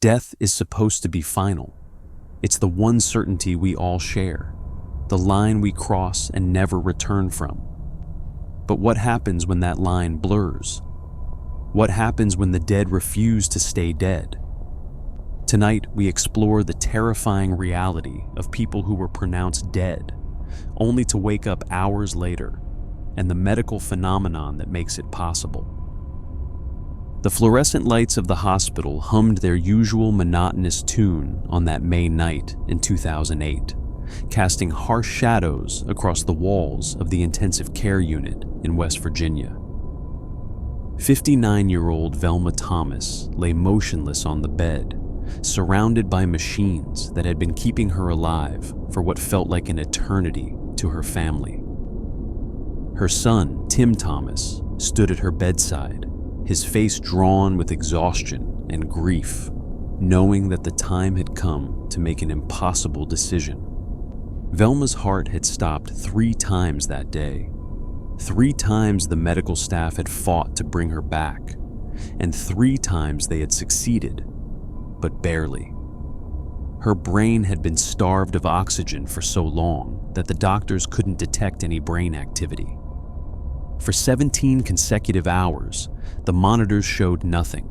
Death is supposed to be final. It's the one certainty we all share, the line we cross and never return from. But what happens when that line blurs? What happens when the dead refuse to stay dead? Tonight, we explore the terrifying reality of people who were pronounced dead, only to wake up hours later, and the medical phenomenon that makes it possible. The fluorescent lights of the hospital hummed their usual monotonous tune on that May night in 2008, casting harsh shadows across the walls of the intensive care unit in West Virginia. 59-year-old Velma Thomas lay motionless on the bed, surrounded by machines that had been keeping her alive for what felt like an eternity to her family. Her son, Tim Thomas, stood at her bedside, his face drawn with exhaustion and grief, knowing that the time had come to make an impossible decision. Velma's heart had stopped 3 times that day. 3 times the medical staff had fought to bring her back, and 3 times they had succeeded, but barely. Her brain had been starved of oxygen for so long that the doctors couldn't detect any brain activity. For 17 consecutive hours, the monitors showed nothing,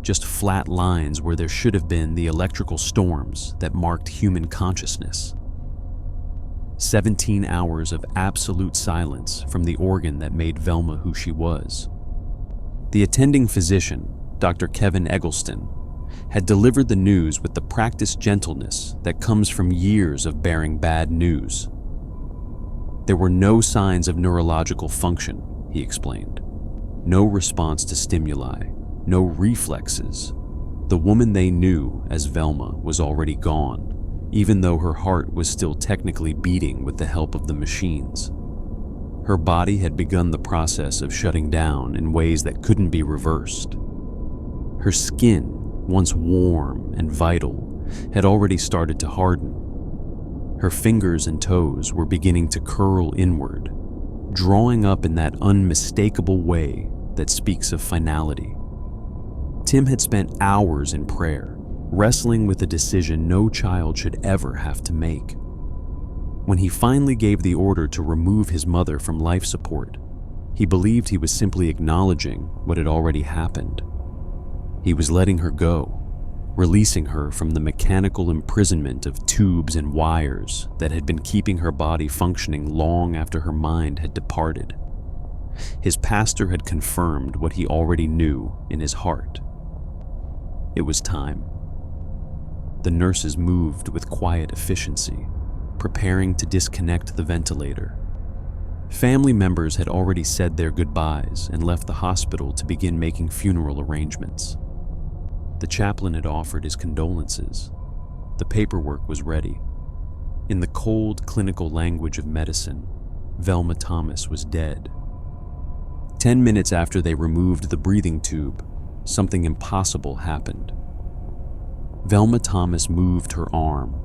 just flat lines where there should have been the electrical storms that marked human consciousness. 17 hours of absolute silence from the organ that made Velma who she was. The attending physician, Dr. Kevin Eggleston, had delivered the news with the practiced gentleness that comes from years of bearing bad news. There were no signs of neurological function, he explained. No response to stimuli, no reflexes. The woman they knew as Velma was already gone, even though her heart was still technically beating with the help of the machines. Her body had begun the process of shutting down in ways that couldn't be reversed. Her skin, once warm and vital, had already started to harden. Her fingers and toes were beginning to curl inward, drawing up in that unmistakable way that speaks of finality. Tim had spent hours in prayer, wrestling with a decision no child should ever have to make. When he finally gave the order to remove his mother from life support, he believed he was simply acknowledging what had already happened. He was letting her go, releasing her from the mechanical imprisonment of tubes and wires that had been keeping her body functioning long after her mind had departed. His pastor had confirmed what he already knew in his heart. It was time. The nurses moved with quiet efficiency, preparing to disconnect the ventilator. Family members had already said their goodbyes and left the hospital to begin making funeral arrangements. The chaplain had offered his condolences. The paperwork was ready. In the cold, clinical language of medicine, Velma Thomas was dead. 10 minutes after they removed the breathing tube, something impossible happened. Velma Thomas moved her arm.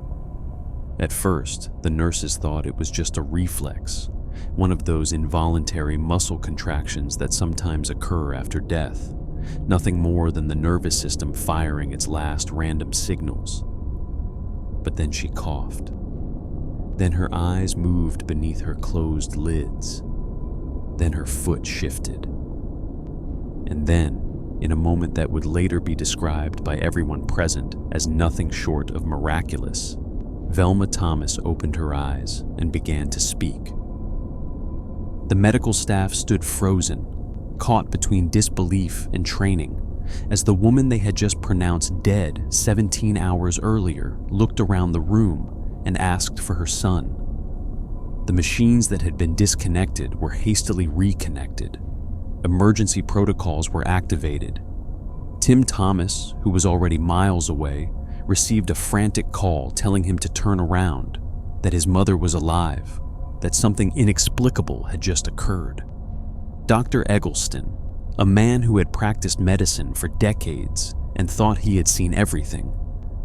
At first, the nurses thought it was just a reflex, one of those involuntary muscle contractions that sometimes occur after death, nothing more than the nervous system firing its last random signals. But then she coughed. Then her eyes moved beneath her closed lids. Then her foot shifted. And then, in a moment that would later be described by everyone present as nothing short of miraculous, Velma Thomas opened her eyes and began to speak. The medical staff stood frozen, caught between disbelief and training, as the woman they had just pronounced dead 17 hours earlier looked around the room and asked for her son. The machines that had been disconnected were hastily reconnected. Emergency protocols were activated. Tim Thomas, who was already miles away, received a frantic call telling him to turn around, that his mother was alive, that something inexplicable had just occurred. Dr. Eggleston, a man who had practiced medicine for decades and thought he had seen everything,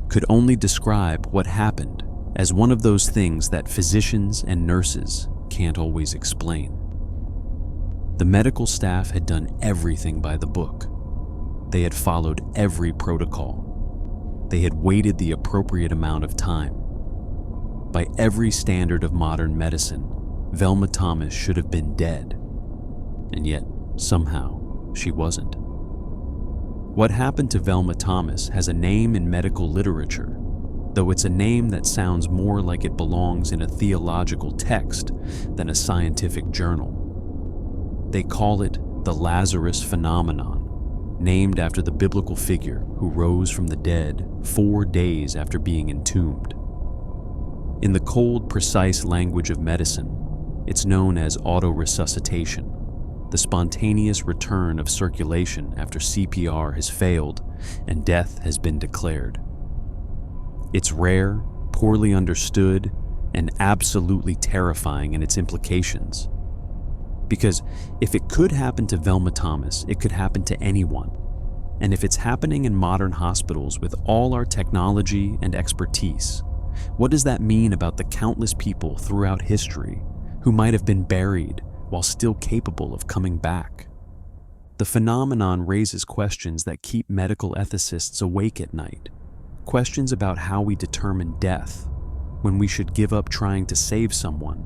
could only describe what happened as one of those things that physicians and nurses can't always explain. The medical staff had done everything by the book. They had followed every protocol. they had waited the appropriate amount of time. By every standard of modern medicine, Velma Thomas should have been dead. And yet, somehow, she wasn't. What happened to Velma Thomas has a name in medical literature, though it's a name that sounds more like it belongs in a theological text than a scientific journal. They call it the Lazarus phenomenon, named after the biblical figure who rose from the dead 4 days after being entombed. In the cold, precise language of medicine, it's known as autoresuscitation, the spontaneous return of circulation after CPR has failed and death has been declared. It's rare, poorly understood, and absolutely terrifying in its implications. Because if it could happen to Velma Thomas, it could happen to anyone. And if it's happening in modern hospitals with all our technology and expertise, what does that mean about the countless people throughout history who might have been buried while still capable of coming back? The phenomenon raises questions that keep medical ethicists awake at night. Questions about how we determine death, when we should give up trying to save someone,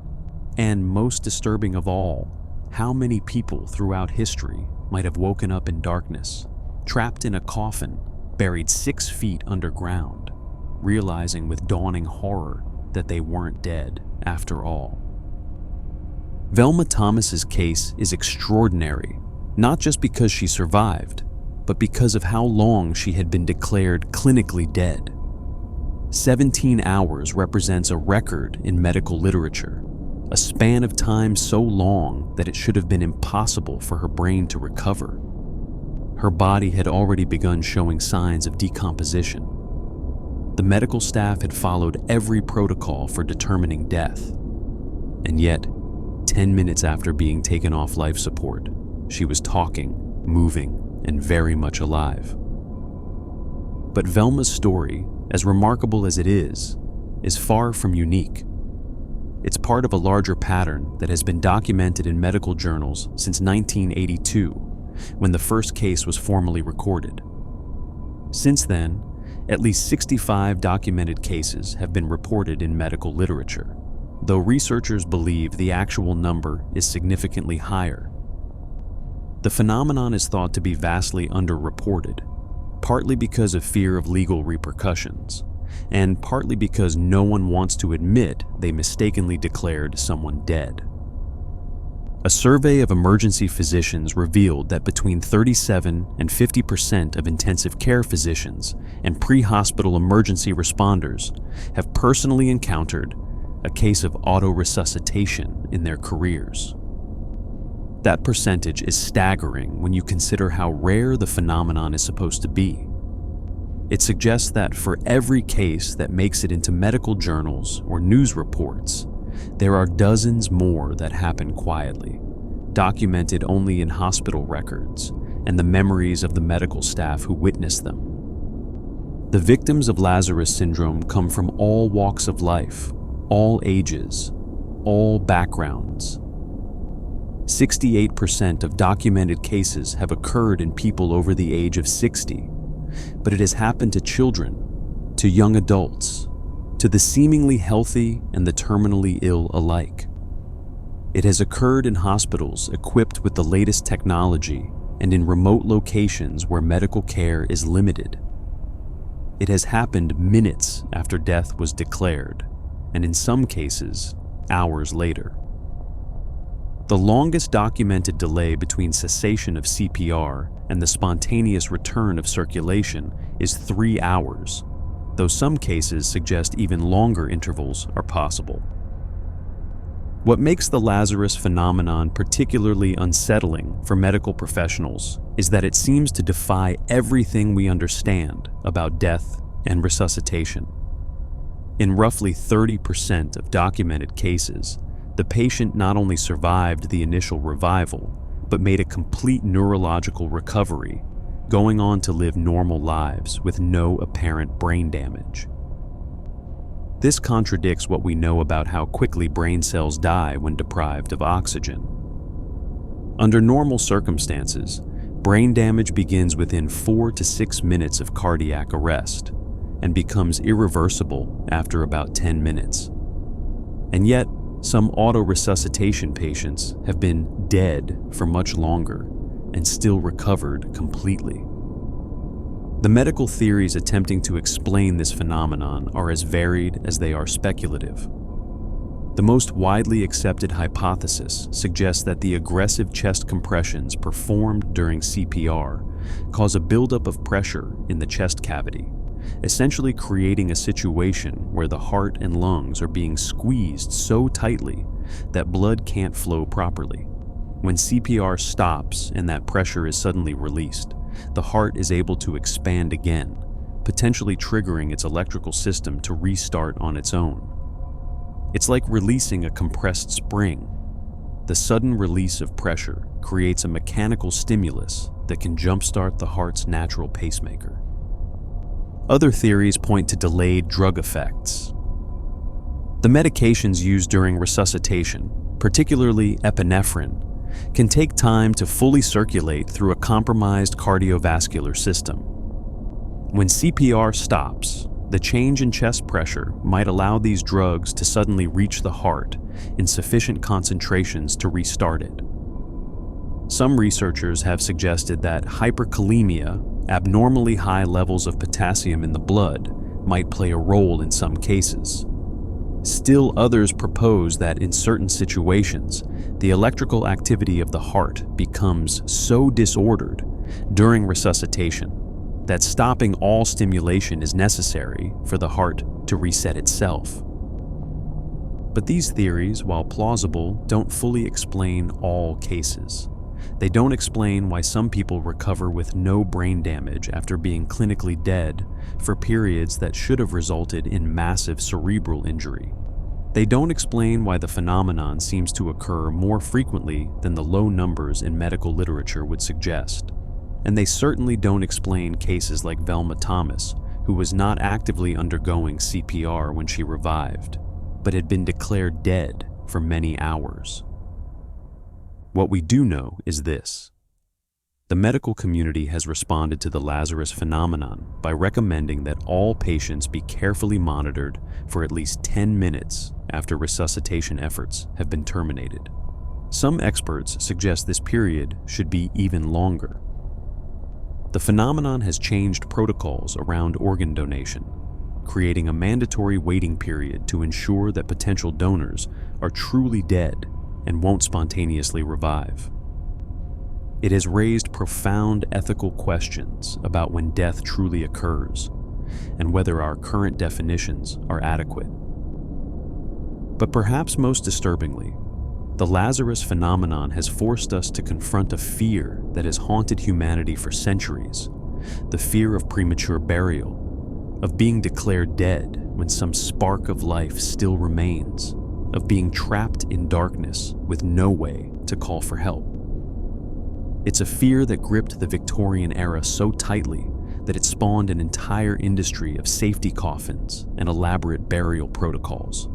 and most disturbing of all, how many people throughout history might have woken up in darkness, trapped in a coffin, buried 6 feet underground, realizing with dawning horror that they weren't dead after all. Velma Thomas's case is extraordinary, not just because she survived, but because of how long she had been declared clinically dead. 17 hours represents a record in medical literature, a span of time so long that it should have been impossible for her brain to recover. Her body had already begun showing signs of decomposition. The medical staff had followed every protocol for determining death. And yet, 10 minutes after being taken off life support, she was talking, moving, and very much alive. But Velma's story, as remarkable as it is far from unique. It's part of a larger pattern that has been documented in medical journals since 1982, when the first case was formally recorded. Since then, at least 65 documented cases have been reported in medical literature, though researchers believe the actual number is significantly higher. The phenomenon is thought to be vastly underreported, partly because of fear of legal repercussions, and partly because no one wants to admit they mistakenly declared someone dead. A survey of emergency physicians revealed that between 37 and 50% of intensive care physicians and pre-hospital emergency responders have personally encountered a case of autoresuscitation in their careers. That percentage is staggering when you consider how rare the phenomenon is supposed to be. It suggests that for every case that makes it into medical journals or news reports, there are dozens more that happen quietly, documented only in hospital records and the memories of the medical staff who witnessed them. The victims of Lazarus Syndrome come from all walks of life, all ages, all backgrounds. 68% of documented cases have occurred in people over the age of 60, but it has happened to children, to young adults, to the seemingly healthy and the terminally ill alike. It has occurred in hospitals equipped with the latest technology and in remote locations where medical care is limited. It has happened minutes after death was declared, and in some cases, hours later. The longest documented delay between cessation of CPR and the spontaneous return of circulation is 3 hours, though some cases suggest even longer intervals are possible. What makes the Lazarus phenomenon particularly unsettling for medical professionals is that it seems to defy everything we understand about death and resuscitation. In roughly 30% of documented cases, the patient not only survived the initial revival, but made a complete neurological recovery, going on to live normal lives with no apparent brain damage. This contradicts what we know about how quickly brain cells die when deprived of oxygen. Under normal circumstances, brain damage begins within 4 to 6 minutes of cardiac arrest, and becomes irreversible after about 10 minutes. And yet, some autoresuscitation patients have been dead for much longer and still recovered completely. The medical theories attempting to explain this phenomenon are as varied as they are speculative. The most widely accepted hypothesis suggests that the aggressive chest compressions performed during CPR cause a buildup of pressure in the chest cavity, essentially creating a situation where the heart and lungs are being squeezed so tightly that blood can't flow properly. When CPR stops and that pressure is suddenly released, the heart is able to expand again, potentially triggering its electrical system to restart on its own. It's like releasing a compressed spring. The sudden release of pressure creates a mechanical stimulus that can jumpstart the heart's natural pacemaker. Other theories point to delayed drug effects. The medications used during resuscitation, particularly epinephrine, can take time to fully circulate through a compromised cardiovascular system. When CPR stops, the change in chest pressure might allow these drugs to suddenly reach the heart in sufficient concentrations to restart it. Some researchers have suggested that hyperkalemia, abnormally high levels of potassium in the blood, might play a role in some cases. Still others propose that in certain situations, the electrical activity of the heart becomes so disordered during resuscitation that stopping all stimulation is necessary for the heart to reset itself. But these theories, while plausible, don't fully explain all cases. They don't explain why some people recover with no brain damage after being clinically dead for periods that should have resulted in massive cerebral injury. They don't explain why the phenomenon seems to occur more frequently than the low numbers in medical literature would suggest. And they certainly don't explain cases like Velma Thomas, who was not actively undergoing CPR when she revived, but had been declared dead for many hours. What we do know is this. The medical community has responded to the Lazarus phenomenon by recommending that all patients be carefully monitored for at least 10 minutes after resuscitation efforts have been terminated. Some experts suggest this period should be even longer. The phenomenon has changed protocols around organ donation, creating a mandatory waiting period to ensure that potential donors are truly dead and won't spontaneously revive. It has raised profound ethical questions about when death truly occurs and whether our current definitions are adequate. But perhaps most disturbingly, the Lazarus phenomenon has forced us to confront a fear that has haunted humanity for centuries, the fear of premature burial, of being declared dead when some spark of life still remains, of being trapped in darkness with no way to call for help. It's a fear that gripped the Victorian era so tightly that it spawned an entire industry of safety coffins and elaborate burial protocols.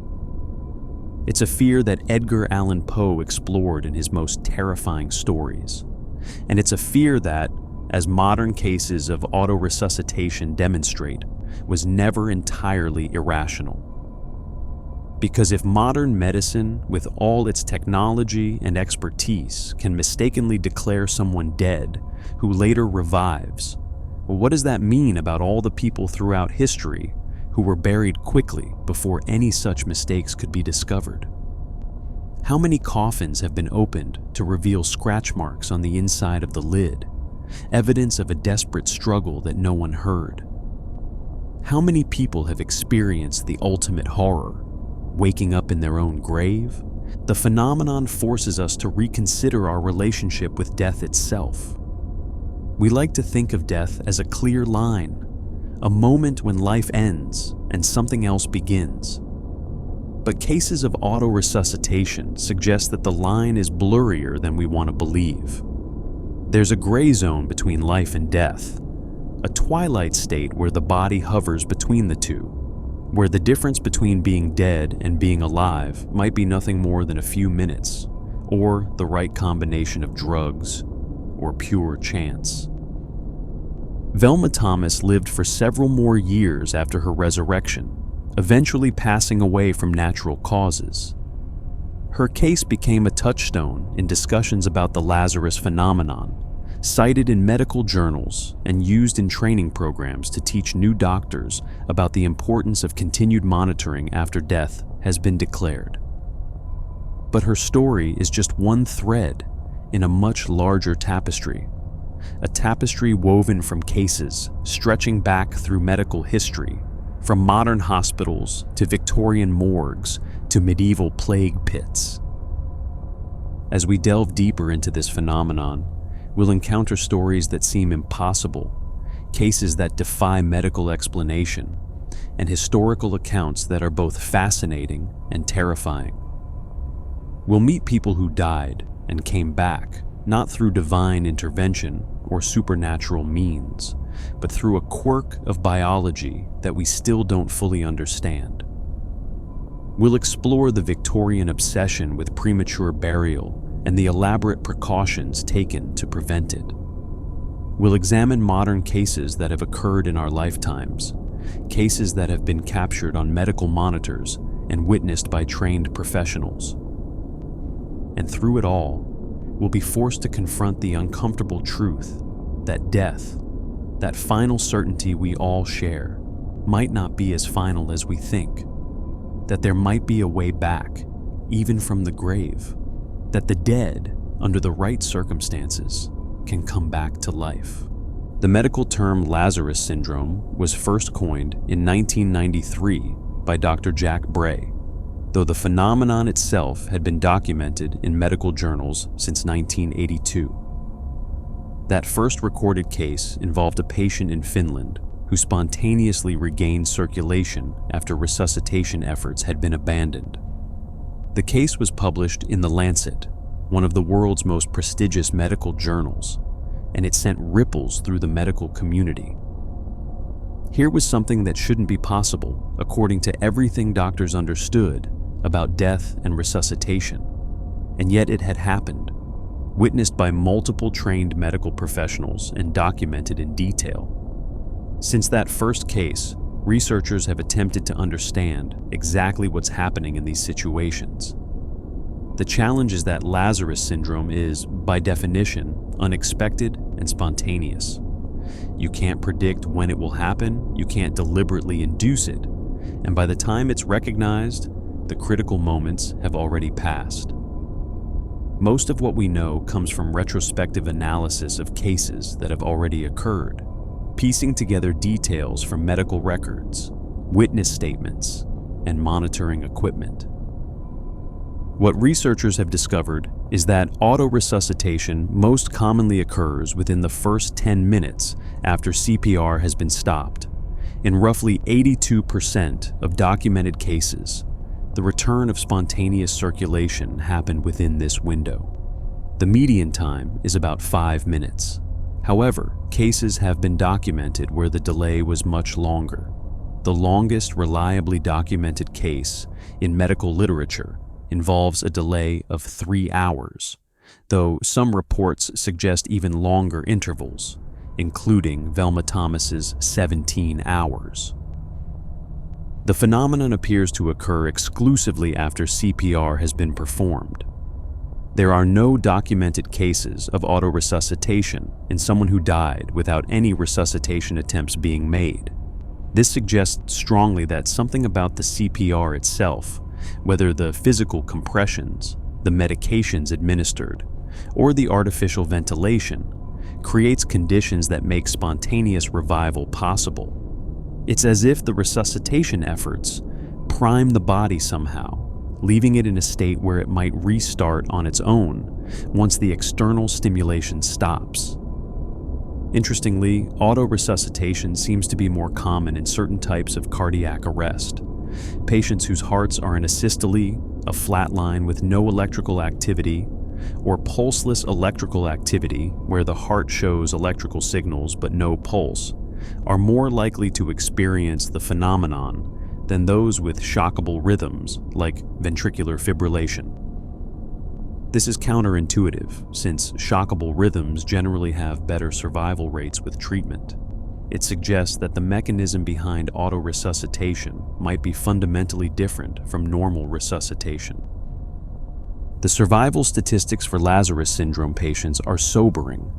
It's a fear that Edgar Allan Poe explored in his most terrifying stories. And it's a fear that, as modern cases of autoresuscitation demonstrate, was never entirely irrational. Because if modern medicine, with all its technology and expertise, can mistakenly declare someone dead who later revives, well, what does that mean about all the people throughout history who were buried quickly before any such mistakes could be discovered? How many coffins have been opened to reveal scratch marks on the inside of the lid, evidence of a desperate struggle that no one heard? How many people have experienced the ultimate horror, waking up in their own grave? The phenomenon forces us to reconsider our relationship with death itself. We like to think of death as a clear line, a moment when life ends and something else begins. But cases of autoresuscitation suggest that the line is blurrier than we want to believe. There's a gray zone between life and death, a twilight state where the body hovers between the two, where the difference between being dead and being alive might be nothing more than a few minutes, or the right combination of drugs, or pure chance. Velma Thomas lived for several more years after her resurrection, eventually passing away from natural causes. Her case became a touchstone in discussions about the Lazarus phenomenon, cited in medical journals and used in training programs to teach new doctors about the importance of continued monitoring after death has been declared. But her story is just one thread in a much larger tapestry, a tapestry woven from cases stretching back through medical history, from modern hospitals to Victorian morgues to medieval plague pits. As we delve deeper into this phenomenon, we'll encounter stories that seem impossible, cases that defy medical explanation, and historical accounts that are both fascinating and terrifying. We'll meet people who died and came back, not through divine intervention or supernatural means, but through a quirk of biology that we still don't fully understand. We'll explore the Victorian obsession with premature burial and the elaborate precautions taken to prevent it. We'll examine modern cases that have occurred in our lifetimes, cases that have been captured on medical monitors and witnessed by trained professionals. And through it all, we'll be forced to confront the uncomfortable truth that death, that final certainty we all share, might not be as final as we think, that there might be a way back, even from the grave, that the dead, under the right circumstances, can come back to life. The medical term Lazarus Syndrome was first coined in 1993 by Dr. Jack Bray, though the phenomenon itself had been documented in medical journals since 1982. That first recorded case involved a patient in Finland who spontaneously regained circulation after resuscitation efforts had been abandoned. The case was published in The Lancet, one of the world's most prestigious medical journals, and it sent ripples through the medical community. Here was something that shouldn't be possible, according to everything doctors understood about death and resuscitation, and yet it had happened, witnessed by multiple trained medical professionals and documented in detail. Since that first case, researchers have attempted to understand exactly what's happening in these situations. The challenge is that Lazarus Syndrome is, by definition, unexpected and spontaneous. You can't predict when it will happen, you can't deliberately induce it, and by the time it's recognized, the critical moments have already passed. Most of what we know comes from retrospective analysis of cases that have already occurred, piecing together details from medical records, witness statements, and monitoring equipment. What researchers have discovered is that autoresuscitation most commonly occurs within the first 10 minutes after CPR has been stopped. In roughly 82% of documented cases, the return of spontaneous circulation happened within this window. The median time is about 5 minutes. However, cases have been documented where the delay was much longer. The longest reliably documented case in medical literature involves a delay of 3 hours, though some reports suggest even longer intervals, including Velma Thomas's 17 hours. The phenomenon appears to occur exclusively after CPR has been performed. There are no documented cases of autoresuscitation in someone who died without any resuscitation attempts being made. This suggests strongly that something about the CPR itself, whether the physical compressions, the medications administered, or the artificial ventilation, creates conditions that make spontaneous revival possible. It's as if the resuscitation efforts prime the body somehow, leaving it in a state where it might restart on its own once the external stimulation stops. Interestingly, autoresuscitation seems to be more common in certain types of cardiac arrest. Patients whose hearts are in asystole, a flat line with no electrical activity, or pulseless electrical activity where the heart shows electrical signals but no pulse, are more likely to experience the phenomenon than those with shockable rhythms like ventricular fibrillation. This is counterintuitive, since shockable rhythms generally have better survival rates with treatment. it suggests that the mechanism behind autoresuscitation might be fundamentally different from normal resuscitation. The survival statistics for Lazarus Syndrome patients are sobering.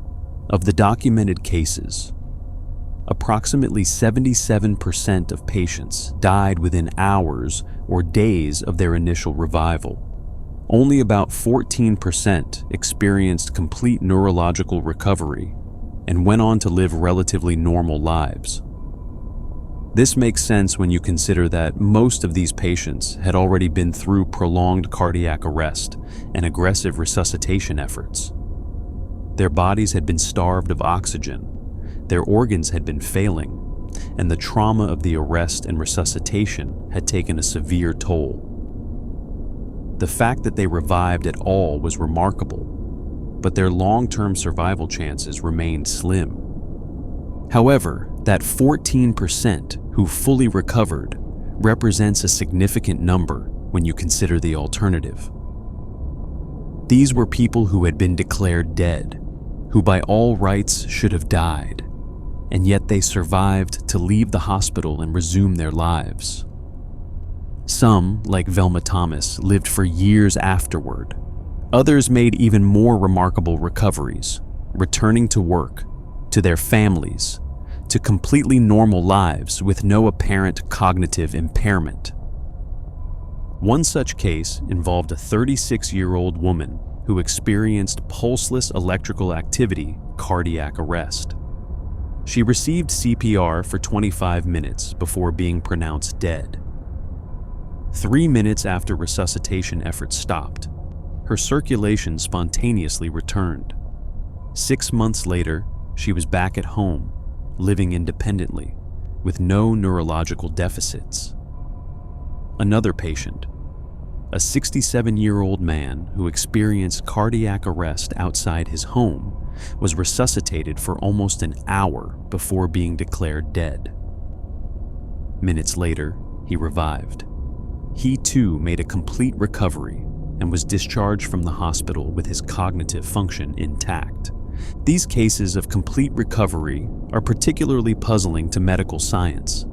Of the documented cases, approximately 77% of patients died within hours or days of their initial revival. Only about 14% experienced complete neurological recovery and went on to live relatively normal lives. This makes sense when you consider that most of these patients had already been through prolonged cardiac arrest and aggressive resuscitation efforts. Their bodies had been starved of oxygen, their organs had been failing, and the trauma of the arrest and resuscitation had taken a severe toll. The fact that they revived at all was remarkable, but their long-term survival chances remained slim. However, that 14% who fully recovered represents a significant number when you consider the alternative. These were people who had been declared dead, who by all rights should have died, and yet they survived to leave the hospital and resume their lives. Some, like Velma Thomas, lived for years afterward. Others made even more remarkable recoveries, returning to work, to their families, to completely normal lives with no apparent cognitive impairment. One such case involved a 36-year-old woman who experienced pulseless electrical activity, cardiac arrest. She received CPR for 25 minutes before being pronounced dead. 3 minutes after resuscitation efforts stopped, her circulation spontaneously returned. 6 months later, she was back at home, living independently, with no neurological deficits. Another patient, a 67-year-old man who experienced cardiac arrest outside his home, was resuscitated for almost an hour before being declared dead. Minutes later, he revived. He too made a complete recovery and was discharged from the hospital with his cognitive function intact. These cases of complete recovery are particularly puzzling to medical science.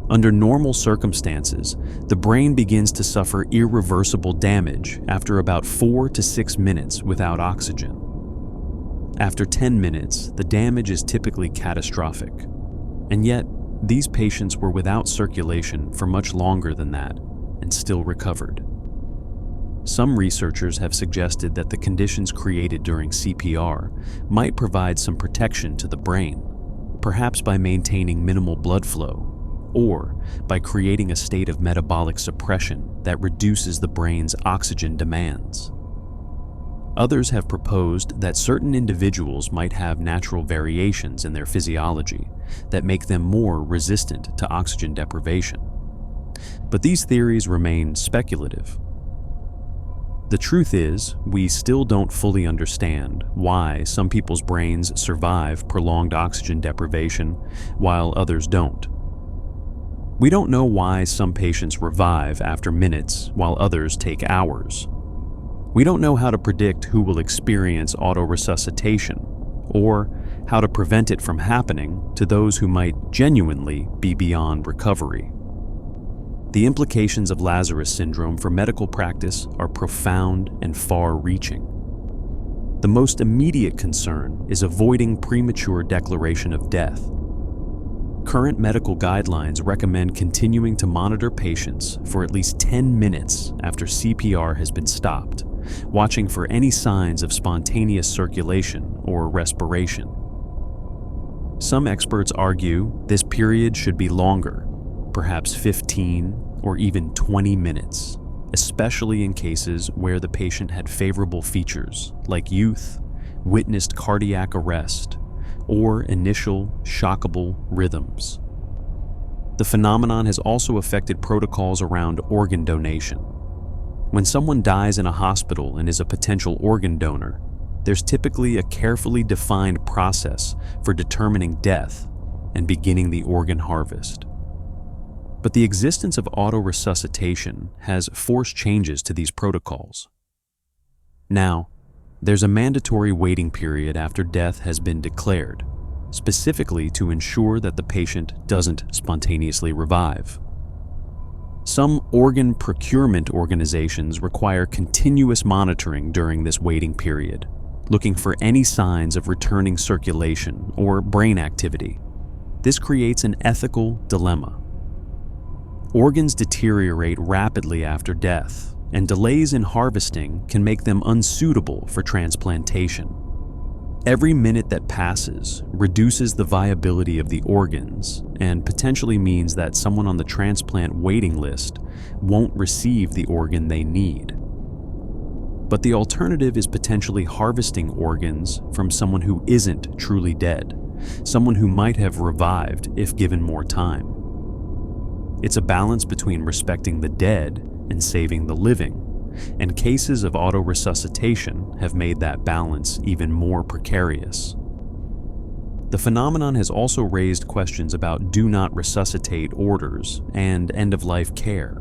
Under normal circumstances, the brain begins to suffer irreversible damage after about 4 to 6 minutes without oxygen. After 10 minutes, the damage is typically catastrophic. And yet, these patients were without circulation for much longer than that and still recovered. Some researchers have suggested that the conditions created during CPR might provide some protection to the brain, perhaps by maintaining minimal blood flow, or by creating a state of metabolic suppression that reduces the brain's oxygen demands. Others have proposed that certain individuals might have natural variations in their physiology that make them more resistant to oxygen deprivation. But these theories remain speculative. The truth is, we still don't fully understand why some people's brains survive prolonged oxygen deprivation while others don't. We don't know why some patients revive after minutes while others take hours. We don't know how to predict who will experience autoresuscitation, or how to prevent it from happening to those who might genuinely be beyond recovery. The implications of Lazarus Syndrome for medical practice are profound and far-reaching. The most immediate concern is avoiding premature declaration of death. Current medical guidelines recommend continuing to monitor patients for at least 10 minutes after CPR has been stopped, watching for any signs of spontaneous circulation or respiration. Some experts argue this period should be longer, perhaps 15 or even 20 minutes, especially in cases where the patient had favorable features like youth, witnessed cardiac arrest, or initial shockable rhythms. The phenomenon has also affected protocols around organ donation. When someone dies in a hospital and is a potential organ donor, there's typically a carefully defined process for determining death and beginning the organ harvest. But the existence of autoresuscitation has forced changes to these protocols. Now, there's a mandatory waiting period after death has been declared, specifically to ensure that the patient doesn't spontaneously revive. Some organ procurement organizations require continuous monitoring during this waiting period, looking for any signs of returning circulation or brain activity. This creates an ethical dilemma. Organs deteriorate rapidly after death, and delays in harvesting can make them unsuitable for transplantation. Every minute that passes reduces the viability of the organs and potentially means that someone on the transplant waiting list won't receive the organ they need. But the alternative is potentially harvesting organs from someone who isn't truly dead, someone who might have revived if given more time. It's a balance between respecting the dead and saving the living, and cases of autoresuscitation have made that balance even more precarious. The phenomenon has also raised questions about do not resuscitate orders and end-of-life care.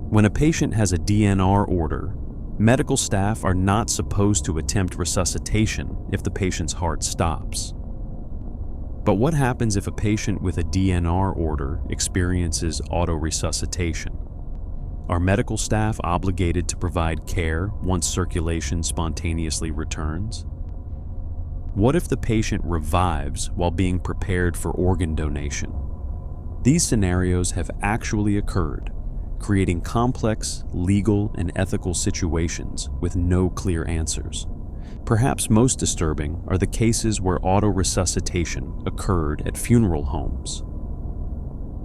When a patient has a DNR order, medical staff are not supposed to attempt resuscitation if the patient's heart stops. But what happens if a patient with a DNR order experiences autoresuscitation? Are medical staff obligated to provide care once circulation spontaneously returns? What if the patient revives while being prepared for organ donation? These scenarios have actually occurred, creating complex legal and ethical situations with no clear answers. Perhaps most disturbing are the cases where autoresuscitation occurred at funeral homes.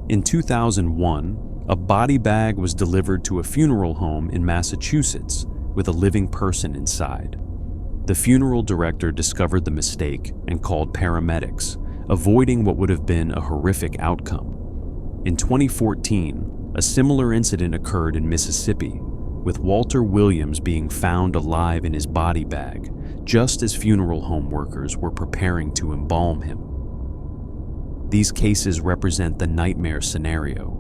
In 2001, a body bag was delivered to a funeral home in Massachusetts with a living person inside. The funeral director discovered the mistake and called paramedics, avoiding what would have been a horrific outcome. In 2014, a similar incident occurred in Mississippi, with Walter Williams being found alive in his body bag, just as funeral home workers were preparing to embalm him. These cases represent the nightmare scenario.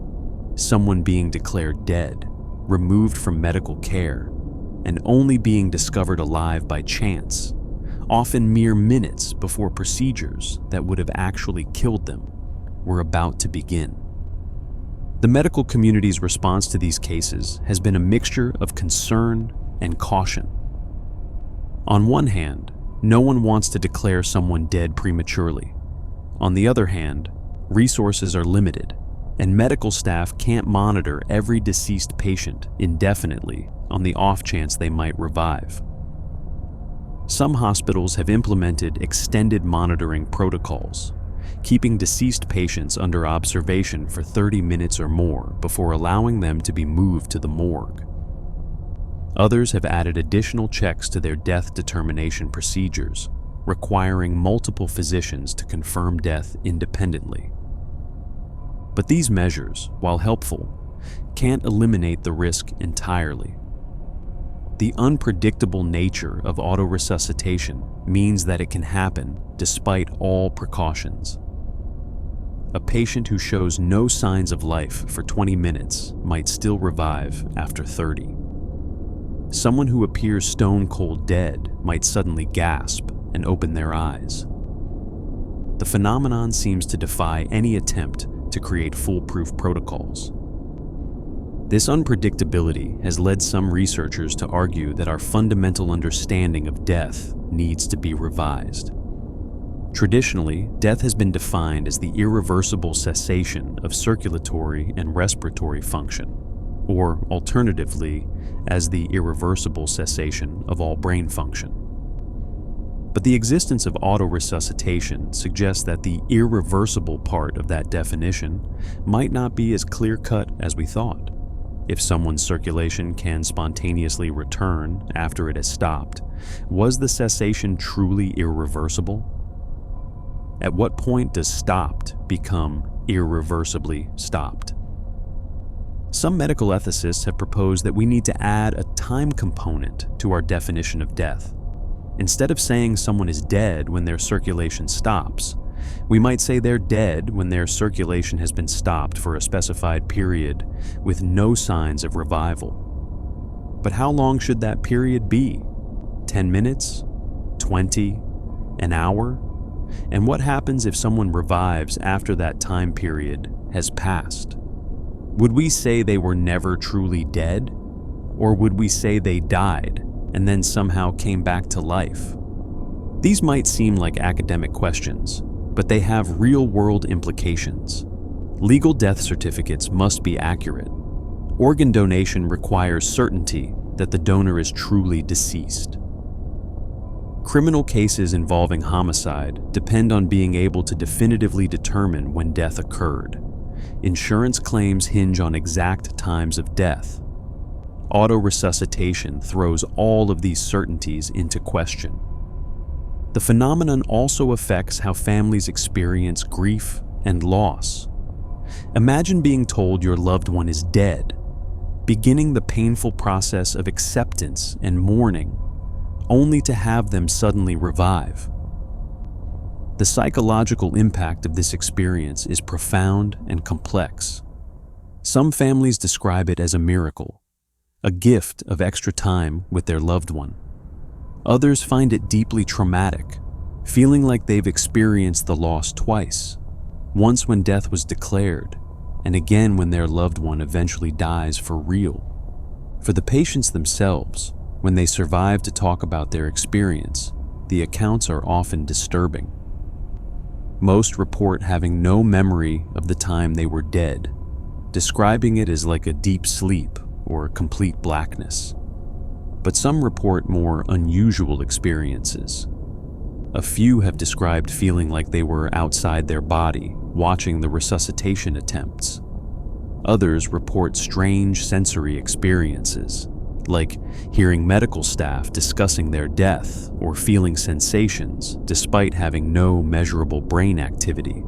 Someone being declared dead, removed from medical care, and only being discovered alive by chance, often mere minutes before procedures that would have actually killed them were about to begin. The medical community's response to these cases has been a mixture of concern and caution. On one hand, no one wants to declare someone dead prematurely. On the other hand, resources are limited, and medical staff can't monitor every deceased patient indefinitely on the off chance they might revive. Some hospitals have implemented extended monitoring protocols, keeping deceased patients under observation for 30 minutes or more before allowing them to be moved to the morgue. Others have added additional checks to their death determination procedures, requiring multiple physicians to confirm death independently. But these measures, while helpful, can't eliminate the risk entirely. The unpredictable nature of autoresuscitation means that it can happen despite all precautions. A patient who shows no signs of life for 20 minutes might still revive after 30. Someone who appears stone-cold dead might suddenly gasp and open their eyes. The phenomenon seems to defy any attempt to create foolproof protocols. This unpredictability has led some researchers to argue that our fundamental understanding of death needs to be revised. Traditionally, death has been defined as the irreversible cessation of circulatory and respiratory function, or alternatively, as the irreversible cessation of all brain function. But the existence of autoresuscitation suggests that the irreversible part of that definition might not be as clear-cut as we thought. If someone's circulation can spontaneously return after it has stopped, was the cessation truly irreversible? At what point does stopped become irreversibly stopped? Some medical ethicists have proposed that we need to add a time component to our definition of death. Instead of saying someone is dead when their circulation stops, we might say they're dead when their circulation has been stopped for a specified period with no signs of revival. But how long should that period be? 10 minutes? 20? An hour? And what happens if someone revives after that time period has passed? Would we say they were never truly dead? Or would we say they died and then somehow came back to life? These might seem like academic questions, but they have real-world implications. Legal death certificates must be accurate. Organ donation requires certainty that the donor is truly deceased. Criminal cases involving homicide depend on being able to definitively determine when death occurred. Insurance claims hinge on exact times of death. Autoresuscitation throws all of these certainties into question. The phenomenon also affects how families experience grief and loss. Imagine being told your loved one is dead, beginning the painful process of acceptance and mourning, only to have them suddenly revive. The psychological impact of this experience is profound and complex. Some families describe it as a miracle, a gift of extra time with their loved one. Others find it deeply traumatic, feeling like they've experienced the loss twice, once when death was declared, and again when their loved one eventually dies for real. For the patients themselves, when they survive to talk about their experience, the accounts are often disturbing. Most report having no memory of the time they were dead, describing it as like a deep sleep or complete blackness. But some report more unusual experiences. A few have described feeling like they were outside their body, watching the resuscitation attempts. Others report strange sensory experiences, like hearing medical staff discussing their death or feeling sensations despite having no measurable brain activity.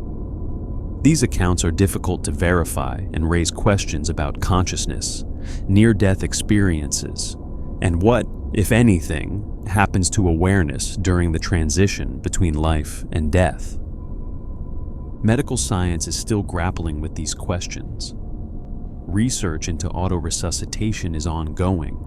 These accounts are difficult to verify and raise questions about consciousness, near-death experiences, and what, if anything, happens to awareness during the transition between life and death. Medical science is still grappling with these questions. Research into autoresuscitation is ongoing,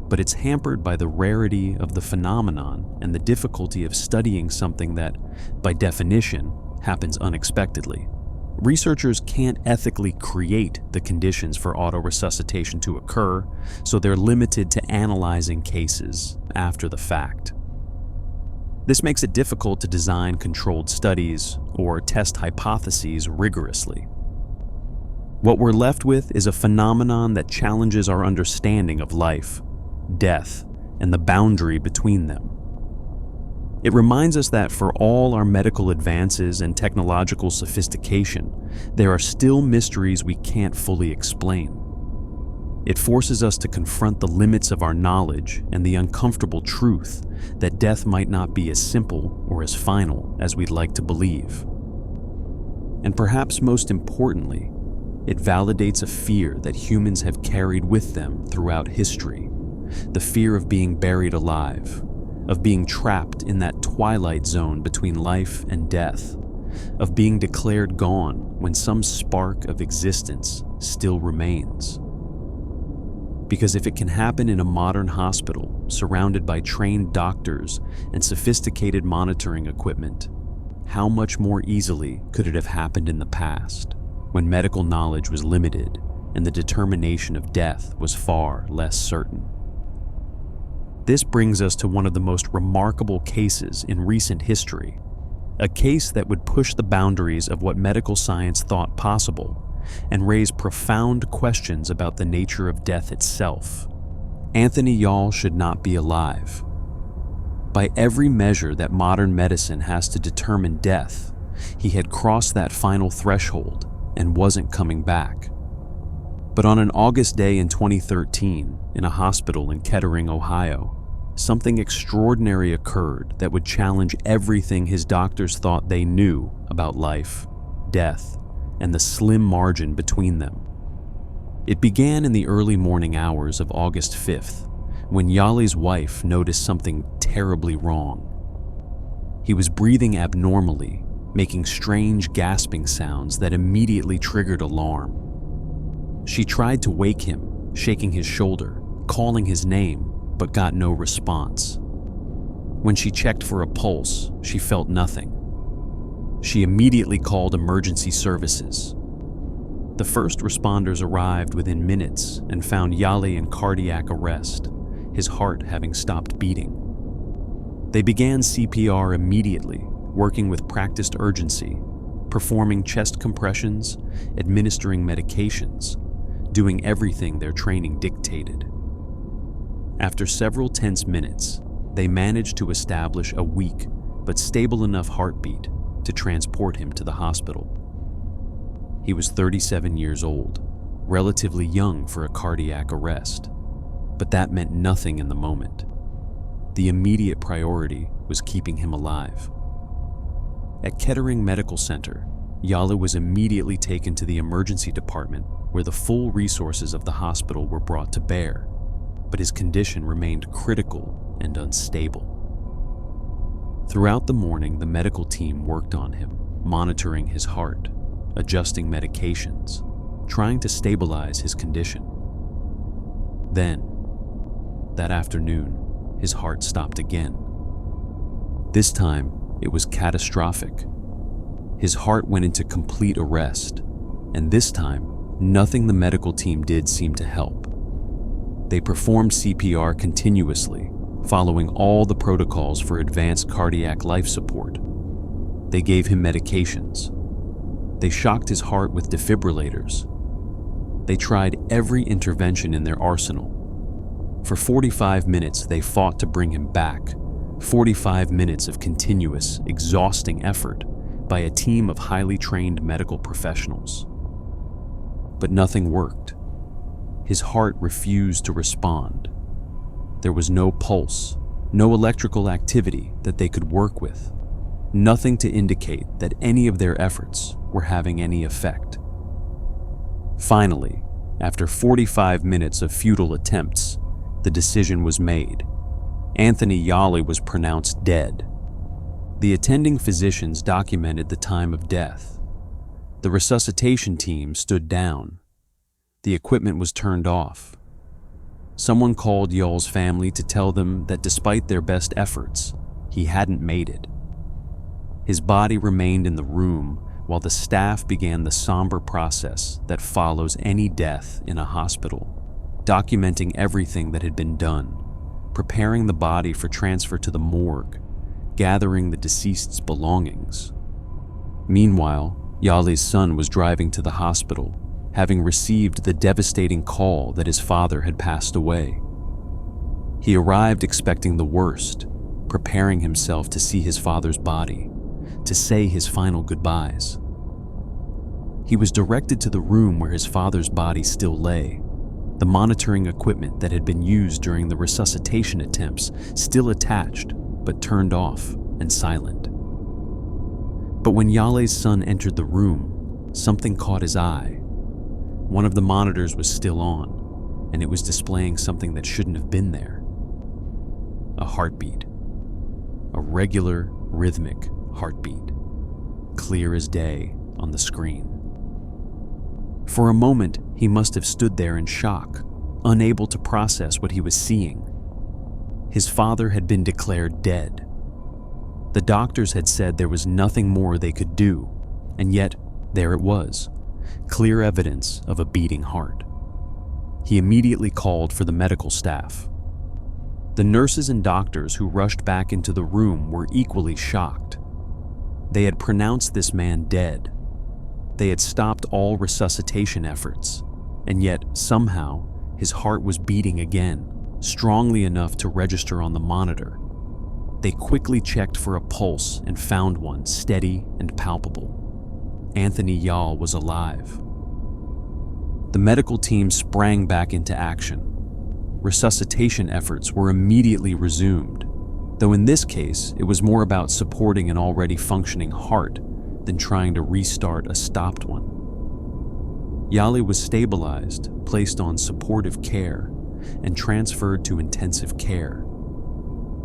but it's hampered by the rarity of the phenomenon and the difficulty of studying something that, by definition, happens unexpectedly. Researchers can't ethically create the conditions for autoresuscitation to occur, so they're limited to analyzing cases after the fact. This makes it difficult to design controlled studies or test hypotheses rigorously. What we're left with is a phenomenon that challenges our understanding of life, death, and the boundary between them. It reminds us that for all our medical advances and technological sophistication, there are still mysteries we can't fully explain. It forces us to confront the limits of our knowledge and the uncomfortable truth that death might not be as simple or as final as we'd like to believe. And perhaps most importantly, it validates a fear that humans have carried with them throughout history, the fear of being buried alive, of being trapped in that twilight zone between life and death, of being declared gone when some spark of existence still remains. Because if it can happen in a modern hospital surrounded by trained doctors and sophisticated monitoring equipment, how much more easily could it have happened in the past, when medical knowledge was limited and the determination of death was far less certain? This brings us to one of the most remarkable cases in recent history, a case that would push the boundaries of what medical science thought possible and raise profound questions about the nature of death itself. Anthony Yall should not be alive. By every measure that modern medicine has to determine death, he had crossed that final threshold and wasn't coming back. But on an August day in 2013, in a hospital in Kettering, Ohio, something extraordinary occurred that would challenge everything his doctors thought they knew about life, death, and the slim margin between them. It began in the early morning hours of August 5th, when Yali's wife noticed something terribly wrong. He was breathing abnormally, making strange gasping sounds that immediately triggered alarm. She tried to wake him, shaking his shoulder, calling his name, but got no response. When she checked for a pulse, she felt nothing. She immediately called emergency services. The first responders arrived within minutes and found Yali in cardiac arrest, his heart having stopped beating. They began CPR immediately, working with practiced urgency, performing chest compressions, administering medications, doing everything their training dictated. After several tense minutes, they managed to establish a weak but stable enough heartbeat to transport him to the hospital. He was 37 years old, relatively young for a cardiac arrest, but that meant nothing in the moment. The immediate priority was keeping him alive. At Kettering Medical Center, Yali was immediately taken to the emergency department where the full resources of the hospital were brought to bear, but his condition remained critical and unstable. Throughout the morning, the medical team worked on him, monitoring his heart, adjusting medications, trying to stabilize his condition. Then, that afternoon, his heart stopped again. This time, it was catastrophic. His heart went into complete arrest, and this time, nothing the medical team did seemed to help. They performed CPR continuously, following all the protocols for advanced cardiac life support. They gave him medications. They shocked his heart with defibrillators. They tried every intervention in their arsenal. For 45 minutes, they fought to bring him back. 45 minutes of continuous, exhausting effort by a team of highly trained medical professionals. But nothing worked. His heart refused to respond. There was no pulse, no electrical activity that they could work with, nothing to indicate that any of their efforts were having any effect. Finally, after 45 minutes of futile attempts, the decision was made. Anthony Yali was pronounced dead. The attending physicians documented the time of death. The resuscitation team stood down. The equipment was turned off. Someone called Yal's family to tell them that despite their best efforts, he hadn't made it. His body remained in the room while the staff began the somber process that follows any death in a hospital, documenting everything that had been done, preparing the body for transfer to the morgue, gathering the deceased's belongings. Meanwhile, Yali's son was driving to the hospital, having received the devastating call that his father had passed away. He arrived expecting the worst, preparing himself to see his father's body, to say his final goodbyes. He was directed to the room where his father's body still lay, the monitoring equipment that had been used during the resuscitation attempts still attached but turned off and silent. But when Yali's son entered the room, something caught his eye. One of the monitors was still on, and it was displaying something that shouldn't have been there. A heartbeat. A regular, rhythmic heartbeat, clear as day on the screen. For a moment, he must have stood there in shock, unable to process what he was seeing. His father had been declared dead. The doctors had said there was nothing more they could do, and yet there it was, clear evidence of a beating heart. He immediately called for the medical staff. The nurses and doctors who rushed back into the room were equally shocked. They had pronounced this man dead. They had stopped all resuscitation efforts, and yet somehow his heart was beating again, strongly enough to register on the monitor. They quickly checked for a pulse and found one steady and palpable. Anthony Yal was alive. The medical team sprang back into action. Resuscitation efforts were immediately resumed, though in this case it was more about supporting an already functioning heart than trying to restart a stopped one. Yali was stabilized, placed on supportive care, and transferred to intensive care.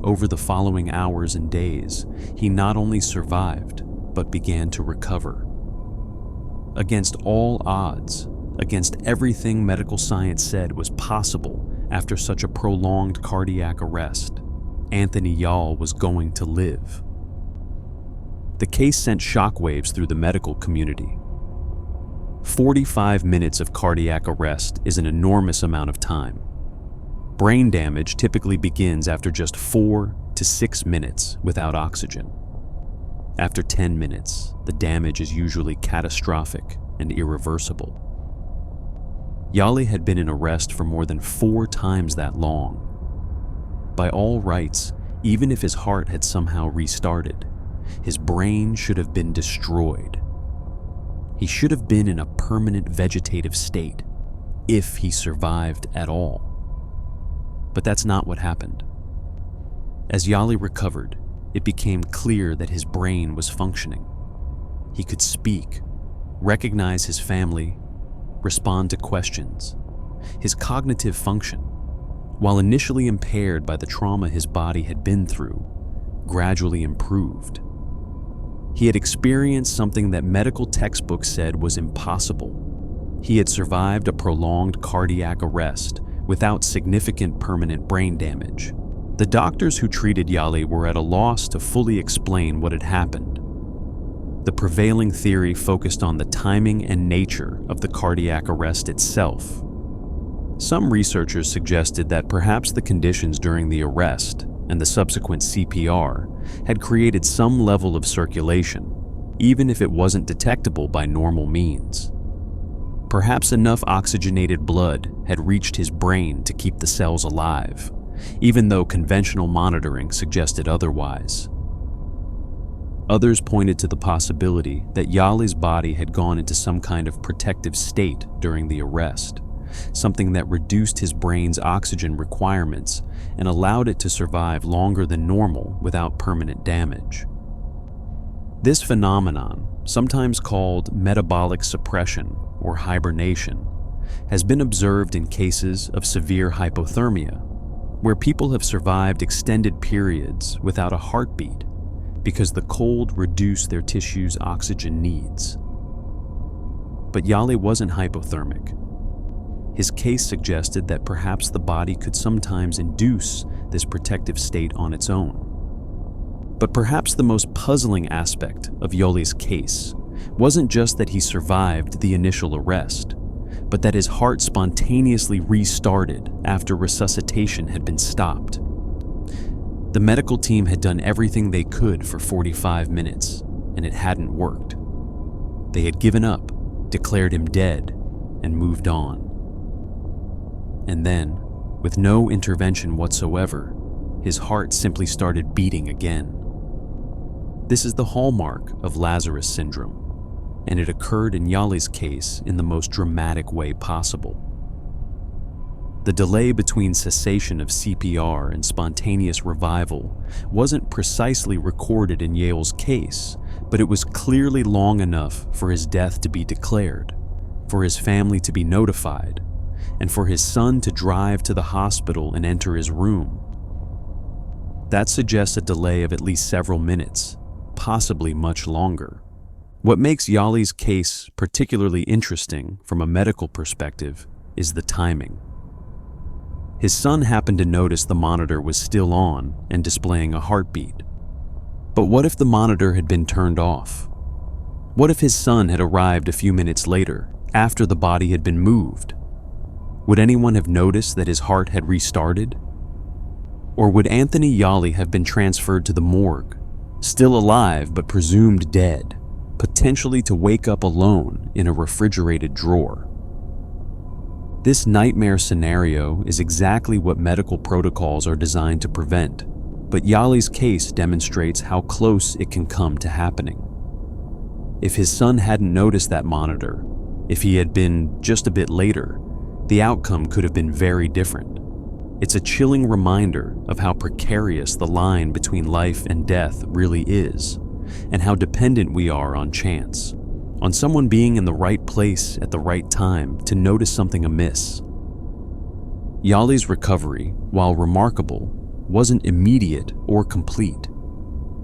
Over the following hours and days, he not only survived, but began to recover. Against all odds, against everything medical science said was possible after such a prolonged cardiac arrest, Anthony Yal was going to live. The case sent shockwaves through the medical community. 45 minutes of cardiac arrest is an enormous amount of time. Brain damage typically begins after just 4 to 6 minutes without oxygen. After 10 minutes, the damage is usually catastrophic and irreversible. Yali had been in arrest for more than 4 times that long. By all rights, even if his heart had somehow restarted, his brain should have been destroyed. He should have been in a permanent vegetative state, if he survived at all. But that's not what happened. As Yali recovered, it became clear that his brain was functioning. He could speak, recognize his family, respond to questions. His cognitive function, while initially impaired by the trauma his body had been through, gradually improved. He had experienced something that medical textbooks said was impossible. He had survived a prolonged cardiac arrest without significant permanent brain damage. The doctors who treated Yali were at a loss to fully explain what had happened. The prevailing theory focused on the timing and nature of the cardiac arrest itself. Some researchers suggested that perhaps the conditions during the arrest and the subsequent CPR had created some level of circulation, even if it wasn't detectable by normal means. Perhaps enough oxygenated blood had reached his brain to keep the cells alive, even though conventional monitoring suggested otherwise. Others pointed to the possibility that Yali's body had gone into some kind of protective state during the arrest, something that reduced his brain's oxygen requirements and allowed it to survive longer than normal without permanent damage. This phenomenon, sometimes called metabolic suppression or hibernation, has been observed in cases of severe hypothermia, where people have survived extended periods without a heartbeat because the cold reduced their tissue's oxygen needs. But Yali wasn't hypothermic. His case suggested that perhaps the body could sometimes induce this protective state on its own. But perhaps the most puzzling aspect of Yali's case wasn't just that he survived the initial arrest, but that his heart spontaneously restarted after resuscitation had been stopped. The medical team had done everything they could for 45 minutes, and it hadn't worked. They had given up, declared him dead, and moved on. And then, with no intervention whatsoever, his heart simply started beating again. This is the hallmark of Lazarus Syndrome, and it occurred in Yali's case in the most dramatic way possible. The delay between cessation of CPR and spontaneous revival wasn't precisely recorded in Yale's case, but it was clearly long enough for his death to be declared, for his family to be notified, and for his son to drive to the hospital and enter his room. That suggests a delay of at least several minutes, possibly much longer. What makes Yali's case particularly interesting from a medical perspective is the timing. His son happened to notice the monitor was still on and displaying a heartbeat. But what if the monitor had been turned off? What if his son had arrived a few minutes later, after the body had been moved? Would anyone have noticed that his heart had restarted? Or would Anthony Yali have been transferred to the morgue, still alive but presumed dead, potentially to wake up alone in a refrigerated drawer? This nightmare scenario is exactly what medical protocols are designed to prevent, but Yali's case demonstrates how close it can come to happening. If his son hadn't noticed that monitor, if he had been just a bit later, the outcome could have been very different. It's a chilling reminder of how precarious the line between life and death really is, and how dependent we are on chance, on someone being in the right place at the right time to notice something amiss. Yali's recovery, while remarkable, wasn't immediate or complete.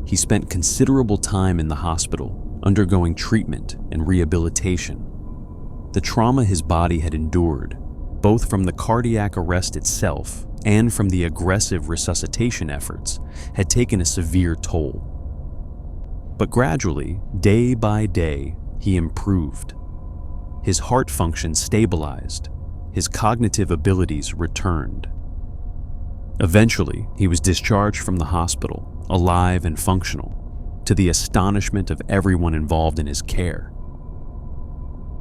He spent considerable time in the hospital, undergoing treatment and rehabilitation. The trauma his body had endured, both from the cardiac arrest itself and from the aggressive resuscitation efforts, had taken a severe toll. But gradually, day by day, he improved. His heart function stabilized. His cognitive abilities returned. Eventually, he was discharged from the hospital, alive and functional, to the astonishment of everyone involved in his care.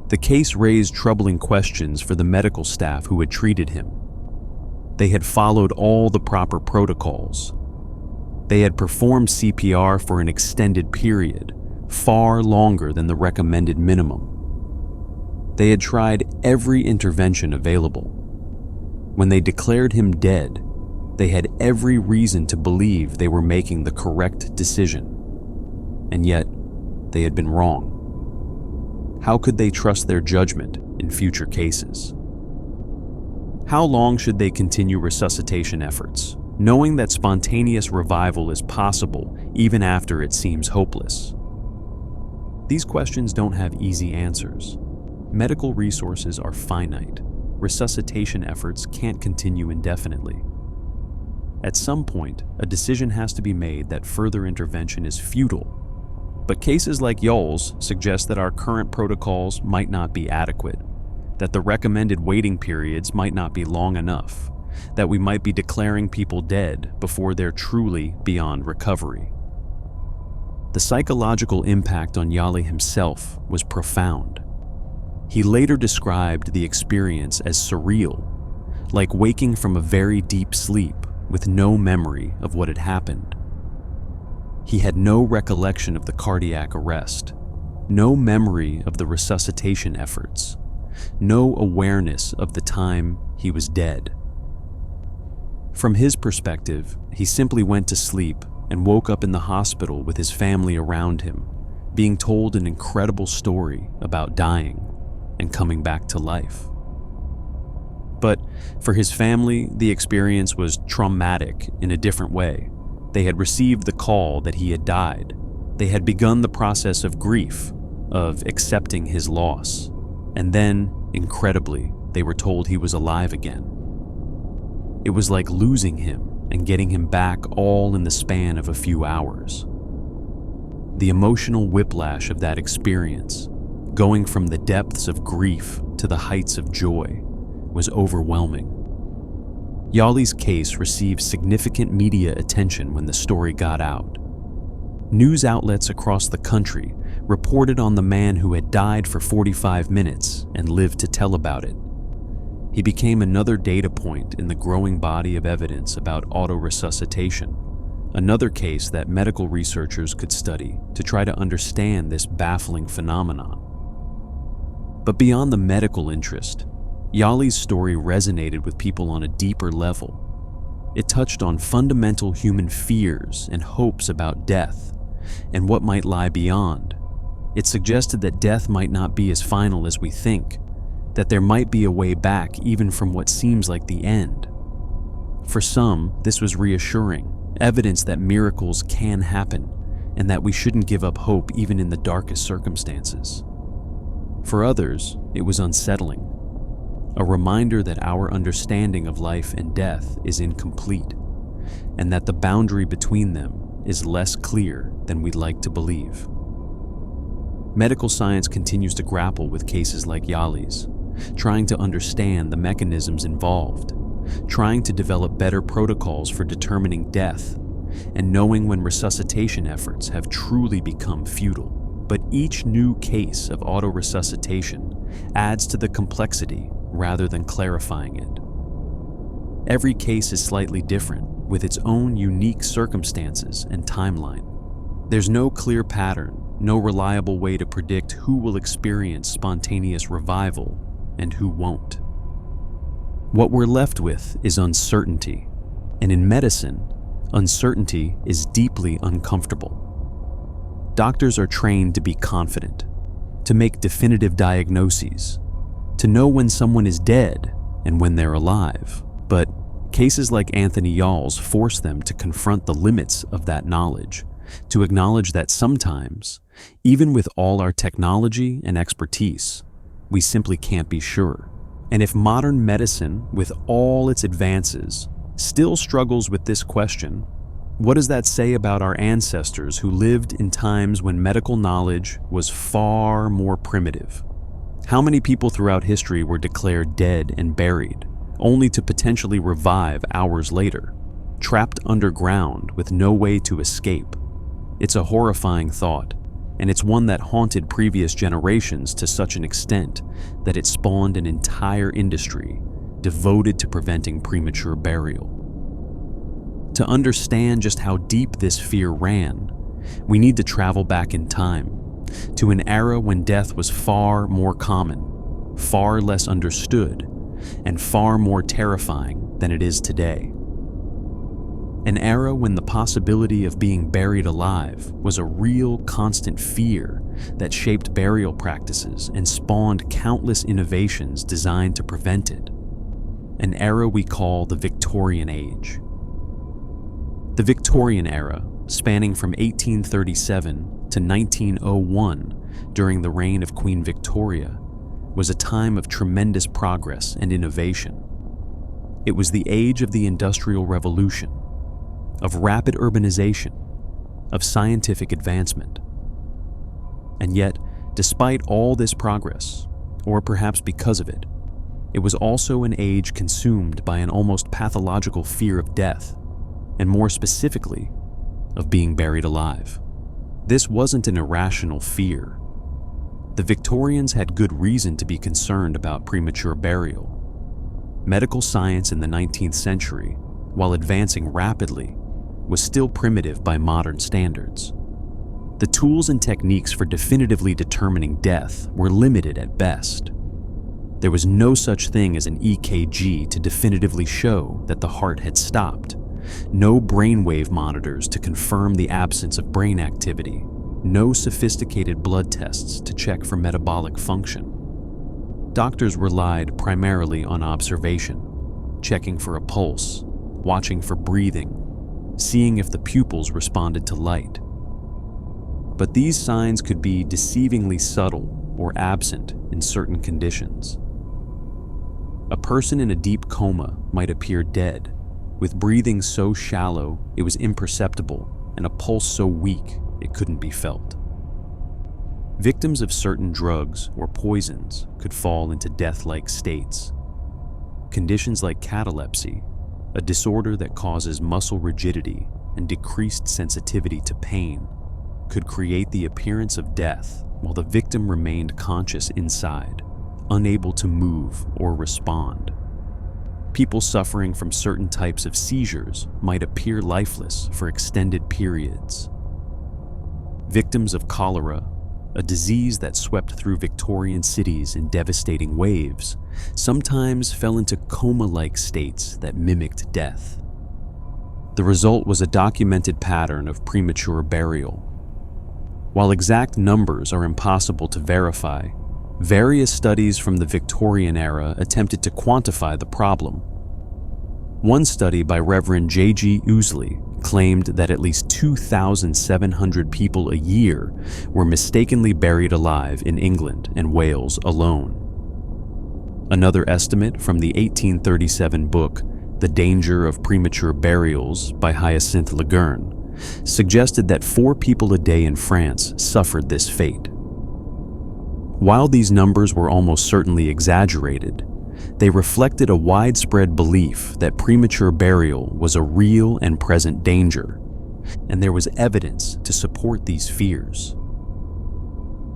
The case raised troubling questions for the medical staff who had treated him. They had followed all the proper protocols. They had performed CPR for an extended period, far longer than the recommended minimum. They had tried every intervention available. When they declared him dead, they had every reason to believe they were making the correct decision. And yet, they had been wrong. How could they trust their judgment in future cases? How long should they continue resuscitation efforts, knowing that spontaneous revival is possible even after it seems hopeless? These questions don't have easy answers. Medical resources are finite. Resuscitation efforts can't continue indefinitely. At some point, a decision has to be made that further intervention is futile. But cases like Yoel's suggest that our current protocols might not be adequate, that the recommended waiting periods might not be long enough, that we might be declaring people dead before they're truly beyond recovery. The psychological impact on Yali himself was profound. He later described the experience as surreal, like waking from a very deep sleep with no memory of what had happened. He had no recollection of the cardiac arrest, no memory of the resuscitation efforts, no awareness of the time he was dead. From his perspective, he simply went to sleep and woke up in the hospital with his family around him, being told an incredible story about dying and coming back to life. But for his family, the experience was traumatic in a different way. They had received the call that he had died. They had begun the process of grief, of accepting his loss. And then, incredibly, they were told he was alive again. It was like losing him and getting him back all in the span of a few hours. The emotional whiplash of that experience, going from the depths of grief to the heights of joy, was overwhelming. Yali's case received significant media attention when the story got out. News outlets across the country reported on the man who had died for 45 minutes and lived to tell about it. He became another data point in the growing body of evidence about autoresuscitation, another case that medical researchers could study to try to understand this baffling phenomenon. But beyond the medical interest, Yali's story resonated with people on a deeper level. It touched on fundamental human fears and hopes about death and what might lie beyond. It suggested that death might not be as final as we think, that there might be a way back even from what seems like the end. For some, this was reassuring, evidence that miracles can happen and that we shouldn't give up hope even in the darkest circumstances. For others, it was unsettling, a reminder that our understanding of life and death is incomplete, and that the boundary between them is less clear than we'd like to believe. Medical science continues to grapple with cases like Yali's, trying to understand the mechanisms involved, trying to develop better protocols for determining death, and knowing when resuscitation efforts have truly become futile. But each new case of autoresuscitation adds to the complexity rather than clarifying it. Every case is slightly different, with its own unique circumstances and timeline. There's no clear pattern, no reliable way to predict who will experience spontaneous revival and who won't. What we're left with is uncertainty, and in medicine, uncertainty is deeply uncomfortable. Doctors are trained to be confident, to make definitive diagnoses, to know when someone is dead and when they're alive. But cases like Anthony Yoel's force them to confront the limits of that knowledge, to acknowledge that sometimes, even with all our technology and expertise, we simply can't be sure. And if modern medicine, with all its advances, still struggles with this question, What does that say about our ancestors who lived in times when medical knowledge was far more primitive? How many people throughout history were declared dead and buried, only to potentially revive hours later, trapped underground with no way to escape? It's a horrifying thought, and it's one that haunted previous generations to such an extent that it spawned an entire industry devoted to preventing premature burial. To understand just how deep this fear ran, we need to travel back in time, to an era when death was far more common, far less understood, and far more terrifying than it is today. An era when the possibility of being buried alive was a real constant fear that shaped burial practices and spawned countless innovations designed to prevent it. An era we call the Victorian Age. The Victorian era, spanning from 1837 to 1901 during the reign of Queen Victoria, was a time of tremendous progress and innovation. It was the age of the Industrial Revolution, of rapid urbanization, of scientific advancement. And yet, despite all this progress, or perhaps because of it, it was also an age consumed by an almost pathological fear of death, and more specifically, of being buried alive. This wasn't an irrational fear. The Victorians had good reason to be concerned about premature burial. Medical science in the 19th century, while advancing rapidly, was still primitive by modern standards. The tools and techniques for definitively determining death were limited at best. There was no such thing as an EKG to definitively show that the heart had stopped, no brainwave monitors to confirm the absence of brain activity, no sophisticated blood tests to check for metabolic function. Doctors relied primarily on observation, checking for a pulse, watching for breathing, seeing if the pupils responded to light. But these signs could be deceivingly subtle or absent in certain conditions. A person in a deep coma might appear dead, with breathing so shallow it was imperceptible and a pulse so weak it couldn't be felt. Victims of certain drugs or poisons could fall into death-like states. Conditions like catalepsy, a disorder that causes muscle rigidity and decreased sensitivity to pain, could create the appearance of death while the victim remained conscious inside, unable to move or respond. People suffering from certain types of seizures might appear lifeless for extended periods. Victims of cholera, a disease that swept through Victorian cities in devastating waves, sometimes fell into coma-like states that mimicked death. The result was a documented pattern of premature burial. While exact numbers are impossible to verify, various studies from the Victorian era attempted to quantify the problem. One study by Reverend J.G. Ouseley claimed that at least 2,700 people a year were mistakenly buried alive in England and Wales alone. Another estimate from the 1837 book, The Danger of Premature Burials by Hyacinthe Leguerne, suggested that 4 people a day in France suffered this fate. While these numbers were almost certainly exaggerated, they reflected a widespread belief that premature burial was a real and present danger, and there was evidence to support these fears.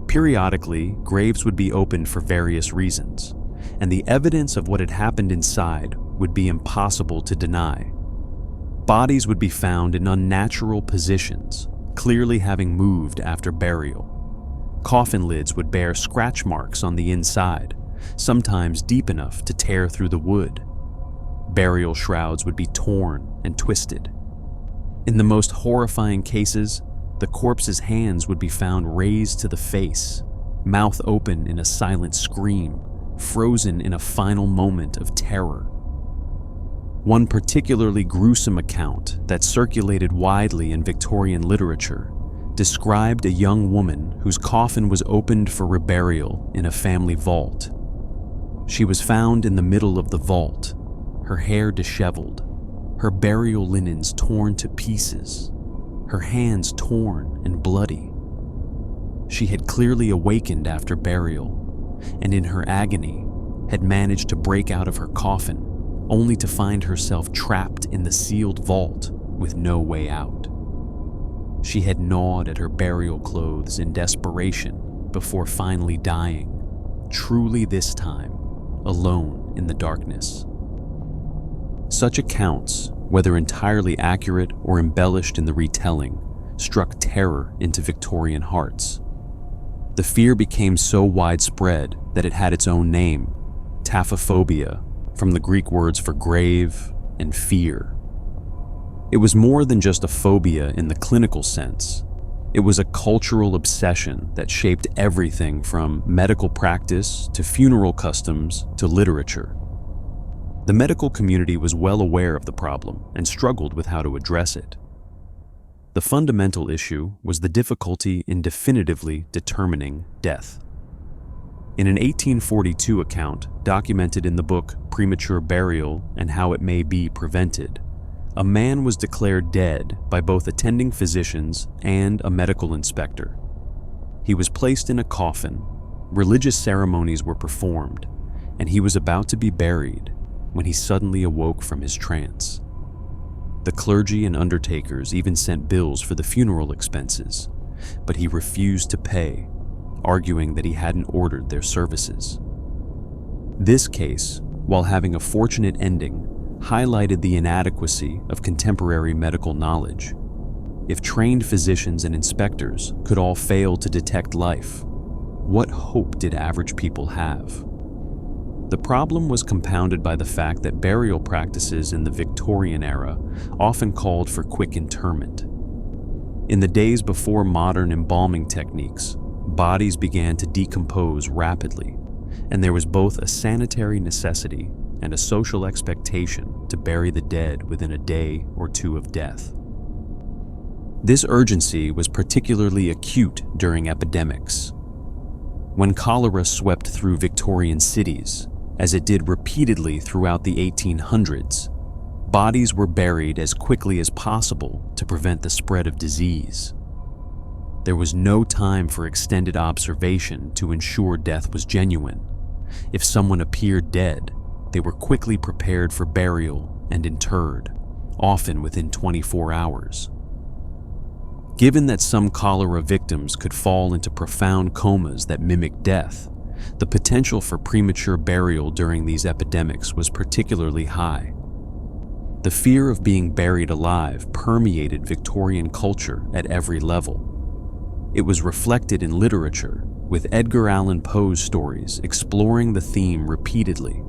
Periodically, graves would be opened for various reasons, and the evidence of what had happened inside would be impossible to deny. Bodies would be found in unnatural positions, clearly having moved after burial. Coffin lids would bear scratch marks on the inside, sometimes deep enough to tear through the wood. Burial shrouds would be torn and twisted. In the most horrifying cases, the corpse's hands would be found raised to the face, mouth open in a silent scream, frozen in a final moment of terror. One particularly gruesome account that circulated widely in Victorian literature described a young woman whose coffin was opened for reburial in a family vault. She was found in the middle of the vault, her hair disheveled, her burial linens torn to pieces, her hands torn and bloody. She had clearly awakened after burial, and in her agony had managed to break out of her coffin, only to find herself trapped in the sealed vault with no way out. She had gnawed at her burial clothes in desperation before finally dying, truly this time, alone in the darkness. Such accounts, whether entirely accurate or embellished in the retelling, struck terror into Victorian hearts. The fear became so widespread that it had its own name, taphophobia, from the Greek words for grave and fear. It was more than just a phobia in the clinical sense. It was a cultural obsession that shaped everything from medical practice to funeral customs to literature. The medical community was well aware of the problem and struggled with how to address it. The fundamental issue was the difficulty in definitively determining death. In an 1842 account documented in the book Premature Burial and How It May Be Prevented, a man was declared dead by both attending physicians and a medical inspector. He was placed in a coffin, religious ceremonies were performed, and he was about to be buried when he suddenly awoke from his trance. The clergy and undertakers even sent bills for the funeral expenses, but he refused to pay, arguing that he hadn't ordered their services. This case, while having a fortunate ending, highlighted the inadequacy of contemporary medical knowledge. If trained physicians and inspectors could all fail to detect life, what hope did average people have? The problem was compounded by the fact that burial practices in the Victorian era often called for quick interment. In the days before modern embalming techniques, bodies began to decompose rapidly, and there was both a sanitary necessity and a social expectation to bury the dead within a day or two of death. This urgency was particularly acute during epidemics. When cholera swept through Victorian cities, as it did repeatedly throughout the 1800s, bodies were buried as quickly as possible to prevent the spread of disease. There was no time for extended observation to ensure death was genuine. If someone appeared dead, they were quickly prepared for burial and interred, often within 24 hours. Given that some cholera victims could fall into profound comas that mimicked death, the potential for premature burial during these epidemics was particularly high. The fear of being buried alive permeated Victorian culture at every level. It was reflected in literature, with Edgar Allan Poe's stories exploring the theme repeatedly.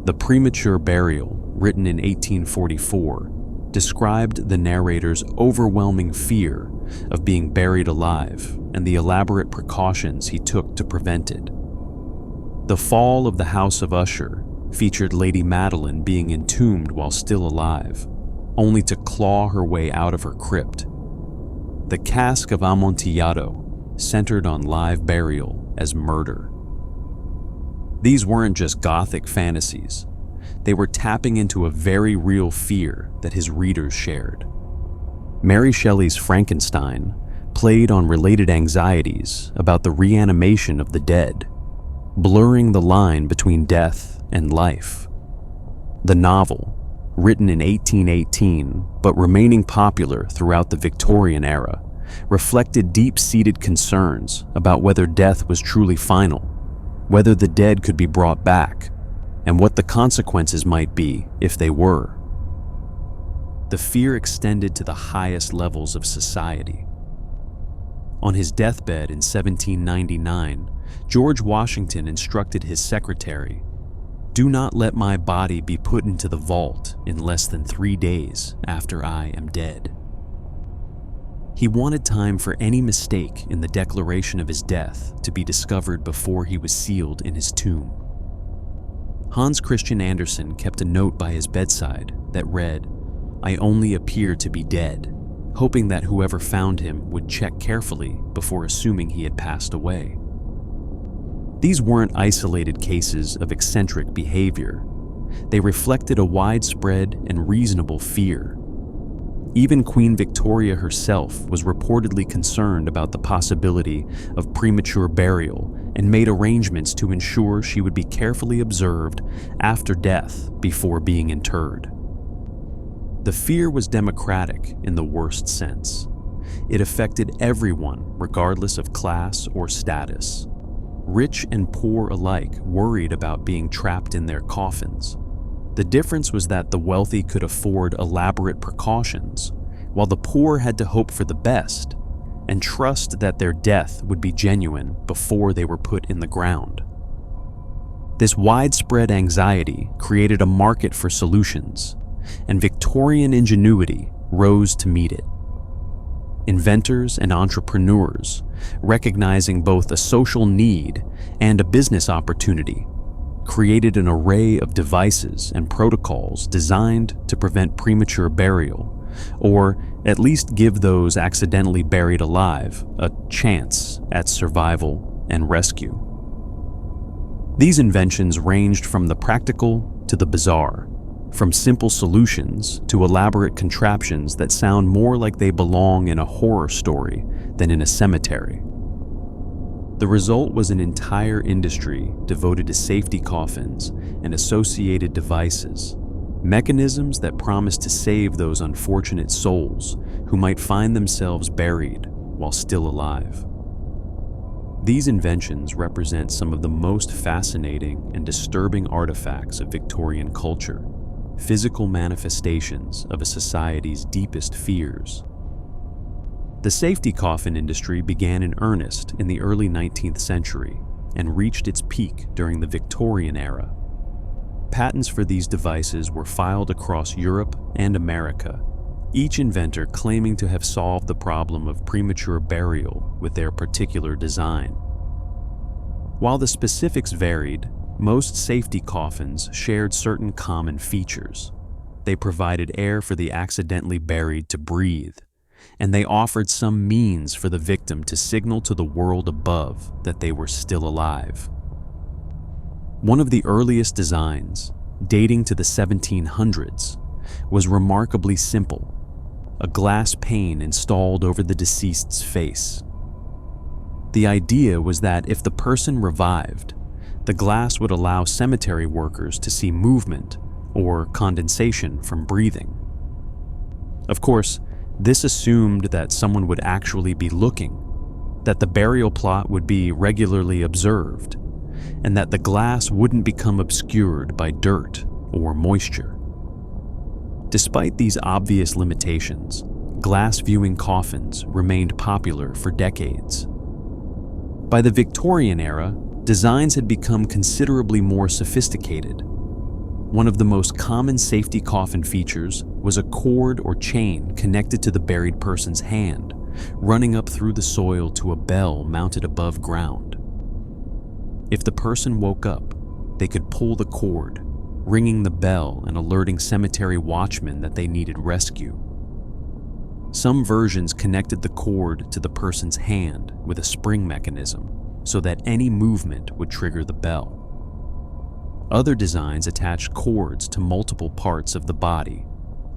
The Premature Burial, written in 1844, described the narrator's overwhelming fear of being buried alive and the elaborate precautions he took to prevent it. The Fall of the House of Usher featured Lady Madeline being entombed while still alive, only to claw her way out of her crypt. The Cask of Amontillado centered on live burial as murder. These weren't just Gothic fantasies. They were tapping into a very real fear that his readers shared. Mary Shelley's Frankenstein played on related anxieties about the reanimation of the dead, blurring the line between death and life. The novel, written in 1818 but remaining popular throughout the Victorian era, reflected deep-seated concerns about whether death was truly final, whether the dead could be brought back, and what the consequences might be if they were. The fear extended to the highest levels of society. On his deathbed in 1799, George Washington instructed his secretary, "Do not let my body be put into the vault in less than 3 days after I am dead." He wanted time for any mistake in the declaration of his death to be discovered before he was sealed in his tomb. Hans Christian Andersen kept a note by his bedside that read, "I only appear to be dead," hoping that whoever found him would check carefully before assuming he had passed away. These weren't isolated cases of eccentric behavior. they reflected a widespread and reasonable fear. Even Queen Victoria herself was reportedly concerned about the possibility of premature burial and made arrangements to ensure she would be carefully observed after death before being interred. The fear was democratic in the worst sense. It affected everyone regardless of class or status. Rich and poor alike worried about being trapped in their coffins. The difference was that the wealthy could afford elaborate precautions, while the poor had to hope for the best and trust that their death would be genuine before they were put in the ground. This widespread anxiety created a market for solutions, and Victorian ingenuity rose to meet it. Inventors and entrepreneurs, recognizing both a social need and a business opportunity, created an array of devices and protocols designed to prevent premature burial, or at least give those accidentally buried alive a chance at survival and rescue. These inventions ranged from the practical to the bizarre, from simple solutions to elaborate contraptions that sound more like they belong in a horror story than in a cemetery. The result was an entire industry devoted to safety coffins and associated devices, mechanisms that promised to save those unfortunate souls who might find themselves buried while still alive. These inventions represent some of the most fascinating and disturbing artifacts of Victorian culture, physical manifestations of a society's deepest fears. The safety coffin industry began in earnest in the early 19th century and reached its peak during the Victorian era. Patents for these devices were filed across Europe and America, each inventor claiming to have solved the problem of premature burial with their particular design. While the specifics varied, most safety coffins shared certain common features. They provided air for the accidentally buried to breathe, and they offered some means for the victim to signal to the world above that they were still alive. One of the earliest designs, dating to the 1700s, was remarkably simple: a glass pane installed over the deceased's face. The idea was that if the person revived, the glass would allow cemetery workers to see movement or condensation from breathing. Of course, this assumed that someone would actually be looking, that the burial plot would be regularly observed, and that the glass wouldn't become obscured by dirt or moisture. Despite these obvious limitations, glass viewing coffins remained popular for decades. By the Victorian era, designs had become considerably more sophisticated. One of the most common safety coffin features was a cord or chain connected to the buried person's hand, running up through the soil to a bell mounted above ground. If the person woke up, they could pull the cord, ringing the bell and alerting cemetery watchmen that they needed rescue. Some versions connected the cord to the person's hand with a spring mechanism so that any movement would trigger the bell. Other designs attached cords to multiple parts of the body,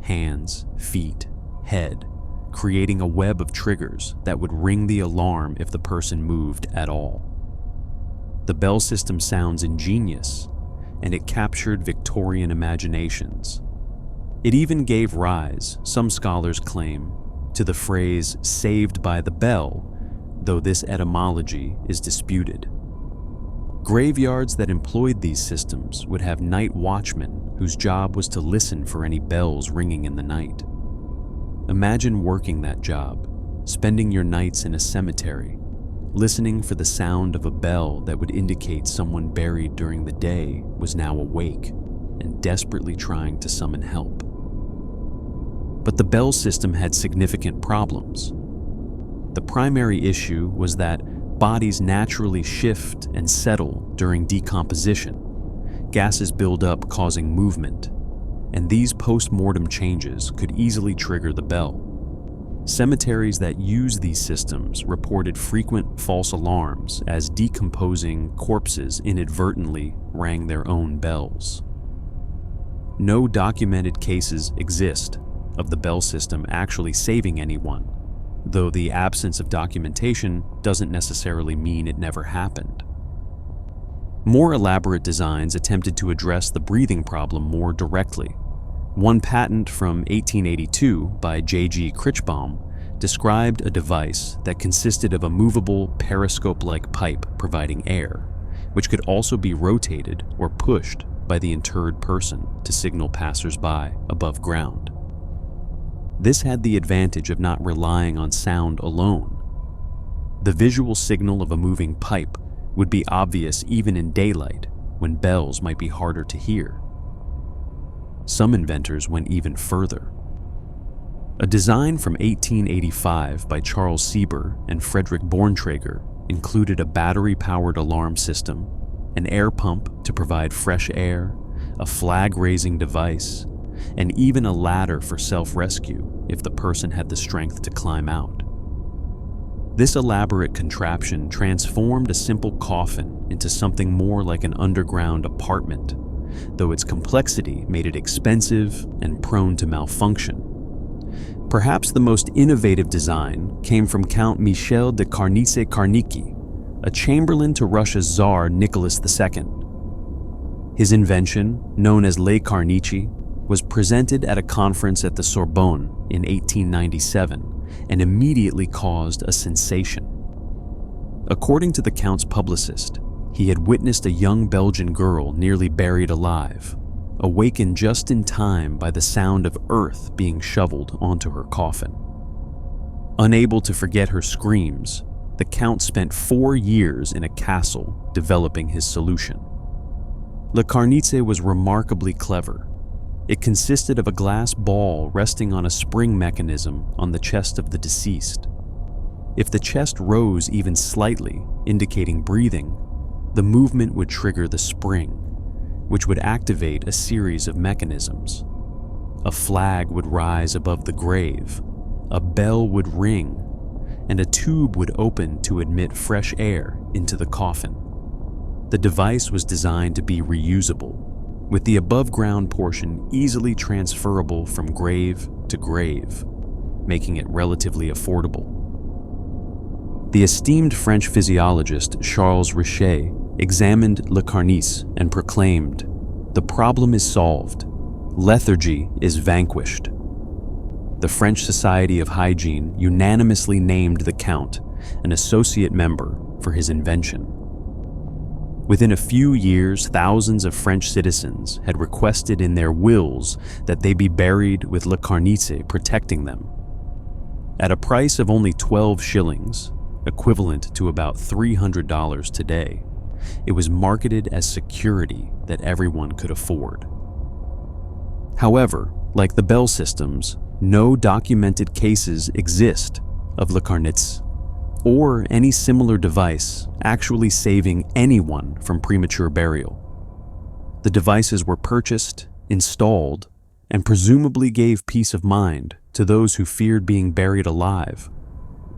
hands, feet, head, creating a web of triggers that would ring the alarm if the person moved at all. The bell system sounds ingenious, and it captured Victorian imaginations. It even gave rise, some scholars claim, to the phrase "saved by the bell," though this etymology is disputed. Graveyards that employed these systems would have night watchmen whose job was to listen for any bells ringing in the night. Imagine working that job, spending your nights in a cemetery, listening for the sound of a bell that would indicate someone buried during the day was now awake and desperately trying to summon help. But the bell system had significant problems. The primary issue was that bodies naturally shift and settle during decomposition. Gases build up causing movement, and these post-mortem changes could easily trigger the bell. Cemeteries that used these systems reported frequent false alarms as decomposing corpses inadvertently rang their own bells. no documented cases exist of the Bell system actually saving anyone, though the absence of documentation doesn't necessarily mean it never happened. More elaborate designs attempted to address the breathing problem more directly. One patent from 1882 by J.G. Critchbaum described a device that consisted of a movable periscope-like pipe providing air, which could also be rotated or pushed by the interred person to signal passers-by above ground. This had the advantage of not relying on sound alone. The visual signal of a moving pipe would be obvious even in daylight, when bells might be harder to hear. Some inventors went even further. A design from 1885 by Charles Sieber and Frederick Borntrager included a battery-powered alarm system, an air pump to provide fresh air, a flag-raising device, and even a ladder for self-rescue if the person had the strength to climb out. This elaborate contraption transformed a simple coffin into something more like an underground apartment, though its complexity made it expensive and prone to malfunction. Perhaps the most innovative design came from Count Michel de Karnitze-Karnicki, a chamberlain to Russia's Tsar Nicholas II. His invention, known as Le Carnici, was presented at a conference at the Sorbonne in 1897 and immediately caused a sensation. According to the Count's publicist, he had witnessed a young Belgian girl nearly buried alive, awakened just in time by the sound of earth being shoveled onto her coffin. Unable to forget her screams, the Count spent 4 years in a castle developing his solution. Le Carnice was remarkably clever. It consisted of a glass ball resting on a spring mechanism on the chest of the deceased. If the chest rose even slightly, indicating breathing, the movement would trigger the spring, which would activate a series of mechanisms. A flag would rise above the grave, a bell would ring, and a tube would open to admit fresh air into the coffin. The device was designed to be reusable, with the above-ground portion easily transferable from grave to grave, making it relatively affordable. The esteemed French physiologist Charles Richet examined Le Carnice and proclaimed, "The problem is solved. Lethargy is vanquished." The French Society of Hygiene unanimously named the Count an associate member for his invention. Within a few years, thousands of French citizens had requested in their wills that they be buried with Le Carnice protecting them. At a price of only 12 shillings, equivalent to about $300 today, it was marketed as security that everyone could afford. However, like the Bell systems, no documented cases exist of Le Carnice or any similar device actually saving anyone from premature burial. The devices were purchased, installed, and presumably gave peace of mind to those who feared being buried alive,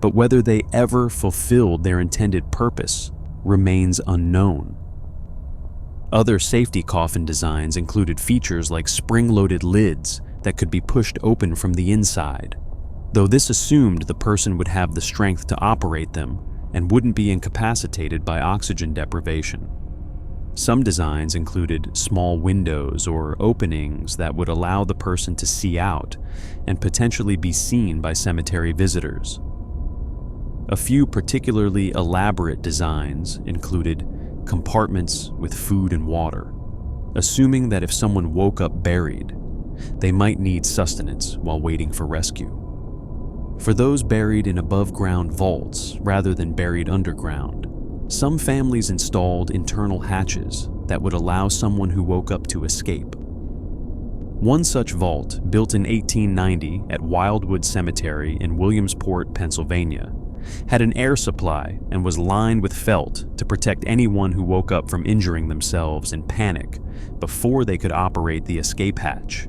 but whether they ever fulfilled their intended purpose remains unknown. Other safety coffin designs included features like spring-loaded lids that could be pushed open from the inside, though this assumed the person would have the strength to operate them and wouldn't be incapacitated by oxygen deprivation. Some designs included small windows or openings that would allow the person to see out and potentially be seen by cemetery visitors. A few particularly elaborate designs included compartments with food and water, assuming that if someone woke up buried, they might need sustenance while waiting for rescue. For those buried in above-ground vaults rather than buried underground, some families installed internal hatches that would allow someone who woke up to escape. One such vault, built in 1890 at Wildwood Cemetery in Williamsport, Pennsylvania, had an air supply and was lined with felt to protect anyone who woke up from injuring themselves in panic before they could operate the escape hatch.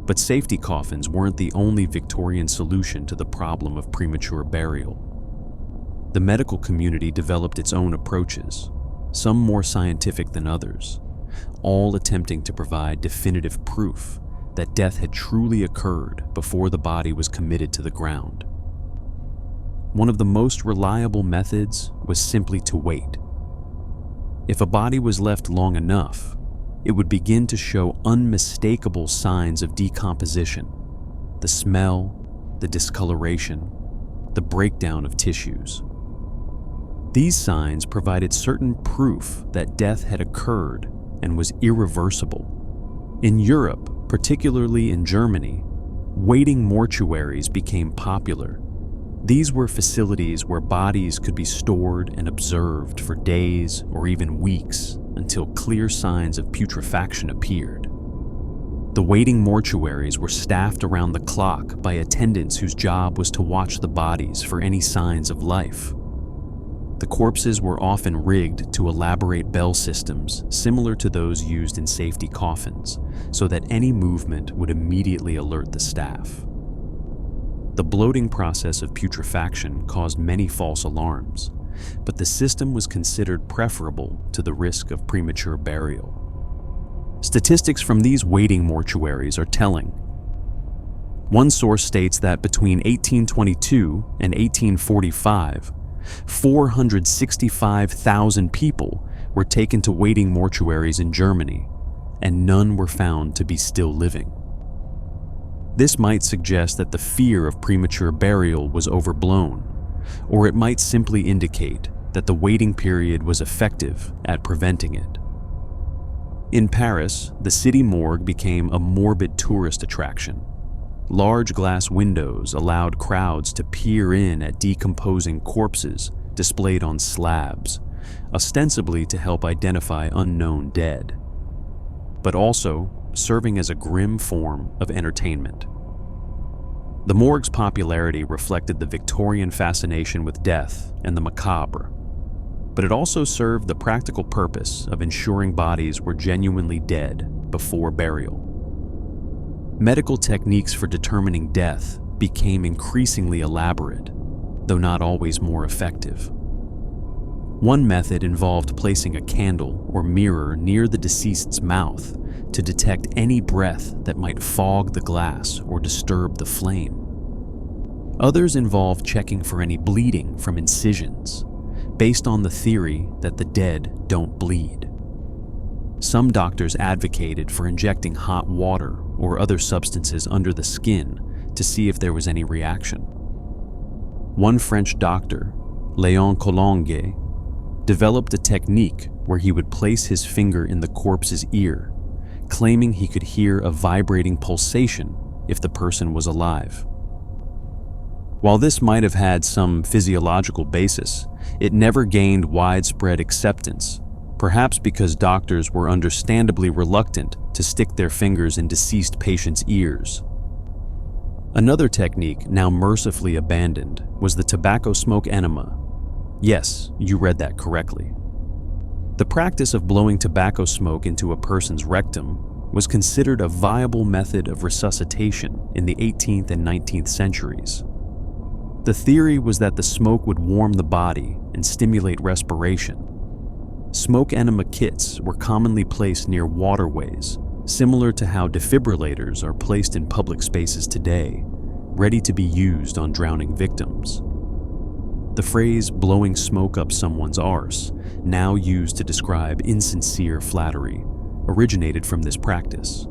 But safety coffins weren't the only Victorian solution to the problem of premature burial. The medical community developed its own approaches, some more scientific than others, all attempting to provide definitive proof that death had truly occurred before the body was committed to the ground. One of the most reliable methods was simply to wait. If a body was left long enough, it would begin to show unmistakable signs of decomposition: the smell, the discoloration, the breakdown of tissues. These signs provided certain proof that death had occurred and was irreversible. In Europe, particularly in Germany, waiting mortuaries became popular. These were facilities where bodies could be stored and observed for days or even weeks until clear signs of putrefaction appeared. The waiting mortuaries were staffed around the clock by attendants whose job was to watch the bodies for any signs of life. The corpses were often rigged to elaborate bell systems similar to those used in safety coffins, so that any movement would immediately alert the staff. The bloating process of putrefaction caused many false alarms, but the system was considered preferable to the risk of premature burial. Statistics from these waiting mortuaries are telling. One source states that between 1822 and 1845, 465,000 people were taken to waiting mortuaries in Germany, and none were found to be still living. This might suggest that the fear of premature burial was overblown, or it might simply indicate that the waiting period was effective at preventing it. In Paris, the city morgue became a morbid tourist attraction. Large glass windows allowed crowds to peer in at decomposing corpses displayed on slabs, ostensibly to help identify unknown dead, but also serving as a grim form of entertainment. The morgue's popularity reflected the Victorian fascination with death and the macabre, but it also served the practical purpose of ensuring bodies were genuinely dead before burial. Medical techniques for determining death became increasingly elaborate, though not always more effective. One method involved placing a candle or mirror near the deceased's mouth to detect any breath that might fog the glass or disturb the flame. Others involved checking for any bleeding from incisions, based on the theory that the dead don't bleed. Some doctors advocated for injecting hot water or other substances under the skin to see if there was any reaction. One French doctor, Léon Colonge, developed a technique where he would place his finger in the corpse's ear, claiming he could hear a vibrating pulsation if the person was alive. While this might have had some physiological basis, it never gained widespread acceptance, perhaps because doctors were understandably reluctant to stick their fingers in deceased patients' ears. Another technique, now mercifully abandoned, was the tobacco smoke enema. Yes, you read that correctly. The practice of blowing tobacco smoke into a person's rectum was considered a viable method of resuscitation in the 18th and 19th centuries. The theory was that the smoke would warm the body and stimulate respiration. Smoke enema kits were commonly placed near waterways, similar to how defibrillators are placed in public spaces today, ready to be used on drowning victims. The phrase blowing smoke up someone's arse, now used to describe insincere flattery, originated from this practice.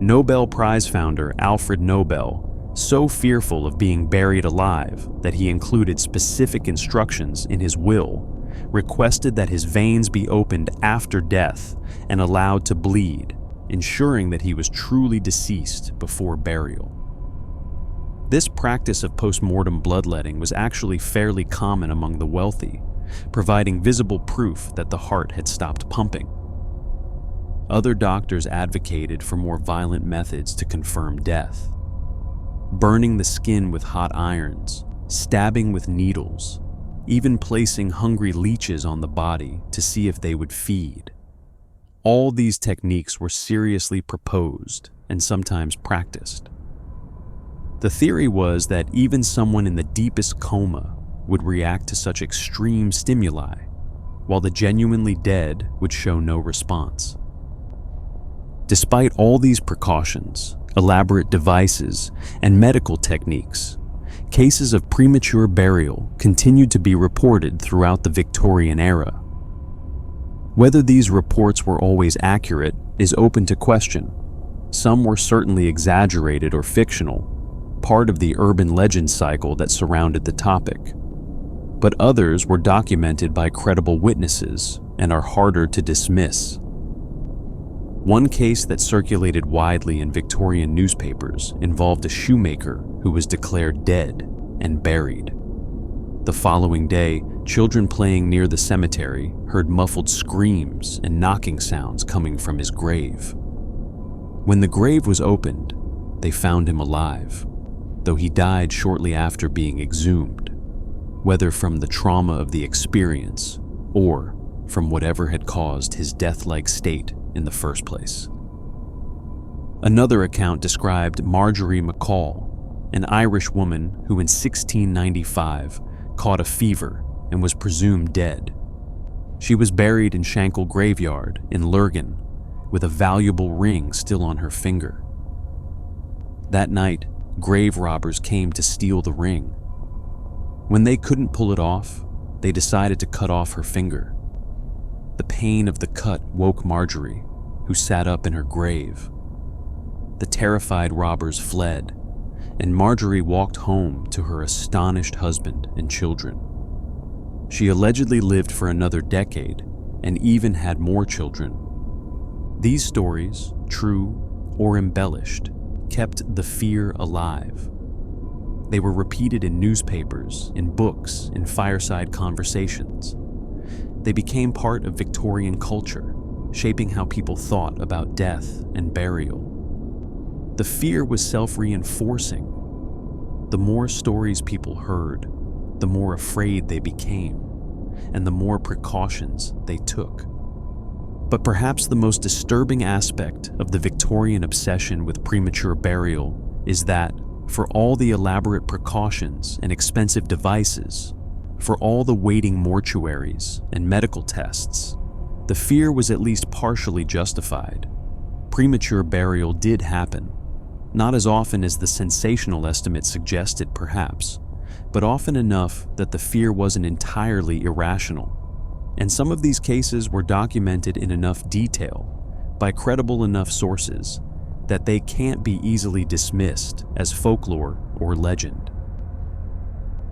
Nobel Prize founder Alfred Nobel, so fearful of being buried alive that he included specific instructions in his will, requested that his veins be opened after death and allowed to bleed, ensuring that he was truly deceased before burial. This practice of post-mortem bloodletting was actually fairly common among the wealthy, providing visible proof that the heart had stopped pumping. Other doctors advocated for more violent methods to confirm death. Burning the skin with hot irons, stabbing with needles, even placing hungry leeches on the body to see if they would feed. All these techniques were seriously proposed and sometimes practiced. The theory was that even someone in the deepest coma would react to such extreme stimuli, while the genuinely dead would show no response. Despite all these precautions, elaborate devices, and medical techniques, cases of premature burial continued to be reported throughout the Victorian era. Whether these reports were always accurate is open to question. Some were certainly exaggerated or fictional, part of the urban legend cycle that surrounded the topic. But others were documented by credible witnesses and are harder to dismiss. One case that circulated widely in Victorian newspapers involved a shoemaker who was declared dead and buried. The following day, children playing near the cemetery heard muffled screams and knocking sounds coming from his grave. When the grave was opened, they found him alive, though he died shortly after being exhumed, whether from the trauma of the experience or from whatever had caused his death-like state in the first place. Another account described Marjorie McCall, an Irish woman who in 1695 caught a fever and was presumed dead. She was buried in Shankle Graveyard in Lurgan with a valuable ring still on her finger. That night, grave robbers came to steal the ring. When they couldn't pull it off, they decided to cut off her finger. The pain of the cut woke Marjorie, who sat up in her grave. The terrified robbers fled, and Marjorie walked home to her astonished husband and children. She allegedly lived for another decade and even had more children. These stories, true or embellished, kept the fear alive. They were repeated in newspapers, in books, in fireside conversations. They became part of Victorian culture, shaping how people thought about death and burial. The fear was self-reinforcing. The more stories people heard, the more afraid they became, and the more precautions they took. But perhaps the most disturbing aspect of the Victorian obsession with premature burial is that, for all the elaborate precautions and expensive devices, for all the waiting mortuaries and medical tests, the fear was at least partially justified. Premature burial did happen, not as often as the sensational estimate suggested perhaps, but often enough that the fear wasn't entirely irrational. And some of these cases were documented in enough detail, by credible enough sources, that they can't be easily dismissed as folklore or legend.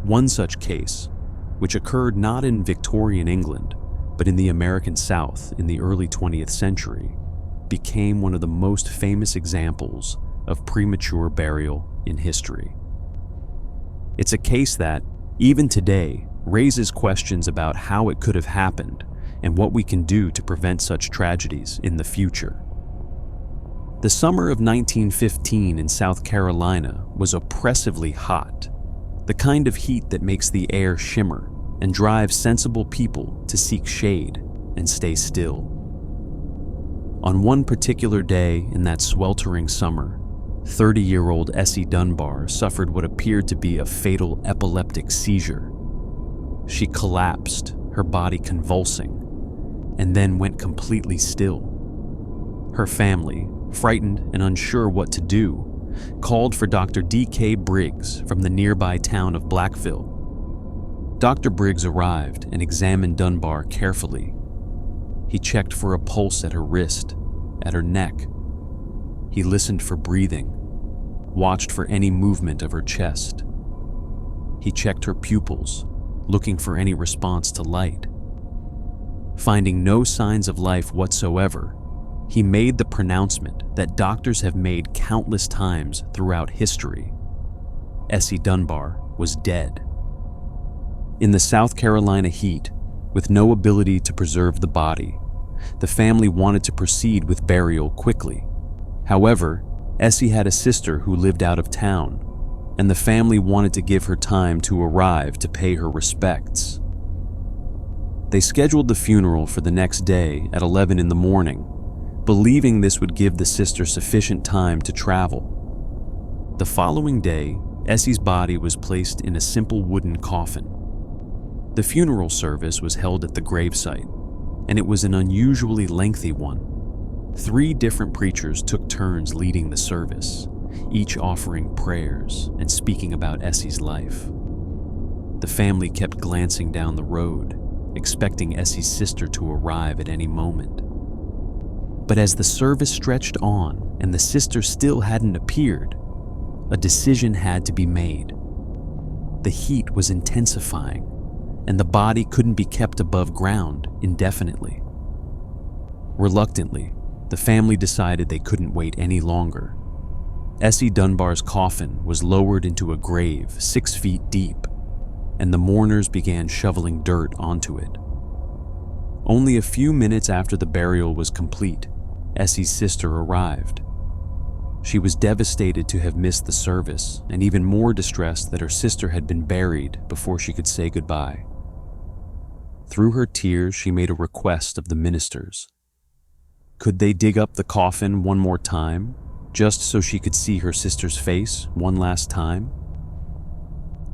One such case, which occurred not in Victorian England, but in the American South in the early 20th century, became one of the most famous examples of premature burial in history. It's a case that, even today, raises questions about how it could have happened and what we can do to prevent such tragedies in the future. The summer of 1915 in South Carolina was oppressively hot, the kind of heat that makes the air shimmer and drives sensible people to seek shade and stay still. On one particular day in that sweltering summer, 30-year-old Essie Dunbar suffered what appeared to be a fatal epileptic seizure. She collapsed, her body convulsing, and then went completely still. Her family, frightened and unsure what to do, called for Dr. D.K. Briggs from the nearby town of Blackville. Dr. Briggs arrived and examined Dunbar carefully. He checked for a pulse at her wrist, at her neck. He listened for breathing, watched for any movement of her chest. He checked her pupils, looking for any response to light. Finding no signs of life whatsoever, he made the pronouncement that doctors have made countless times throughout history. Essie Dunbar was dead. In the South Carolina heat, with no ability to preserve the body, the family wanted to proceed with burial quickly. However, Essie had a sister who lived out of town, and the family wanted to give her time to arrive to pay her respects. They scheduled the funeral for the next day at 11 in the morning, believing this would give the sister sufficient time to travel. The following day, Essie's body was placed in a simple wooden coffin. The funeral service was held at the gravesite, and it was an unusually lengthy one. 3 different preachers took turns leading the service, each offering prayers and speaking about Essie's life. The family kept glancing down the road, expecting Essie's sister to arrive at any moment. But as the service stretched on and the sister still hadn't appeared, a decision had to be made. The heat was intensifying, and the body couldn't be kept above ground indefinitely. Reluctantly, the family decided they couldn't wait any longer. Essie Dunbar's coffin was lowered into a grave 6 feet deep, and the mourners began shoveling dirt onto it. Only a few minutes after the burial was complete, Essie's sister arrived. She was devastated to have missed the service, and even more distressed that her sister had been buried before she could say goodbye. Through her tears, she made a request of the ministers. Could they dig up the coffin one more time, just so she could see her sister's face one last time?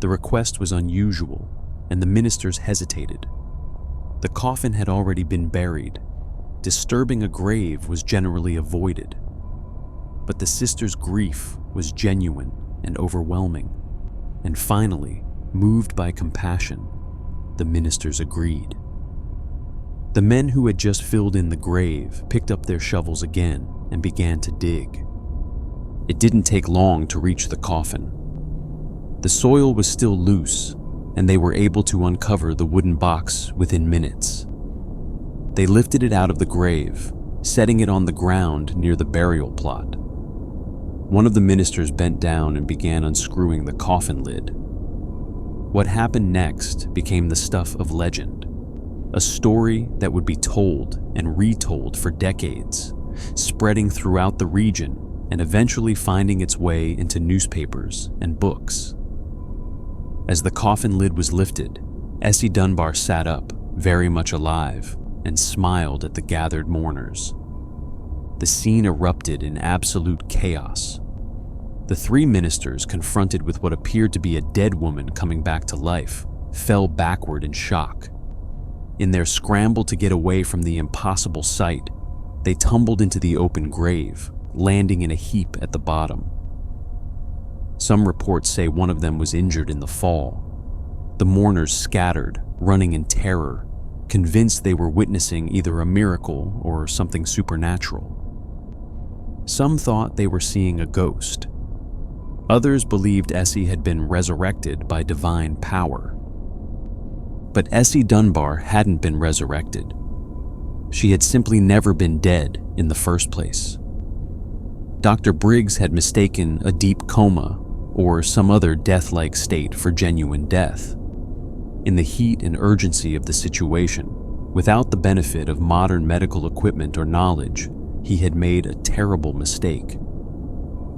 The request was unusual, and the ministers hesitated. The coffin had already been buried. Disturbing a grave was generally avoided. But the sister's grief was genuine and overwhelming, and finally, moved by compassion, the ministers agreed. The men who had just filled in the grave picked up their shovels again and began to dig. It didn't take long to reach the coffin. The soil was still loose, and they were able to uncover the wooden box within minutes. They lifted it out of the grave, setting it on the ground near the burial plot. One of the ministers bent down and began unscrewing the coffin lid. What happened next became the stuff of legend, a story that would be told and retold for decades, spreading throughout the region and eventually finding its way into newspapers and books. As the coffin lid was lifted, Essie Dunbar sat up, very much alive, and smiled at the gathered mourners. The scene erupted in absolute chaos. The 3 ministers, confronted with what appeared to be a dead woman coming back to life, fell backward in shock. In their scramble to get away from the impossible sight, they tumbled into the open grave, landing in a heap at the bottom. Some reports say one of them was injured in the fall. The mourners scattered, running in terror, convinced they were witnessing either a miracle or something supernatural. Some thought they were seeing a ghost. Others believed Essie had been resurrected by divine power. But Essie Dunbar hadn't been resurrected. She had simply never been dead in the first place. Dr. Briggs had mistaken a deep coma or some other death-like state for genuine death. In the heat and urgency of the situation, without the benefit of modern medical equipment or knowledge, he had made a terrible mistake.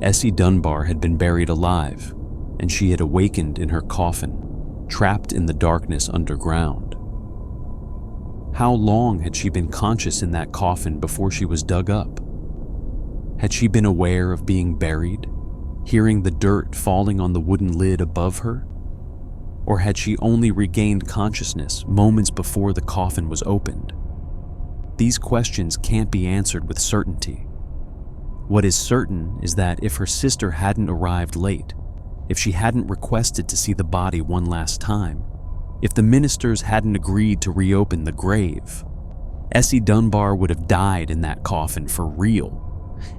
Essie Dunbar had been buried alive, and she had awakened in her coffin, trapped in the darkness underground. How long had she been conscious in that coffin before she was dug up? Had she been aware of being buried, hearing the dirt falling on the wooden lid above her? Or had she only regained consciousness moments before the coffin was opened? These questions can't be answered with certainty. What is certain is that if her sister hadn't arrived late, if she hadn't requested to see the body one last time, if the ministers hadn't agreed to reopen the grave, Essie Dunbar would have died in that coffin for real,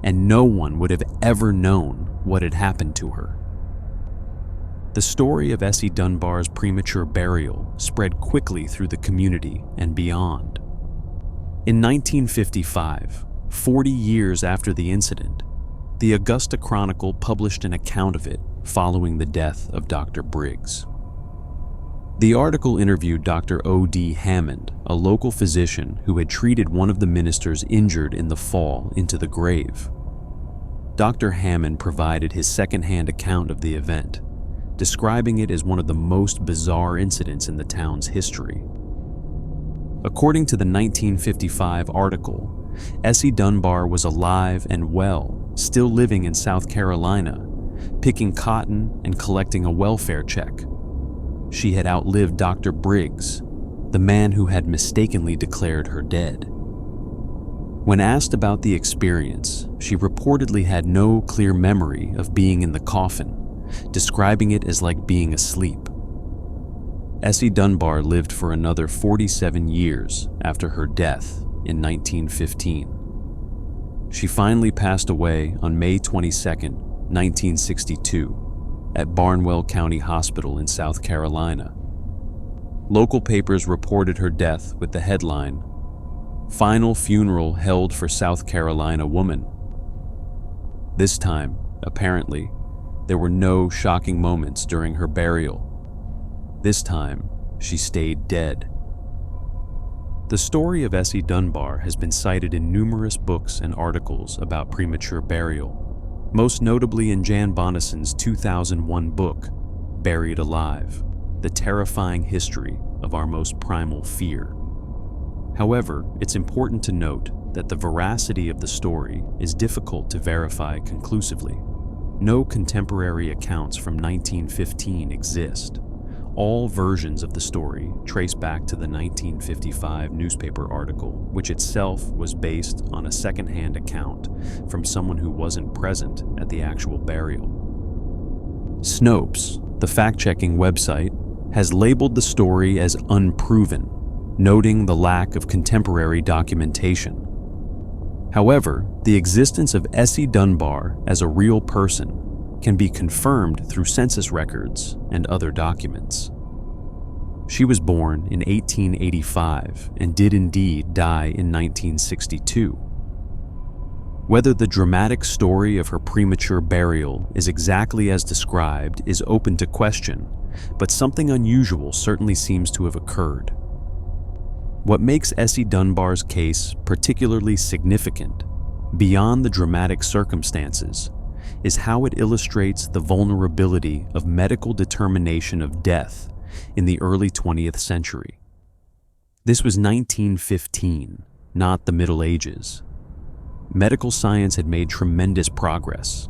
and no one would have ever known what had happened to her. The story of Essie Dunbar's premature burial spread quickly through the community and beyond. In 1955, 40 years after the incident, the Augusta Chronicle published an account of it following the death of Dr. Briggs. The article interviewed Dr. O.D. Hammond, a local physician who had treated one of the ministers injured in the fall into the grave. Dr. Hammond provided his second-hand account of the event, describing it as one of the most bizarre incidents in the town's history. According to the 1955 article, Essie Dunbar was alive and well, still living in South Carolina, picking cotton and collecting a welfare check. She had outlived Dr. Briggs, the man who had mistakenly declared her dead. When asked about the experience, she reportedly had no clear memory of being in the coffin, describing it as like being asleep. Essie Dunbar lived for another 47 years after her death in 1915. She finally passed away on May 22, 1962, at Barnwell County Hospital in South Carolina. Local papers reported her death with the headline, "Final Funeral Held for South Carolina Woman." This time, apparently, there were no shocking moments during her burial. This time, she stayed dead. The story of Essie Dunbar has been cited in numerous books and articles about premature burial, most notably in Jan Bonnison's 2001 book, Buried Alive: The Terrifying History of Our Most Primal Fear. However, it's important to note that the veracity of the story is difficult to verify conclusively. No contemporary accounts from 1915 exist. All versions of the story trace back to the 1955 newspaper article, which itself was based on a second-hand account from someone who wasn't present at the actual burial. Snopes, the fact-checking website, has labeled the story as unproven, noting the lack of contemporary documentation. However, the existence of Essie Dunbar as a real person can be confirmed through census records and other documents. She was born in 1885 and did indeed die in 1962. Whether the dramatic story of her premature burial is exactly as described is open to question, but something unusual certainly seems to have occurred. What makes Essie Dunbar's case particularly significant, beyond the dramatic circumstances, is how it illustrates the vulnerability of medical determination of death in the early 20th century. This was 1915, not the Middle Ages. Medical science had made tremendous progress.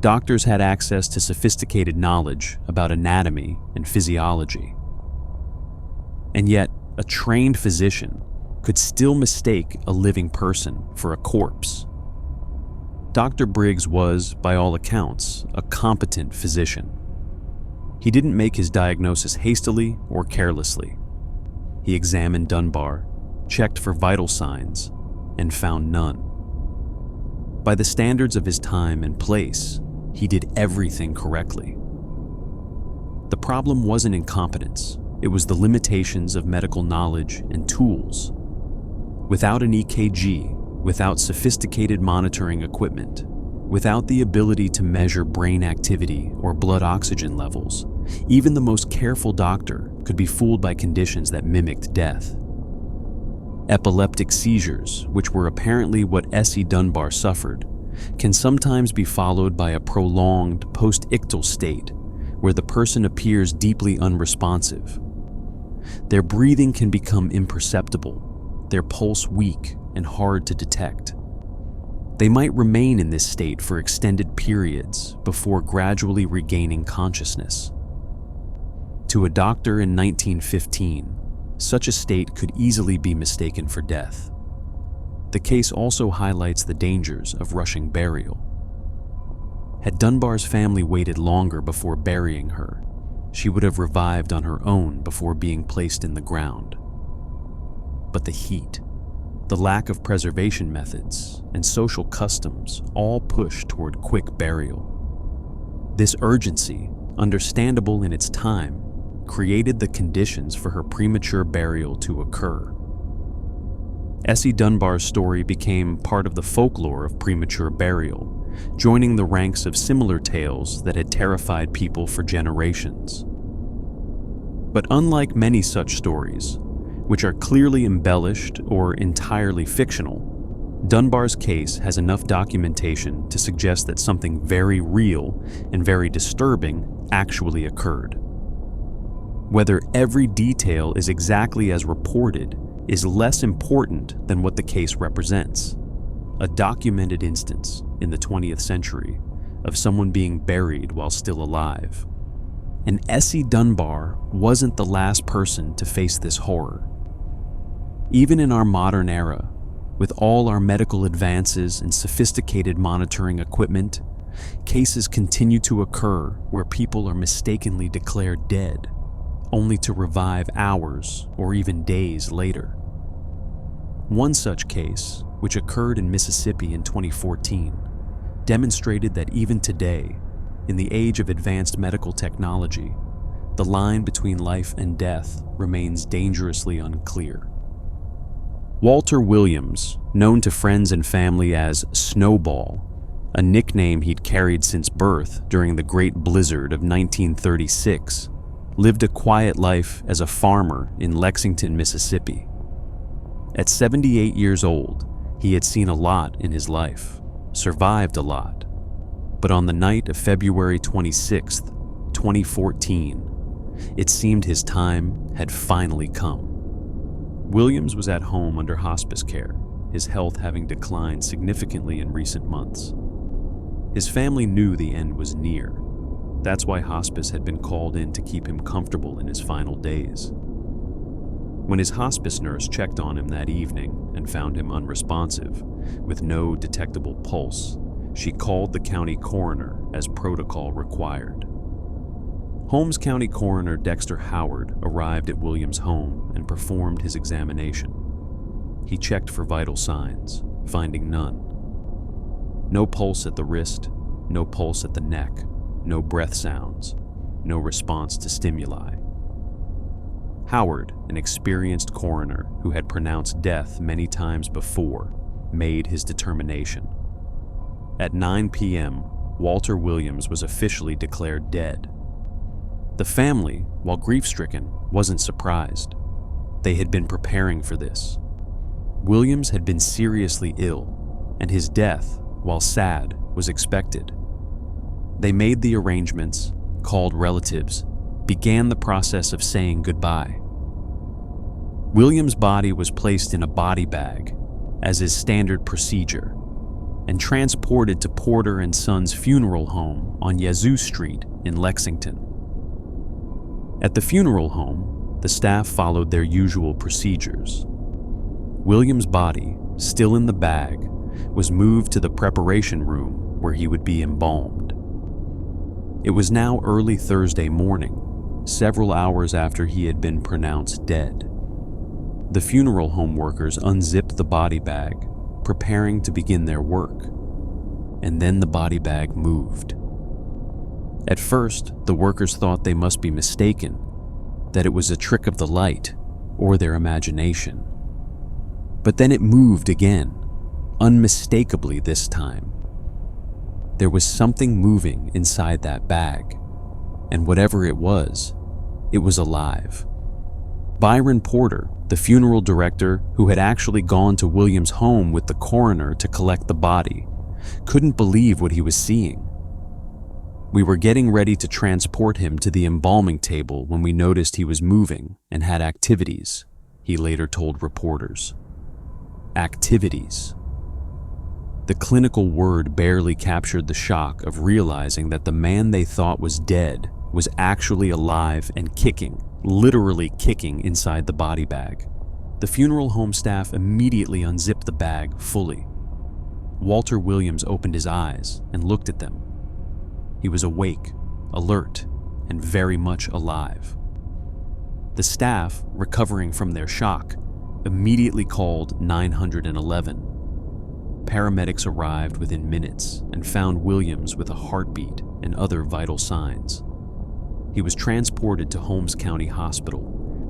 Doctors had access to sophisticated knowledge about anatomy and physiology. And yet, a trained physician could still mistake a living person for a corpse. Dr. Briggs was, by all accounts, a competent physician. He didn't make his diagnosis hastily or carelessly. He examined Dunbar, checked for vital signs, and found none. By the standards of his time and place, he did everything correctly. The problem wasn't incompetence, it was the limitations of medical knowledge and tools. Without an EKG, without sophisticated monitoring equipment, without the ability to measure brain activity or blood oxygen levels, even the most careful doctor could be fooled by conditions that mimicked death. Epileptic seizures, which were apparently what Essie Dunbar suffered, can sometimes be followed by a prolonged post-ictal state where the person appears deeply unresponsive. Their breathing can become imperceptible, their pulse weak and hard to detect. They might remain in this state for extended periods before gradually regaining consciousness. To a doctor in 1915, such a state could easily be mistaken for death. The case also highlights the dangers of rushing burial. Had Dunbar's family waited longer before burying her, she would have revived on her own before being placed in the ground. But the heat, the lack of preservation methods, and social customs all push toward quick burial. This urgency, understandable in its time, created the conditions for her premature burial to occur. Essie Dunbar's story became part of the folklore of premature burial, joining the ranks of similar tales that had terrified people for generations. But unlike many such stories, which are clearly embellished or entirely fictional, Dunbar's case has enough documentation to suggest that something very real and very disturbing actually occurred. Whether every detail is exactly as reported is less important than what the case represents. A documented instance in the 20th century of someone being buried while still alive. And Essie Dunbar wasn't the last person to face this horror. Even in our modern era, With all our medical advances and sophisticated monitoring equipment, cases continue to occur where people are mistakenly declared dead, only to revive hours or even days later. One such case, which occurred in Mississippi in 2014, demonstrated that even today, in the age of advanced medical technology, the line between life and death remains dangerously unclear. Walter Williams, known to friends and family as Snowball, a nickname he'd carried since birth during the Great Blizzard of 1936, lived a quiet life as a farmer in Lexington, Mississippi. At 78 years old, he had seen a lot in his life, survived a lot. But on the night of February 26, 2014, it seemed his time had finally come. Williams was at home under hospice care, his health having declined significantly in recent months. His family knew the end was near. That's why hospice had been called in to keep him comfortable in his final days. When his hospice nurse checked on him that evening and found him unresponsive, with no detectable pulse, she called the county coroner as protocol required. Holmes County Coroner Dexter Howard arrived at Williams' home and performed his examination. He checked for vital signs, finding none. No pulse at the wrist, no pulse at the neck, no breath sounds, no response to stimuli. Howard, an experienced coroner who had pronounced death many times before, made his determination. At 9 p.m., Walter Williams was officially declared dead. The family, while grief-stricken, wasn't surprised. They had been preparing for this. Williams had been seriously ill, and his death, while sad, was expected. They made the arrangements, called relatives, began the process of saying goodbye. Williams' body was placed in a body bag, as is standard procedure, and transported to Porter and Sons Funeral Home on Yazoo Street in Lexington. At the funeral home, the staff followed their usual procedures. Williams' body, still in the bag, was moved to the preparation room where he would be embalmed. It was now early Thursday morning, several hours after he had been pronounced dead. The funeral home workers unzipped the body bag, preparing to begin their work. And then the body bag moved. At first, the workers thought they must be mistaken, that it was a trick of the light or their imagination. But then it moved again, unmistakably this time. There was something moving inside that bag, and whatever it was alive. Byron Porter, the funeral director who had actually gone to Williams' home with the coroner to collect the body, couldn't believe what he was seeing. We were getting ready to transport him to the embalming table when we noticed he was moving and had activities, he later told reporters. Activities. The clinical word barely captured the shock of realizing that the man they thought was dead was actually alive and kicking, literally kicking inside the body bag. The funeral home staff immediately unzipped the bag fully. Walter Williams opened his eyes and looked at them. He was awake, alert, and very much alive. The staff, recovering from their shock, immediately called 911. Paramedics arrived within minutes and found Williams with a heartbeat and other vital signs. He was transported to Holmes County Hospital,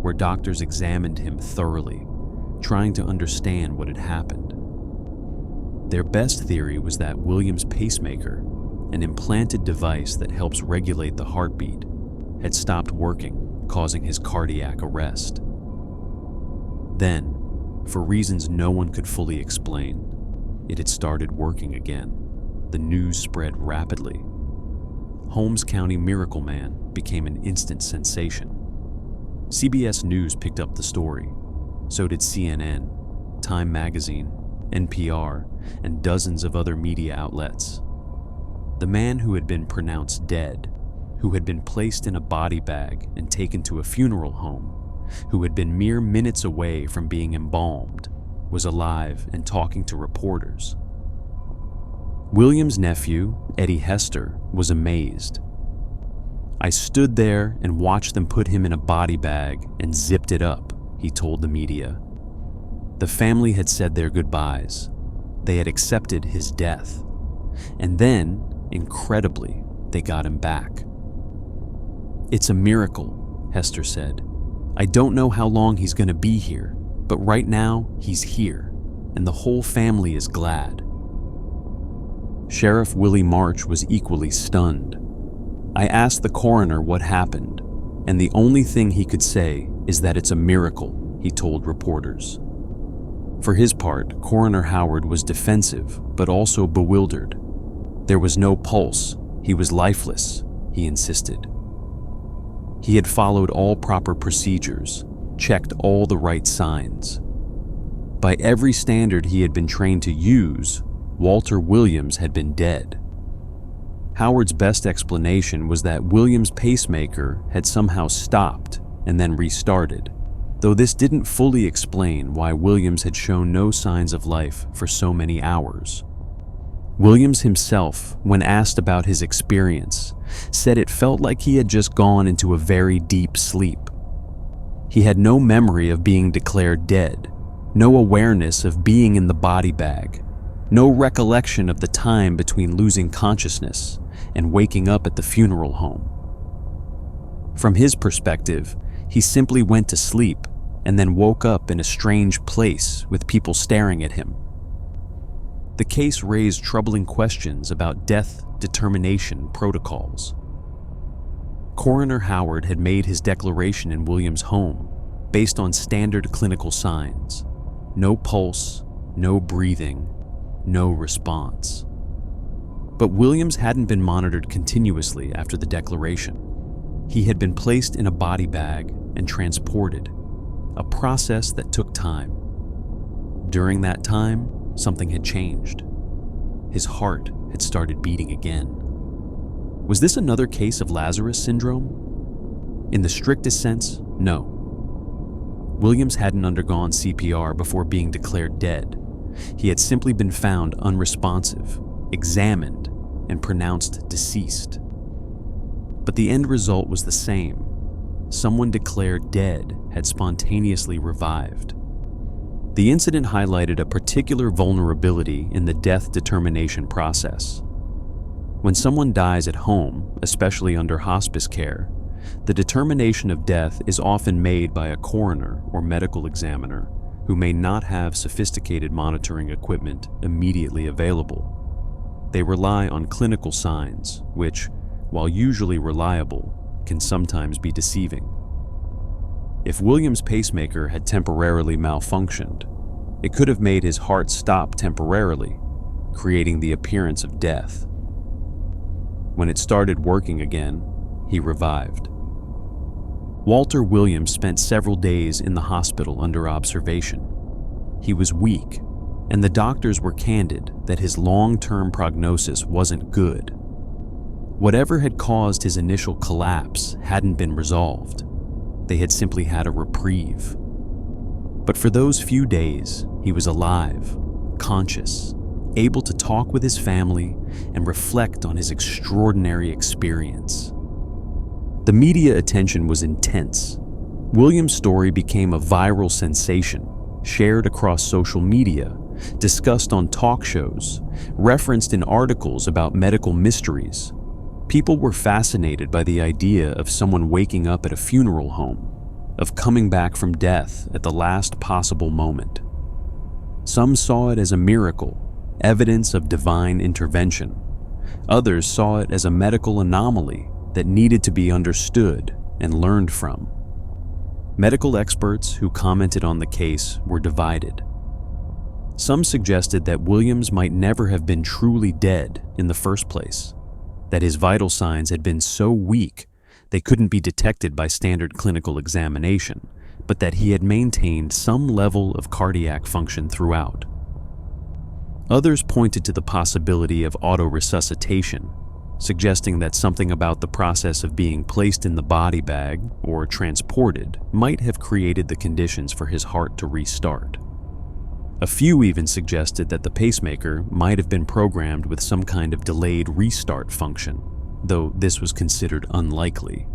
where doctors examined him thoroughly, trying to understand what had happened. Their best theory was that Williams' pacemaker, an implanted device that helps regulate the heartbeat, had stopped working, causing his cardiac arrest. Then, for reasons no one could fully explain, it had started working again. The news spread rapidly. Holmes County Miracle Man became an instant sensation. CBS News picked up the story. So did CNN, Time Magazine, NPR, and dozens of other media outlets. The man who had been pronounced dead, who had been placed in a body bag and taken to a funeral home, who had been mere minutes away from being embalmed, was alive and talking to reporters. William's nephew, Eddie Hester, was amazed. "I stood there and watched them put him in a body bag and zipped it up," he told the media. The family had said their goodbyes. They had accepted his death. And then, incredibly, they got him back. "It's a miracle," Hester said. "I don't know how long he's going to be here, but right now he's here, and the whole family is glad." Sheriff Willie March was equally stunned. "I asked the coroner what happened, and the only thing he could say is that it's a miracle," he told reporters. For his part, Coroner Howard was defensive, but also bewildered. There was no pulse. He was lifeless, he insisted. He had followed all proper procedures, checked all the right signs. By every standard he had been trained to use, Walter Williams had been dead. Howard's best explanation was that Williams' pacemaker had somehow stopped and then restarted, though this didn't fully explain why Williams had shown no signs of life for so many hours. Williams himself, when asked about his experience, said it felt like he had just gone into a very deep sleep. He had no memory of being declared dead, no awareness of being in the body bag, no recollection of the time between losing consciousness and waking up at the funeral home. From his perspective, he simply went to sleep and then woke up in a strange place with people staring at him. The case raised troubling questions about death determination protocols. Coroner Howard had made his declaration in Williams' home based on standard clinical signs: no pulse, no breathing, no response. But Williams hadn't been monitored continuously after the declaration. He had been placed in a body bag and transported, a process that took time. During that time, something had changed. His heart had started beating again. Was this another case of Lazarus Syndrome? In the strictest sense, no. Williams hadn't undergone CPR before being declared dead. He had simply been found unresponsive, examined, and pronounced deceased. But the end result was the same. Someone declared dead had spontaneously revived. The incident highlighted a particular vulnerability in the death determination process. When someone dies at home, especially under hospice care, the determination of death is often made by a coroner or medical examiner who may not have sophisticated monitoring equipment immediately available. They rely on clinical signs, which, while usually reliable, can sometimes be deceiving. If Williams' pacemaker had temporarily malfunctioned, it could have made his heart stop temporarily, creating the appearance of death. When it started working again, he revived. Walter Williams spent several days in the hospital under observation. He was weak, and the doctors were candid that his long-term prognosis wasn't good. Whatever had caused his initial collapse hadn't been resolved. They had simply had a reprieve. But for those few days, he was alive, conscious, able to talk with his family and reflect on his extraordinary experience. The media attention was intense. Williams' story became a viral sensation, shared across social media, discussed on talk shows, referenced in articles about medical mysteries. People were fascinated by the idea of someone waking up at a funeral home, of coming back from death at the last possible moment. Some saw it as a miracle, evidence of divine intervention. Others saw it as a medical anomaly that needed to be understood and learned from. Medical experts who commented on the case were divided. Some suggested that Williams might never have been truly dead in the first place, that his vital signs had been so weak they couldn't be detected by standard clinical examination, but that he had maintained some level of cardiac function throughout. Others pointed to the possibility of autoresuscitation, suggesting that something about the process of being placed in the body bag or transported might have created the conditions for his heart to restart. A few even suggested that the pacemaker might have been programmed with some kind of delayed restart function, though this was considered unlikely.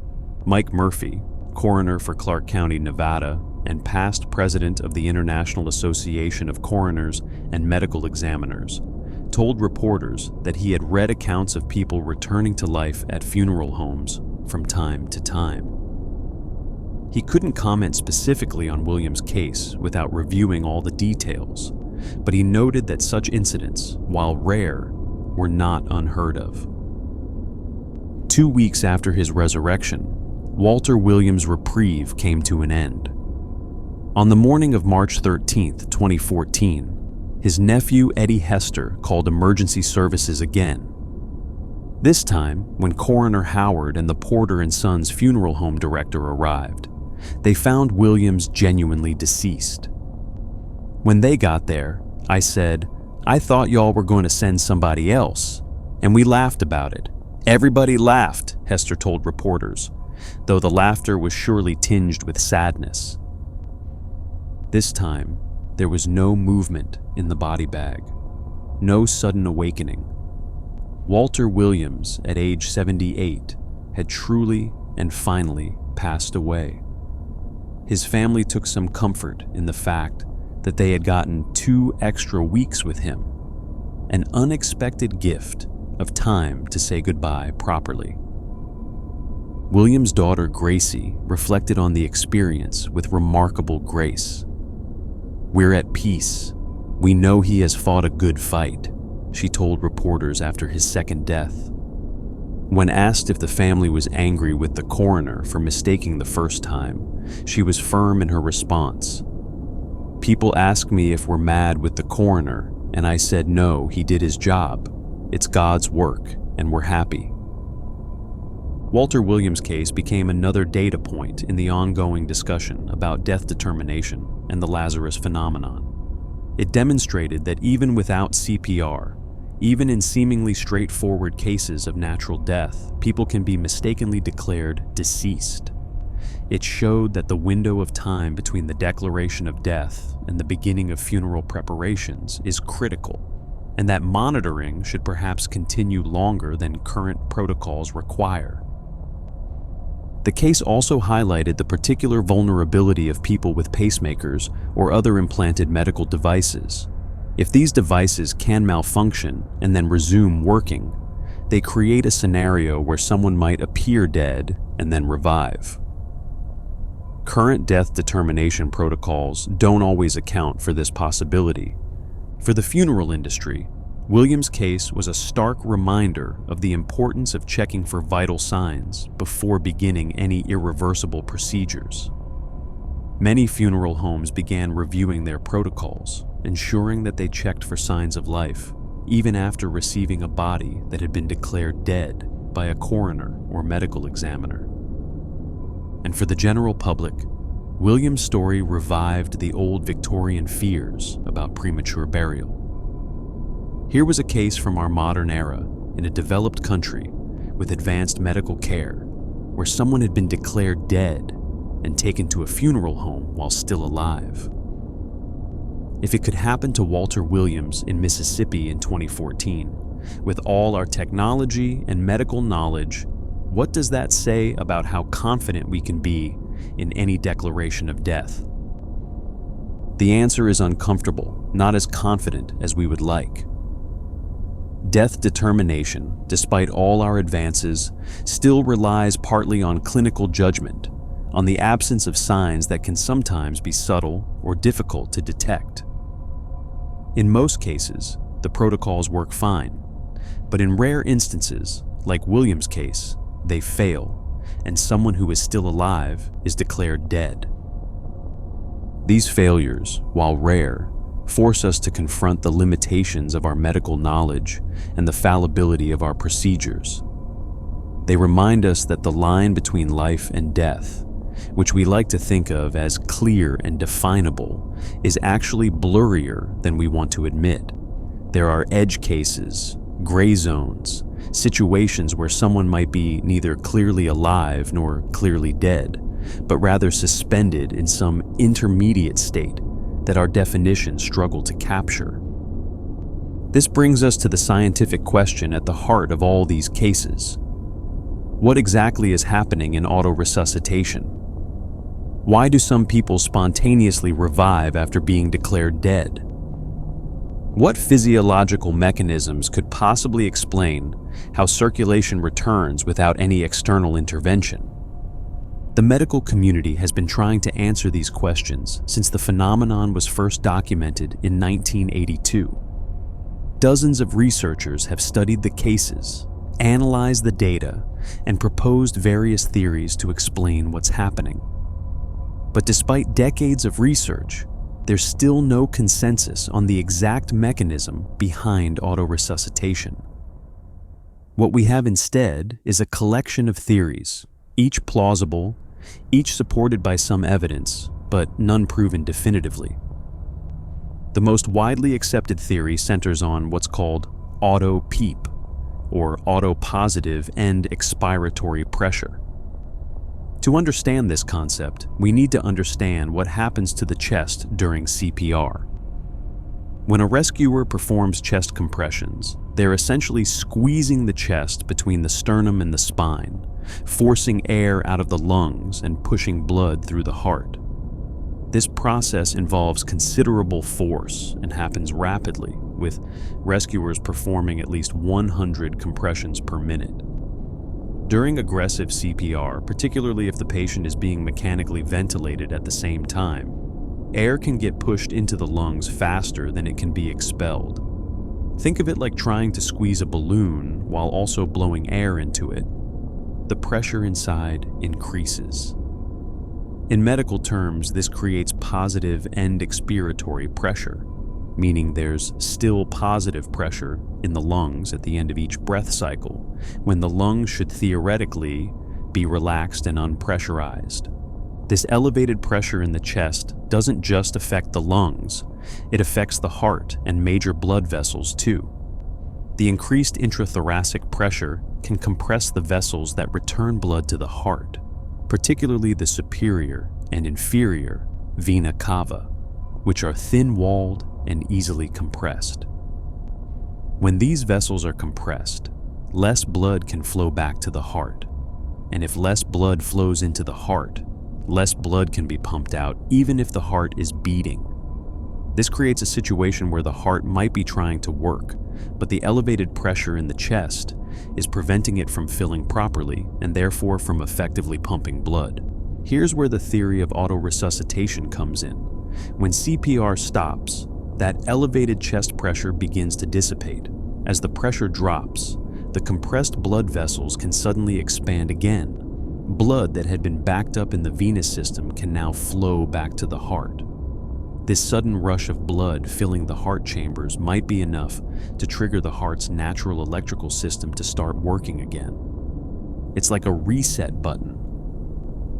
Mike Murphy, coroner for Clark County, Nevada, and past president of the International Association of Coroners and Medical Examiners, told reporters that he had read accounts of people returning to life at funeral homes from time to time. He couldn't comment specifically on Williams' case without reviewing all the details, but he noted that such incidents, while rare, were not unheard of. 2 weeks after his resurrection, Walter Williams' reprieve came to an end. On the morning of March 13, 2014, his nephew Eddie Hester called emergency services again. This time, when Coroner Howard and the Porter and Sons funeral home director arrived, they found Williams genuinely deceased. When they got there, I said, "I thought y'all were going to send somebody else," and we laughed about it. Everybody laughed, Hester told reporters, though the laughter was surely tinged with sadness. This time, there was no movement in the body bag, no sudden awakening. Walter Williams, at age 78, had truly and finally passed away. His family took some comfort in the fact that they had gotten 2 extra weeks with him, an unexpected gift of time to say goodbye properly. William's daughter Gracie reflected on the experience with remarkable grace. "We're at peace. We know he has fought a good fight," she told reporters after his second death. When asked if the family was angry with the coroner for mistaking the first time, she was firm in her response. "People ask me if we're mad with the coroner, and I said no, he did his job. It's God's work, and we're happy." Walter Williams' case became another data point in the ongoing discussion about death determination and the Lazarus phenomenon. It demonstrated that even without CPR, even in seemingly straightforward cases of natural death, people can be mistakenly declared deceased. It showed that the window of time between the declaration of death and the beginning of funeral preparations is critical, and that monitoring should perhaps continue longer than current protocols require. The case also highlighted the particular vulnerability of people with pacemakers or other implanted medical devices. If these devices can malfunction and then resume working, they create a scenario where someone might appear dead and then revive. Current death determination protocols don't always account for this possibility. For the funeral industry, Williams' case was a stark reminder of the importance of checking for vital signs before beginning any irreversible procedures. Many funeral homes began reviewing their protocols, ensuring that they checked for signs of life, even after receiving a body that had been declared dead by a coroner or medical examiner. And for the general public, Williams' story revived the old Victorian fears about premature burial. Here was a case from our modern era in a developed country with advanced medical care, where someone had been declared dead and taken to a funeral home while still alive. If it could happen to Walter Williams in Mississippi in 2014, with all our technology and medical knowledge, what does that say about how confident we can be in any declaration of death? The answer is uncomfortable, not as confident as we would like. Death determination, despite all our advances, still relies partly on clinical judgment, on the absence of signs that can sometimes be subtle or difficult to detect. In most cases, the protocols work fine, but in rare instances, like Williams' case, they fail, and someone who is still alive is declared dead. These failures, while rare, force us to confront the limitations of our medical knowledge and the fallibility of our procedures. They remind us that the line between life and death, which we like to think of as clear and definable, is actually blurrier than we want to admit. There are edge cases, gray zones, situations where someone might be neither clearly alive nor clearly dead, but rather suspended in some intermediate state that our definitions struggle to capture. This brings us to the scientific question at the heart of all these cases. What exactly is happening in autoresuscitation? Why do some people spontaneously revive after being declared dead? What physiological mechanisms could possibly explain how circulation returns without any external intervention? The medical community has been trying to answer these questions since the phenomenon was first documented in 1982. Dozens of researchers have studied the cases, analyzed the data, and proposed various theories to explain what's happening. But despite decades of research, there's still no consensus on the exact mechanism behind autoresuscitation. What we have instead is a collection of theories, each plausible, each supported by some evidence, but none proven definitively. The most widely accepted theory centers on what's called auto-PEEP, or autopositive end expiratory pressure. To understand this concept, we need to understand what happens to the chest during CPR. When a rescuer performs chest compressions, they're essentially squeezing the chest between the sternum and the spine, forcing air out of the lungs and pushing blood through the heart. This process involves considerable force and happens rapidly, with rescuers performing at least 100 compressions per minute. During aggressive CPR, particularly if the patient is being mechanically ventilated at the same time, air can get pushed into the lungs faster than it can be expelled. Think of it like trying to squeeze a balloon while also blowing air into it. The pressure inside increases. In medical terms, this creates positive end expiratory pressure, meaning there's still positive pressure in the lungs at the end of each breath cycle, when the lungs should theoretically be relaxed and unpressurized. This elevated pressure in the chest doesn't just affect the lungs, it affects the heart and major blood vessels too. The increased intrathoracic pressure can compress the vessels that return blood to the heart, particularly the superior and inferior vena cava, which are thin-walled and easily compressed. When these vessels are compressed, less blood can flow back to the heart, and if less blood flows into the heart, less blood can be pumped out even if the heart is beating. This creates a situation where the heart might be trying to work, but the elevated pressure in the chest is preventing it from filling properly and therefore from effectively pumping blood. Here's where the theory of autoresuscitation comes in. When CPR stops, that elevated chest pressure begins to dissipate. As the pressure drops, the compressed blood vessels can suddenly expand again. Blood that had been backed up in the venous system can now flow back to the heart. This sudden rush of blood filling the heart chambers might be enough to trigger the heart's natural electrical system to start working again. It's like a reset button.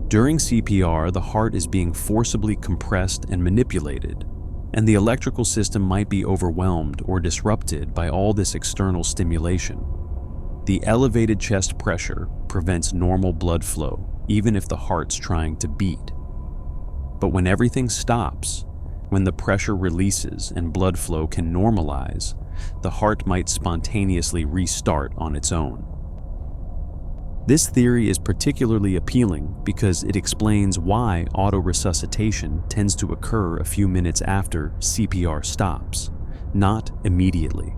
During CPR, the heart is being forcibly compressed and manipulated, and the electrical system might be overwhelmed or disrupted by all this external stimulation. The elevated chest pressure prevents normal blood flow, even if the heart's trying to beat. But when everything stops, when the pressure releases and blood flow can normalize, the heart might spontaneously restart on its own. This theory is particularly appealing because it explains why autoresuscitation tends to occur a few minutes after CPR stops, not immediately.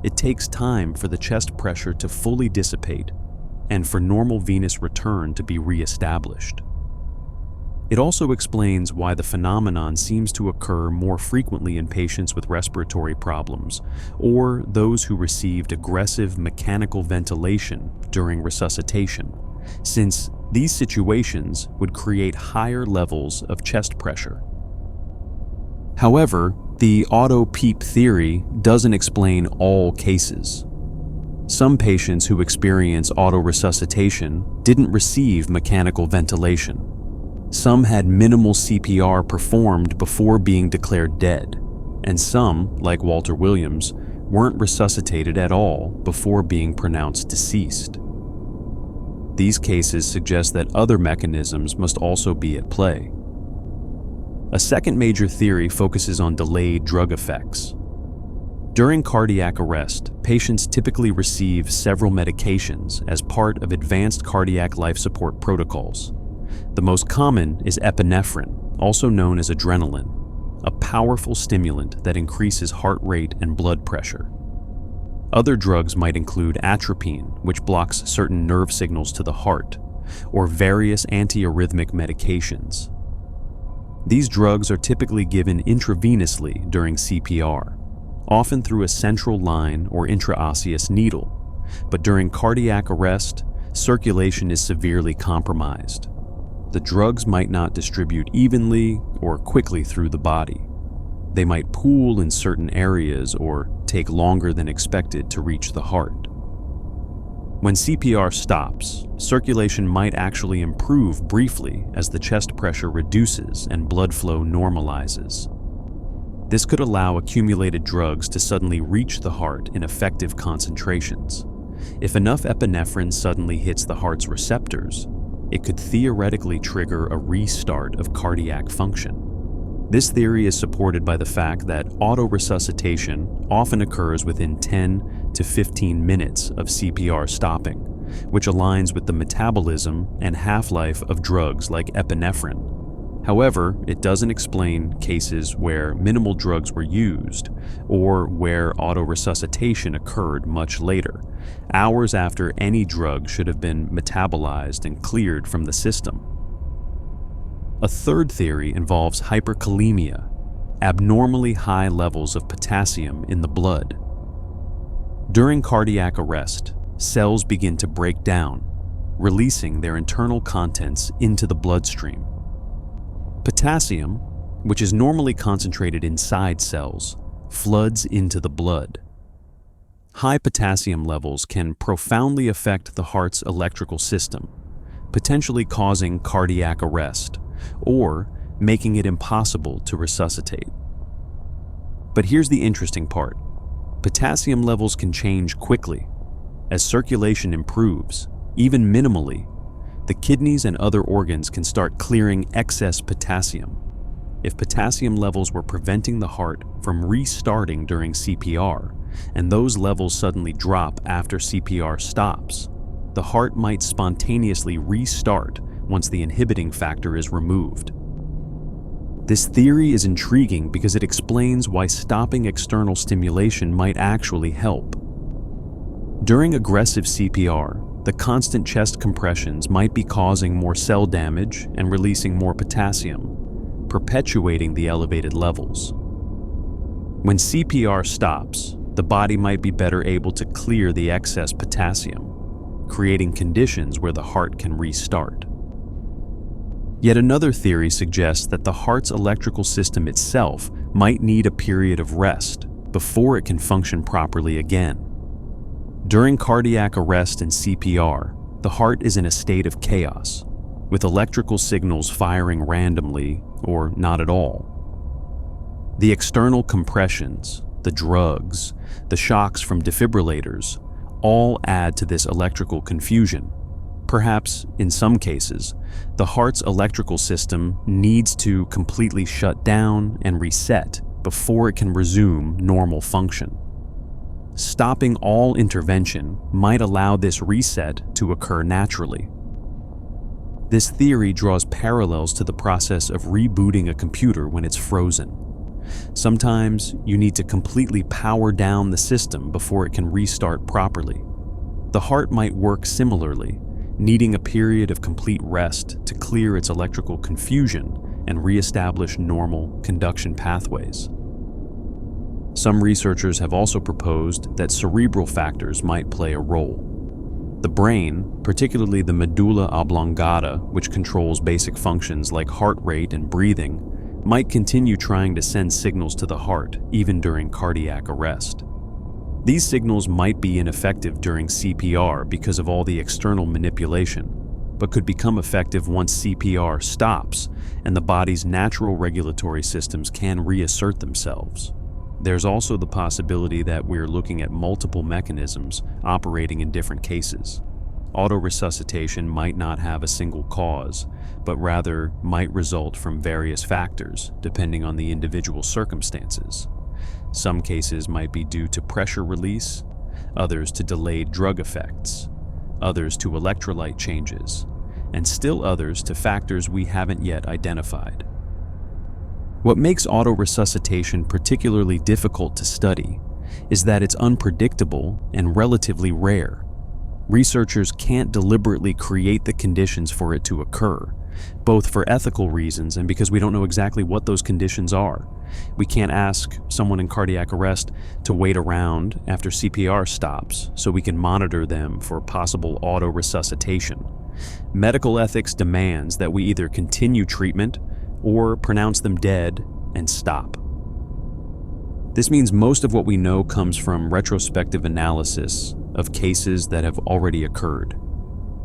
It takes time for the chest pressure to fully dissipate and for normal venous return to be reestablished. It also explains why the phenomenon seems to occur more frequently in patients with respiratory problems or those who received aggressive mechanical ventilation during resuscitation, since these situations would create higher levels of chest pressure. However, the auto-PEEP theory doesn't explain all cases. Some patients who experience autoresuscitation didn't receive mechanical ventilation. Some had minimal CPR performed before being declared dead, and some, like Walter Williams, weren't resuscitated at all before being pronounced deceased. These cases suggest that other mechanisms must also be at play. A second major theory focuses on delayed drug effects. During cardiac arrest, patients typically receive several medications as part of advanced cardiac life support protocols. The most common is epinephrine, also known as adrenaline, a powerful stimulant that increases heart rate and blood pressure. Other drugs might include atropine, which blocks certain nerve signals to the heart, or various antiarrhythmic medications. These drugs are typically given intravenously during CPR, often through a central line or intraosseous needle, but during cardiac arrest, circulation is severely compromised. The drugs might not distribute evenly or quickly through the body. They might pool in certain areas or take longer than expected to reach the heart. When CPR stops, circulation might actually improve briefly as the chest pressure reduces and blood flow normalizes. This could allow accumulated drugs to suddenly reach the heart in effective concentrations. If enough epinephrine suddenly hits the heart's receptors, it could theoretically trigger a restart of cardiac function. This theory is supported by the fact that autoresuscitation often occurs within 10 to 15 minutes of CPR stopping, which aligns with the metabolism and half-life of drugs like epinephrine. However, it doesn't explain cases where minimal drugs were used or where autoresuscitation occurred much later, hours after any drug should have been metabolized and cleared from the system. A third theory involves hyperkalemia, abnormally high levels of potassium in the blood. During cardiac arrest, cells begin to break down, releasing their internal contents into the bloodstream. Potassium, which is normally concentrated inside cells, floods into the blood. High potassium levels can profoundly affect the heart's electrical system, potentially causing cardiac arrest or making it impossible to resuscitate. But here's the interesting part. Potassium levels can change quickly. As circulation improves, even minimally, the kidneys and other organs can start clearing excess potassium. If potassium levels were preventing the heart from restarting during CPR, and those levels suddenly drop after CPR stops, the heart might spontaneously restart once the inhibiting factor is removed. This theory is intriguing because it explains why stopping external stimulation might actually help. During aggressive CPR, the constant chest compressions might be causing more cell damage and releasing more potassium, perpetuating the elevated levels. When CPR stops, the body might be better able to clear the excess potassium, creating conditions where the heart can restart. Yet another theory suggests that the heart's electrical system itself might need a period of rest before it can function properly again. During cardiac arrest and CPR, the heart is in a state of chaos, with electrical signals firing randomly or not at all. The external compressions, the drugs, the shocks from defibrillators, all add to this electrical confusion. Perhaps, in some cases, the heart's electrical system needs to completely shut down and reset before it can resume normal function. Stopping all intervention might allow this reset to occur naturally. This theory draws parallels to the process of rebooting a computer when it's frozen. Sometimes you need to completely power down the system before it can restart properly. The heart might work similarly, needing a period of complete rest to clear its electrical confusion and reestablish normal conduction pathways. Some researchers have also proposed that cerebral factors might play a role. The brain, particularly the medulla oblongata, which controls basic functions like heart rate and breathing, might continue trying to send signals to the heart even during cardiac arrest. These signals might be ineffective during CPR because of all the external manipulation, but could become effective once CPR stops and the body's natural regulatory systems can reassert themselves. There's also the possibility that we're looking at multiple mechanisms operating in different cases. autoresuscitation might not have a single cause, but rather might result from various factors depending on the individual circumstances. Some cases might be due to pressure release, others to delayed drug effects, others to electrolyte changes, and still others to factors we haven't yet identified. What makes autoresuscitation particularly difficult to study is that it's unpredictable and relatively rare. Researchers can't deliberately create the conditions for it to occur, both for ethical reasons and because we don't know exactly what those conditions are. We can't ask someone in cardiac arrest to wait around after CPR stops so we can monitor them for possible autoresuscitation. Medical ethics demands that we either continue treatment or pronounce them dead and stop. This means most of what we know comes from retrospective analysis of cases that have already occurred.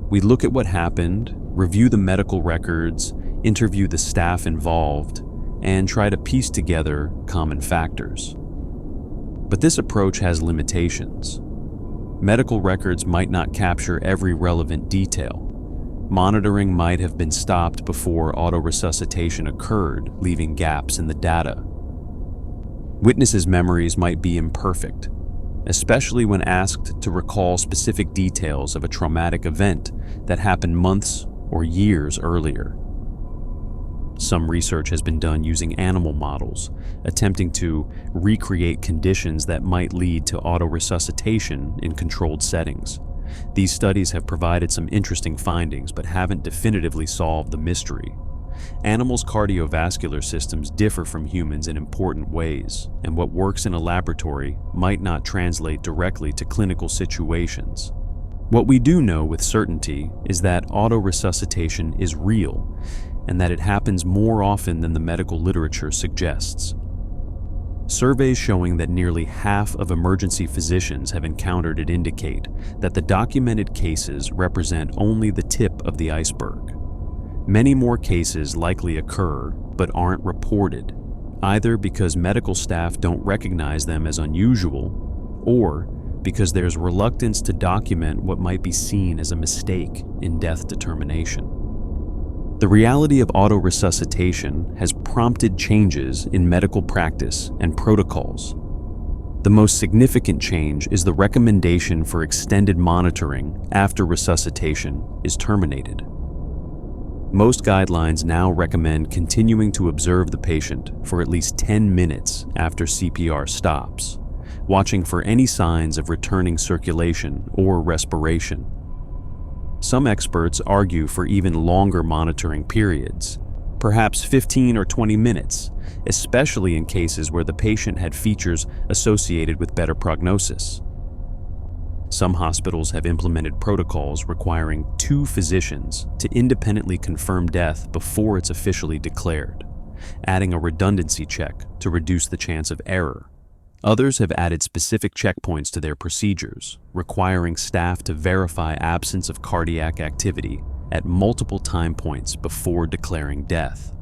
We look at what happened, review the medical records, interview the staff involved, and try to piece together common factors. But this approach has limitations. Medical records might not capture every relevant detail. Monitoring might have been stopped before autoresuscitation occurred, leaving gaps in the data. Witnesses' memories might be imperfect, especially when asked to recall specific details of a traumatic event that happened months or years earlier. Some research has been done using animal models, attempting to recreate conditions that might lead to autoresuscitation in controlled settings. These studies have provided some interesting findings but haven't definitively solved the mystery. Animals' cardiovascular systems differ from humans in important ways, and what works in a laboratory might not translate directly to clinical situations. What we do know with certainty is that autoresuscitation is real, and that it happens more often than the medical literature suggests. Surveys showing that nearly half of emergency physicians have encountered it indicate that the documented cases represent only the tip of the iceberg. Many more cases likely occur but aren't reported, either because medical staff don't recognize them as unusual or because there's reluctance to document what might be seen as a mistake in death determination. The reality of autoresuscitation has prompted changes in medical practice and protocols. The most significant change is the recommendation for extended monitoring after resuscitation is terminated. Most guidelines now recommend continuing to observe the patient for at least 10 minutes after CPR stops, watching for any signs of returning circulation or respiration. Some experts argue for even longer monitoring periods, perhaps 15 or 20 minutes, especially in cases where the patient had features associated with better prognosis. Some hospitals have implemented protocols requiring 2 physicians to independently confirm death before it's officially declared, adding a redundancy check to reduce the chance of error. Others have added specific checkpoints to their procedures, requiring staff to verify absence of cardiac activity at multiple time points before declaring death.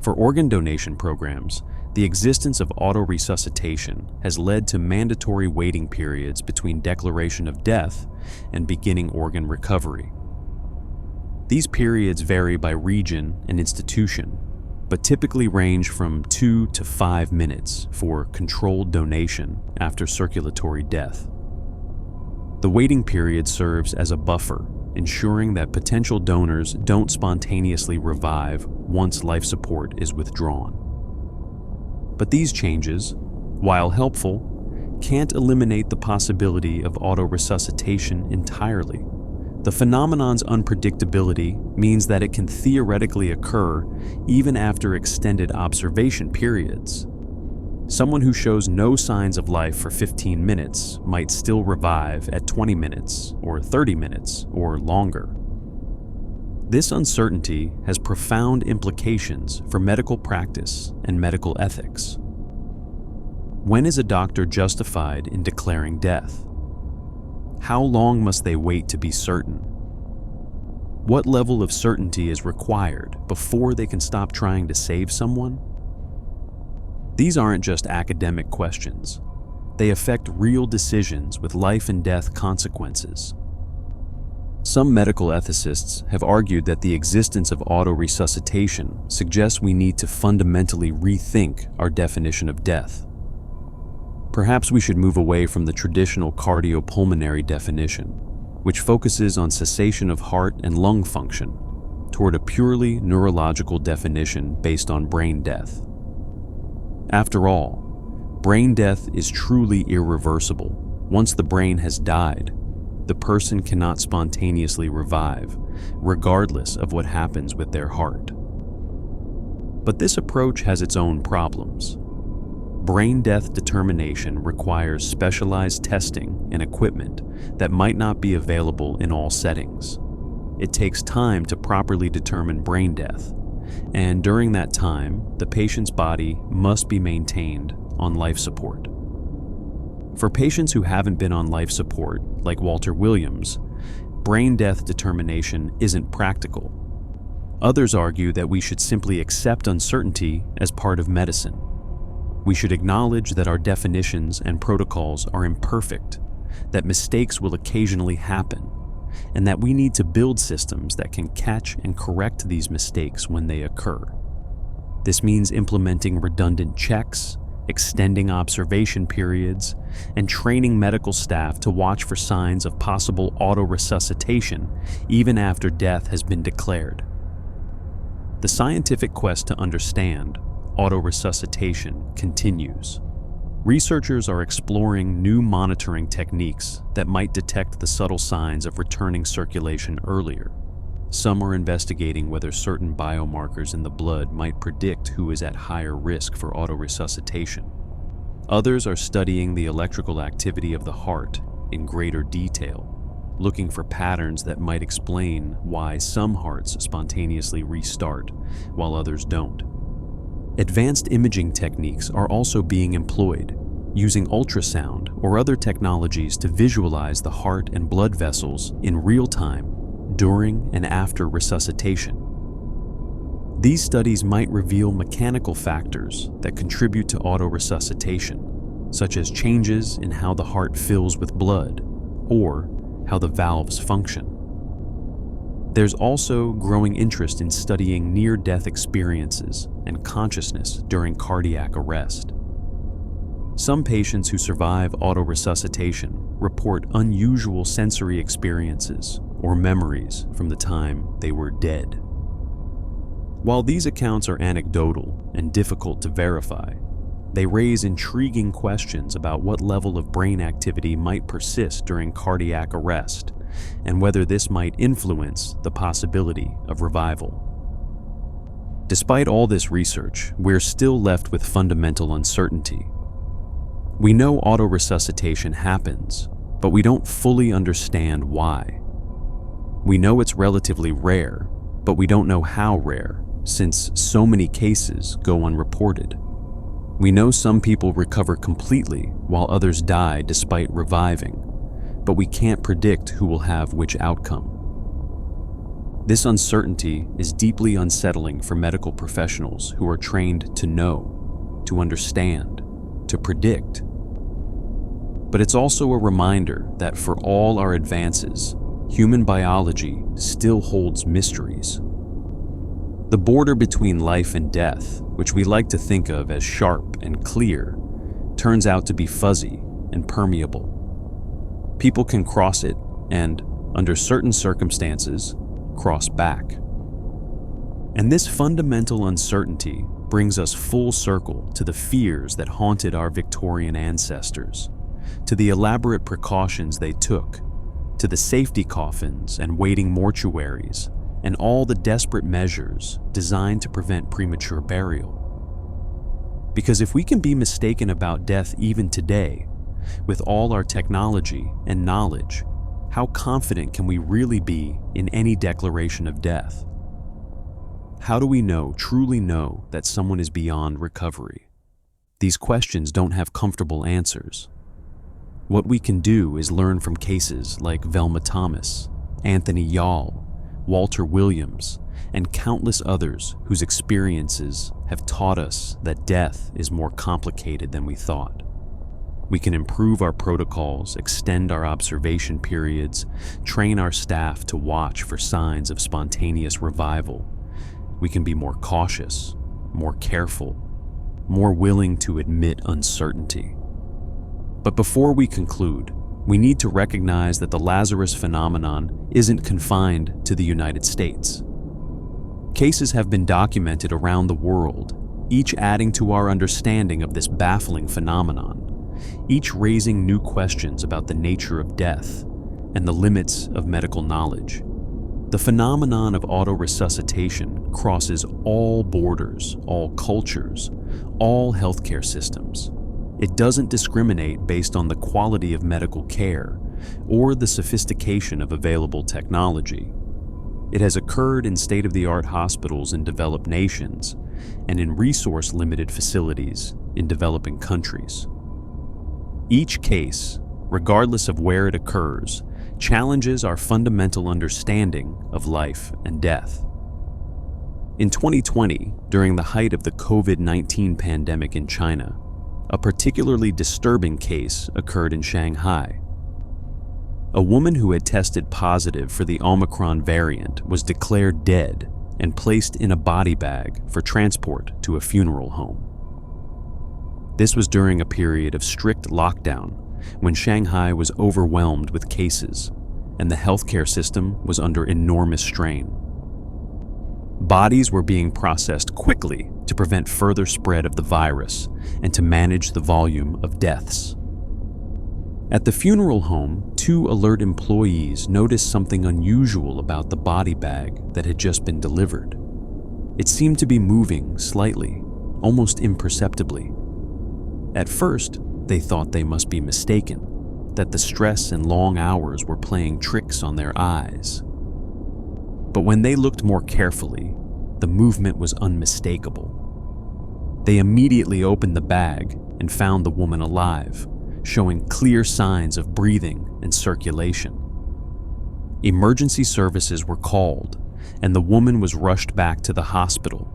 For organ donation programs, the existence of autoresuscitation has led to mandatory waiting periods between declaration of death and beginning organ recovery. These periods vary by region and institution, but typically range from 2 to 5 minutes for controlled donation after circulatory death. The waiting period serves as a buffer, ensuring that potential donors don't spontaneously revive once life support is withdrawn. But these changes, while helpful, can't eliminate the possibility of autoresuscitation entirely. The phenomenon's unpredictability means that it can theoretically occur even after extended observation periods. Someone who shows no signs of life for 15 minutes might still revive at 20 minutes or 30 minutes or longer. This uncertainty has profound implications for medical practice and medical ethics. When is a doctor justified in declaring death? How long must they wait to be certain? What level of certainty is required before they can stop trying to save someone? These aren't just academic questions. They affect real decisions with life and death consequences. Some medical ethicists have argued that the existence of autoresuscitation suggests we need to fundamentally rethink our definition of death. Perhaps we should move away from the traditional cardiopulmonary definition, which focuses on cessation of heart and lung function, toward a purely neurological definition based on brain death. After all, brain death is truly irreversible. Once the brain has died, the person cannot spontaneously revive, regardless of what happens with their heart. But this approach has its own problems. Brain death determination requires specialized testing and equipment that might not be available in all settings. It takes time to properly determine brain death, and during that time, the patient's body must be maintained on life support. For patients who haven't been on life support, like Walter Williams, brain death determination isn't practical. Others argue that we should simply accept uncertainty as part of medicine. We should acknowledge that our definitions and protocols are imperfect, that mistakes will occasionally happen, and that we need to build systems that can catch and correct these mistakes when they occur. This means implementing redundant checks, extending observation periods, and training medical staff to watch for signs of possible autoresuscitation even after death has been declared. The scientific quest to understand autoresuscitation continues. Researchers are exploring new monitoring techniques that might detect the subtle signs of returning circulation earlier. Some are investigating whether certain biomarkers in the blood might predict who is at higher risk for autoresuscitation. Others are studying the electrical activity of the heart in greater detail, looking for patterns that might explain why some hearts spontaneously restart while others don't. Advanced imaging techniques are also being employed, using ultrasound or other technologies to visualize the heart and blood vessels in real time during and after resuscitation. These studies might reveal mechanical factors that contribute to autoresuscitation, such as changes in how the heart fills with blood or how the valves function. There's also growing interest in studying near-death experiences and consciousness during cardiac arrest. Some patients who survive autoresuscitation report unusual sensory experiences or memories from the time they were dead. While these accounts are anecdotal and difficult to verify, they raise intriguing questions about what level of brain activity might persist during cardiac arrest and whether this might influence the possibility of revival. Despite all this research, we're still left with fundamental uncertainty. We know autoresuscitation happens, but we don't fully understand why. We know it's relatively rare, but we don't know how rare, since so many cases go unreported. We know some people recover completely while others die despite reviving, but we can't predict who will have which outcome. This uncertainty is deeply unsettling for medical professionals who are trained to know, to understand, to predict. But it's also a reminder that for all our advances, human biology still holds mysteries. The border between life and death, which we like to think of as sharp and clear, turns out to be fuzzy and permeable. People can cross it and, under certain circumstances, cross back. And this fundamental uncertainty brings us full circle to the fears that haunted our Victorian ancestors, to the elaborate precautions they took, to the safety coffins and waiting mortuaries, and all the desperate measures designed to prevent premature burial. Because if we can be mistaken about death even today, with all our technology and knowledge, how confident can we really be in any declaration of death? How do we truly know that someone is beyond recovery? These questions don't have comfortable answers. What we can do is learn from cases like Velma Thomas, Anthony Yall, Walter Williams, and countless others whose experiences have taught us that death is more complicated than we thought. We can improve our protocols, extend our observation periods, train our staff to watch for signs of spontaneous revival. We can be more cautious, more careful, more willing to admit uncertainty. But before we conclude, we need to recognize that the Lazarus phenomenon isn't confined to the United States. Cases have been documented around the world, each adding to our understanding of this baffling phenomenon, each raising new questions about the nature of death and the limits of medical knowledge. The phenomenon of autoresuscitation crosses all borders, all cultures, all healthcare systems. It doesn't discriminate based on the quality of medical care or the sophistication of available technology. It has occurred in state-of-the-art hospitals in developed nations and in resource-limited facilities in developing countries. Each case, regardless of where it occurs, challenges our fundamental understanding of life and death. In 2020, during the height of the COVID-19 pandemic in China, a particularly disturbing case occurred in Shanghai. A woman who had tested positive for the Omicron variant was declared dead and placed in a body bag for transport to a funeral home. This was during a period of strict lockdown when Shanghai was overwhelmed with cases and the healthcare system was under enormous strain. Bodies were being processed quickly to prevent further spread of the virus and to manage the volume of deaths. At the funeral home, 2 alert employees noticed something unusual about the body bag that had just been delivered. It seemed to be moving slightly, almost imperceptibly. At first, they thought they must be mistaken, that the stress and long hours were playing tricks on their eyes. But when they looked more carefully, the movement was unmistakable. They immediately opened the bag and found the woman alive, showing clear signs of breathing and circulation. Emergency services were called, and the woman was rushed back to the hospital.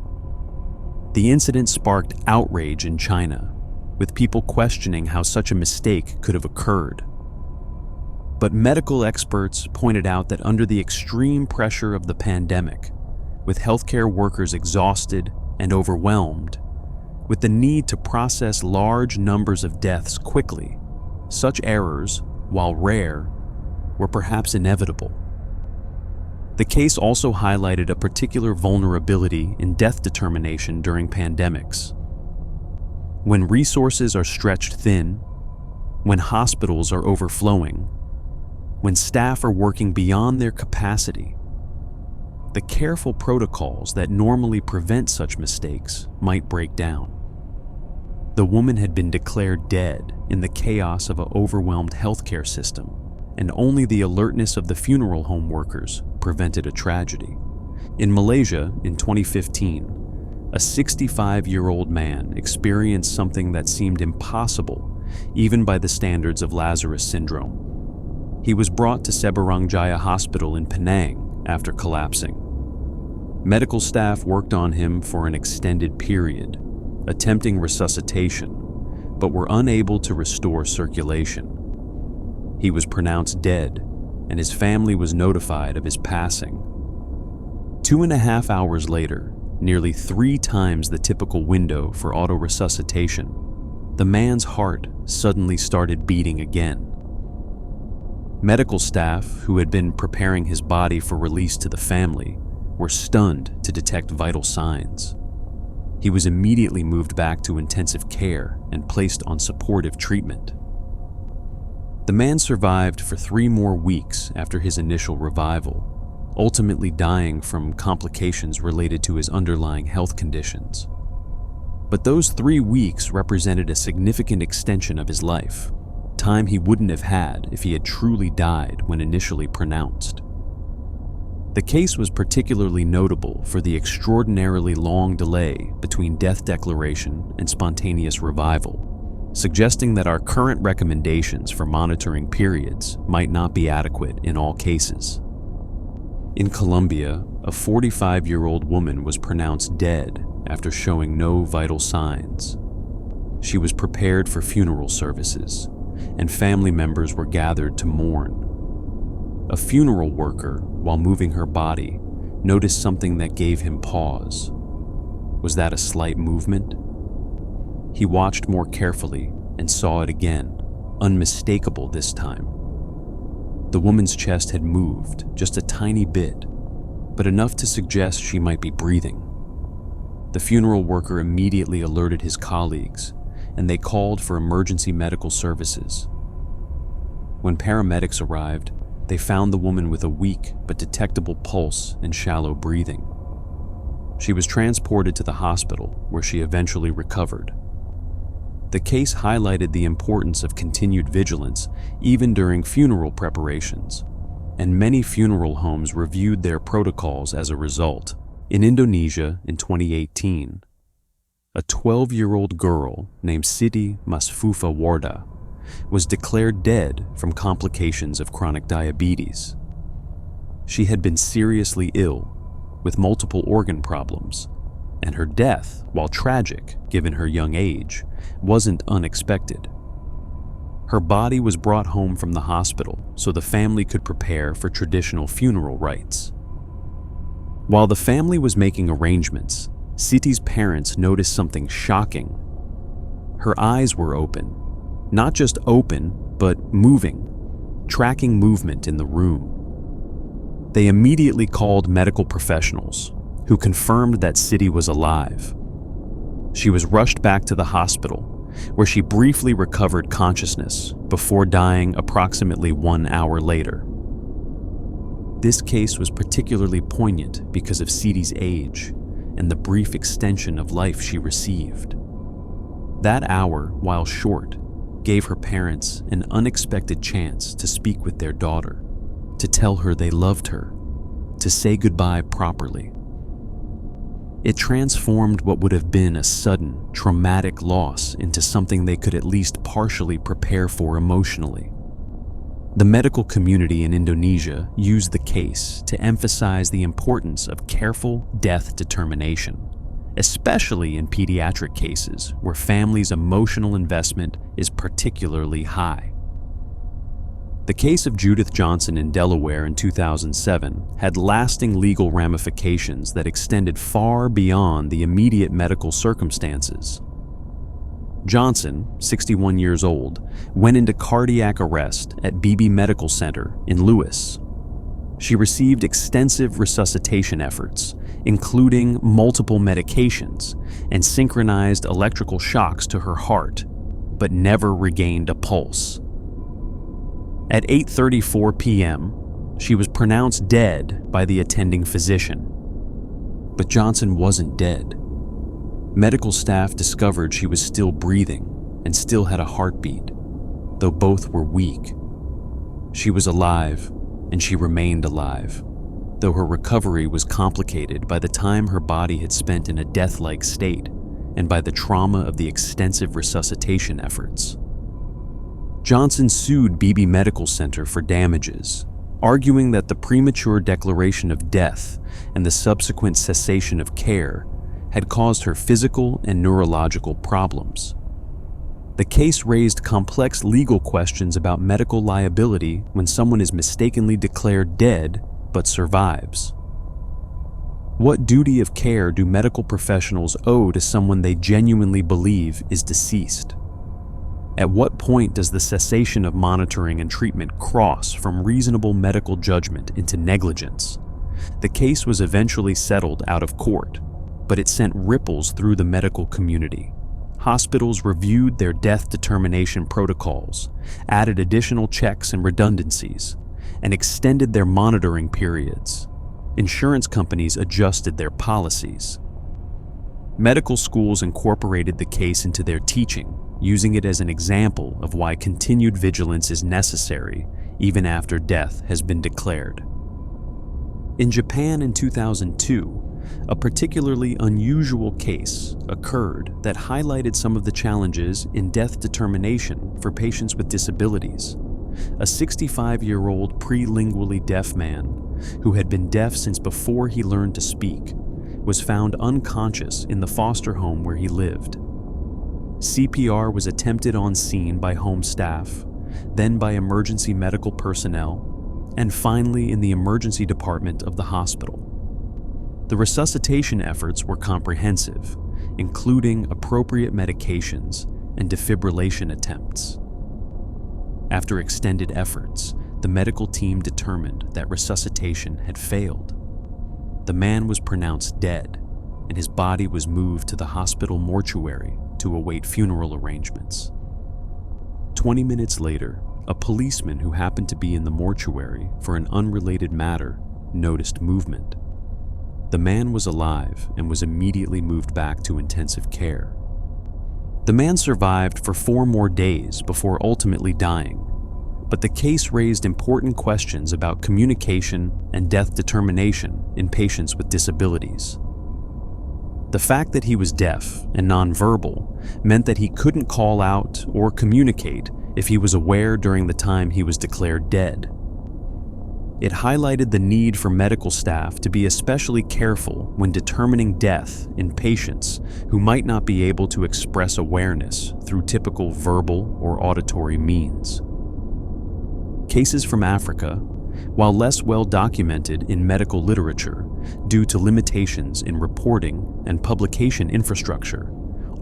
The incident sparked outrage in China, with people questioning how such a mistake could have occurred. But medical experts pointed out that under the extreme pressure of the pandemic, with healthcare workers exhausted and overwhelmed, with the need to process large numbers of deaths quickly, such errors, while rare, were perhaps inevitable. The case also highlighted a particular vulnerability in death determination during pandemics. When resources are stretched thin, when hospitals are overflowing, when staff are working beyond their capacity, the careful protocols that normally prevent such mistakes might break down. The woman had been declared dead in the chaos of an overwhelmed healthcare system, and only the alertness of the funeral home workers prevented a tragedy. In Malaysia, in 2015, a 65-year-old man experienced something that seemed impossible, even by the standards of Lazarus Syndrome. He was brought to Seberang Jaya Hospital in Penang after collapsing. Medical staff worked on him for an extended period, attempting resuscitation, but were unable to restore circulation. He was pronounced dead, and his family was notified of his passing. 2.5 hours later, nearly 3 times the typical window for autoresuscitation, the man's heart suddenly started beating again. Medical staff, who had been preparing his body for release to the family, were stunned to detect vital signs. He was immediately moved back to intensive care and placed on supportive treatment. The man survived for 3 more weeks after his initial revival, ultimately dying from complications related to his underlying health conditions. But those 3 weeks represented a significant extension of his life, time he wouldn't have had if he had truly died when initially pronounced. The case was particularly notable for the extraordinarily long delay between death declaration and spontaneous revival, suggesting that our current recommendations for monitoring periods might not be adequate in all cases. In Colombia, a 45-year-old woman was pronounced dead after showing no vital signs. she was prepared for funeral services, and family members were gathered to mourn. A funeral worker, while moving her body, noticed something that gave him pause. Was that a slight movement? He watched more carefully and saw it again, unmistakable this time. The woman's chest had moved just a tiny bit, but enough to suggest she might be breathing. The funeral worker immediately alerted his colleagues, and they called for emergency medical services. When paramedics arrived, they found the woman with a weak but detectable pulse and shallow breathing. She was transported to the hospital, where she eventually recovered. The case highlighted the importance of continued vigilance even during funeral preparations, and many funeral homes reviewed their protocols as a result. In Indonesia in 2018, a 12-year-old girl named Siti Masfufa Warda was declared dead from complications of chronic diabetes. She had been seriously ill, with multiple organ problems, and her death, while tragic given her young age, wasn't unexpected. Her body was brought home from the hospital so the family could prepare for traditional funeral rites. While the family was making arrangements, Siti's parents noticed something shocking. Her eyes were open. Not just open, but moving, tracking movement in the room. They immediately called medical professionals, who confirmed that Siti was alive. She was rushed back to the hospital, where she briefly recovered consciousness before dying approximately 1 hour later. This case was particularly poignant because of Siti's age and the brief extension of life she received. That hour, while short, gave her parents an unexpected chance to speak with their daughter, to tell her they loved her, to say goodbye properly. It transformed what would have been a sudden, traumatic loss into something they could at least partially prepare for emotionally. The medical community in Indonesia used the case to emphasize the importance of careful death determination, especially in pediatric cases where families' emotional investment is particularly high. The case of Judith Johnson in Delaware in 2007 had lasting legal ramifications that extended far beyond the immediate medical circumstances. Johnson, 61 years old, went into cardiac arrest at Beebe Medical Center in Lewis. She received extensive resuscitation efforts, including multiple medications and synchronized electrical shocks to her heart, but never regained a pulse. At 8:34 p.m., she was pronounced dead by the attending physician. But Johnson wasn't dead. Medical staff discovered she was still breathing and still had a heartbeat, though both were weak. She was alive, and she remained alive, though her recovery was complicated by the time her body had spent in a death-like state and by the trauma of the extensive resuscitation efforts. Johnson sued Beebe Medical Center for damages, arguing that the premature declaration of death and the subsequent cessation of care had caused her physical and neurological problems. The case raised complex legal questions about medical liability when someone is mistakenly declared dead but survives. What duty of care do medical professionals owe to someone they genuinely believe is deceased? At what point does the cessation of monitoring and treatment cross from reasonable medical judgment into negligence? The case was eventually settled out of court, but it sent ripples through the medical community. Hospitals reviewed their death determination protocols, added additional checks and redundancies, and extended their monitoring periods. Insurance companies adjusted their policies. Medical schools incorporated the case into their teaching, using it as an example of why continued vigilance is necessary even after death has been declared. In Japan in 2002, a particularly unusual case occurred that highlighted some of the challenges in death determination for patients with disabilities. A 65-year-old prelingually deaf man, who had been deaf since before he learned to speak, was found unconscious in the foster home where he lived. CPR was attempted on scene by home staff, then by emergency medical personnel, and finally in the emergency department of the hospital. The resuscitation efforts were comprehensive, including appropriate medications and defibrillation attempts. After extended efforts, the medical team determined that resuscitation had failed. The man was pronounced dead, and his body was moved to the hospital mortuary to await funeral arrangements. 20 minutes later, a policeman who happened to be in the mortuary for an unrelated matter noticed movement. The man was alive and was immediately moved back to intensive care. The man survived for 4 more days before ultimately dying, but the case raised important questions about communication and death determination in patients with disabilities. The fact that he was deaf and nonverbal meant that he couldn't call out or communicate if he was aware during the time he was declared dead. It highlighted the need for medical staff to be especially careful when determining death in patients who might not be able to express awareness through typical verbal or auditory means. Cases from Africa, while less well documented in medical literature due to limitations in reporting and publication infrastructure,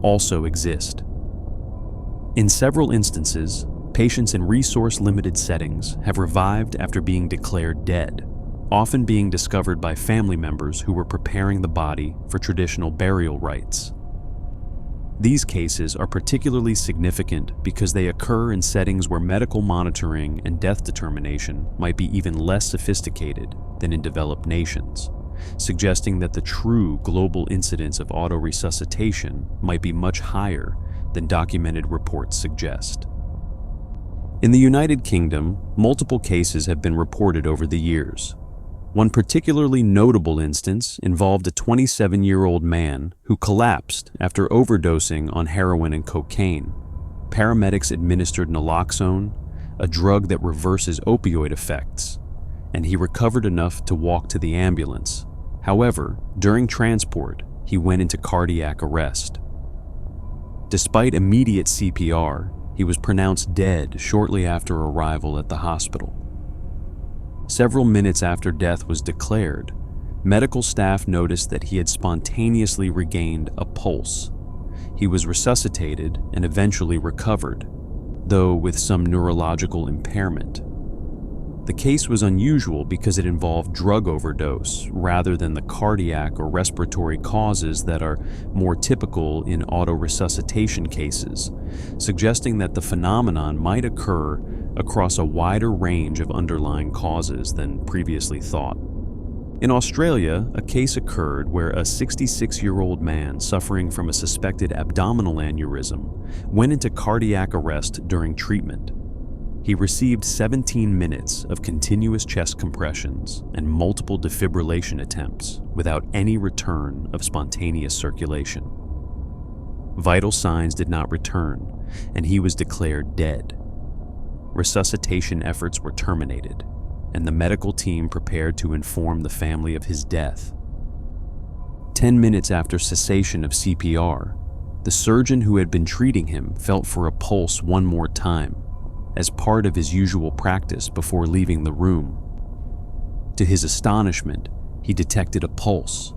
also exist. In several instances, patients in resource-limited settings have revived after being declared dead, often being discovered by family members who were preparing the body for traditional burial rites. These cases are particularly significant because they occur in settings where medical monitoring and death determination might be even less sophisticated than in developed nations, suggesting that the true global incidence of autoresuscitation might be much higher than documented reports suggest. In the United Kingdom, multiple cases have been reported over the years. One particularly notable instance involved a 27-year-old man who collapsed after overdosing on heroin and cocaine. Paramedics administered naloxone, a drug that reverses opioid effects, and he recovered enough to walk to the ambulance. However, during transport, he went into cardiac arrest. Despite immediate CPR, he was pronounced dead shortly after arrival at the hospital. Several minutes after death was declared, medical staff noticed that he had spontaneously regained a pulse. He was resuscitated and eventually recovered, though with some neurological impairment. The case was unusual because it involved drug overdose rather than the cardiac or respiratory causes that are more typical in autoresuscitation cases, suggesting that the phenomenon might occur across a wider range of underlying causes than previously thought. In Australia, a case occurred where a 66-year-old man suffering from a suspected abdominal aneurysm went into cardiac arrest during treatment. He received 17 minutes of continuous chest compressions and multiple defibrillation attempts without any return of spontaneous circulation. Vital signs did not return, and he was declared dead. Resuscitation efforts were terminated, and the medical team prepared to inform the family of his death. 10 minutes after cessation of CPR, the surgeon who had been treating him felt for a pulse one more time, as part of his usual practice before leaving the room. To his astonishment, he detected a pulse.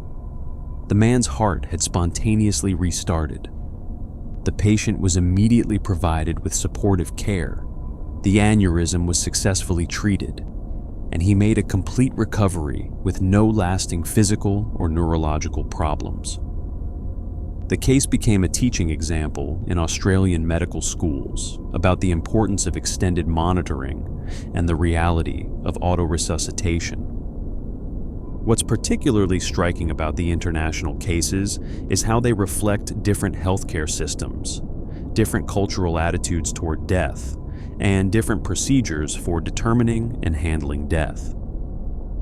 The man's heart had spontaneously restarted. The patient was immediately provided with supportive care. The aneurysm was successfully treated, and he made a complete recovery with no lasting physical or neurological problems. The case became a teaching example in Australian medical schools about the importance of extended monitoring and the reality of autoresuscitation. What's particularly striking about the international cases is how they reflect different healthcare systems, different cultural attitudes toward death, and different procedures for determining and handling death.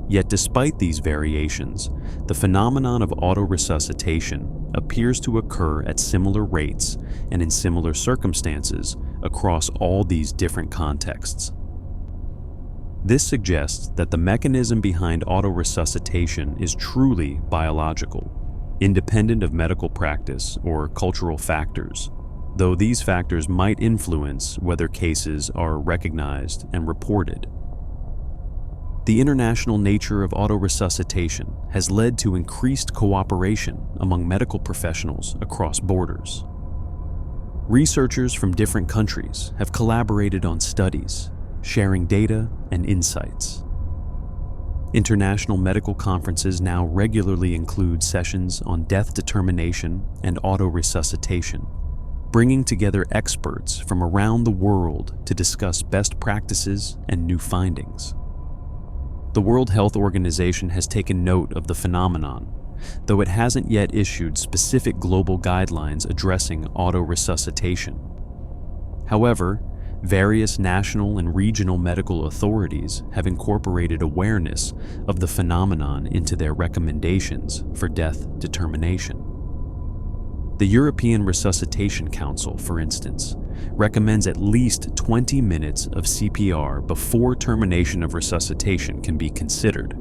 Yet despite these variations, the phenomenon of autoresuscitation appears to occur at similar rates and in similar circumstances across all these different contexts. This suggests that the mechanism behind autoresuscitation is truly biological, independent of medical practice or cultural factors. though these factors might influence whether cases are recognized and reported. The international nature of autoresuscitation has led to increased cooperation among medical professionals across borders. Researchers from different countries have collaborated on studies, sharing data and insights. International medical conferences now regularly include sessions on death determination and autoresuscitation, bringing together experts from around the world to discuss best practices and new findings. The World Health Organization has taken note of the phenomenon, though it hasn't yet issued specific global guidelines addressing autoresuscitation. However, various national and regional medical authorities have incorporated awareness of the phenomenon into their recommendations for death determination. The European Resuscitation Council, for instance, recommends at least 20 minutes of CPR before termination of resuscitation can be considered,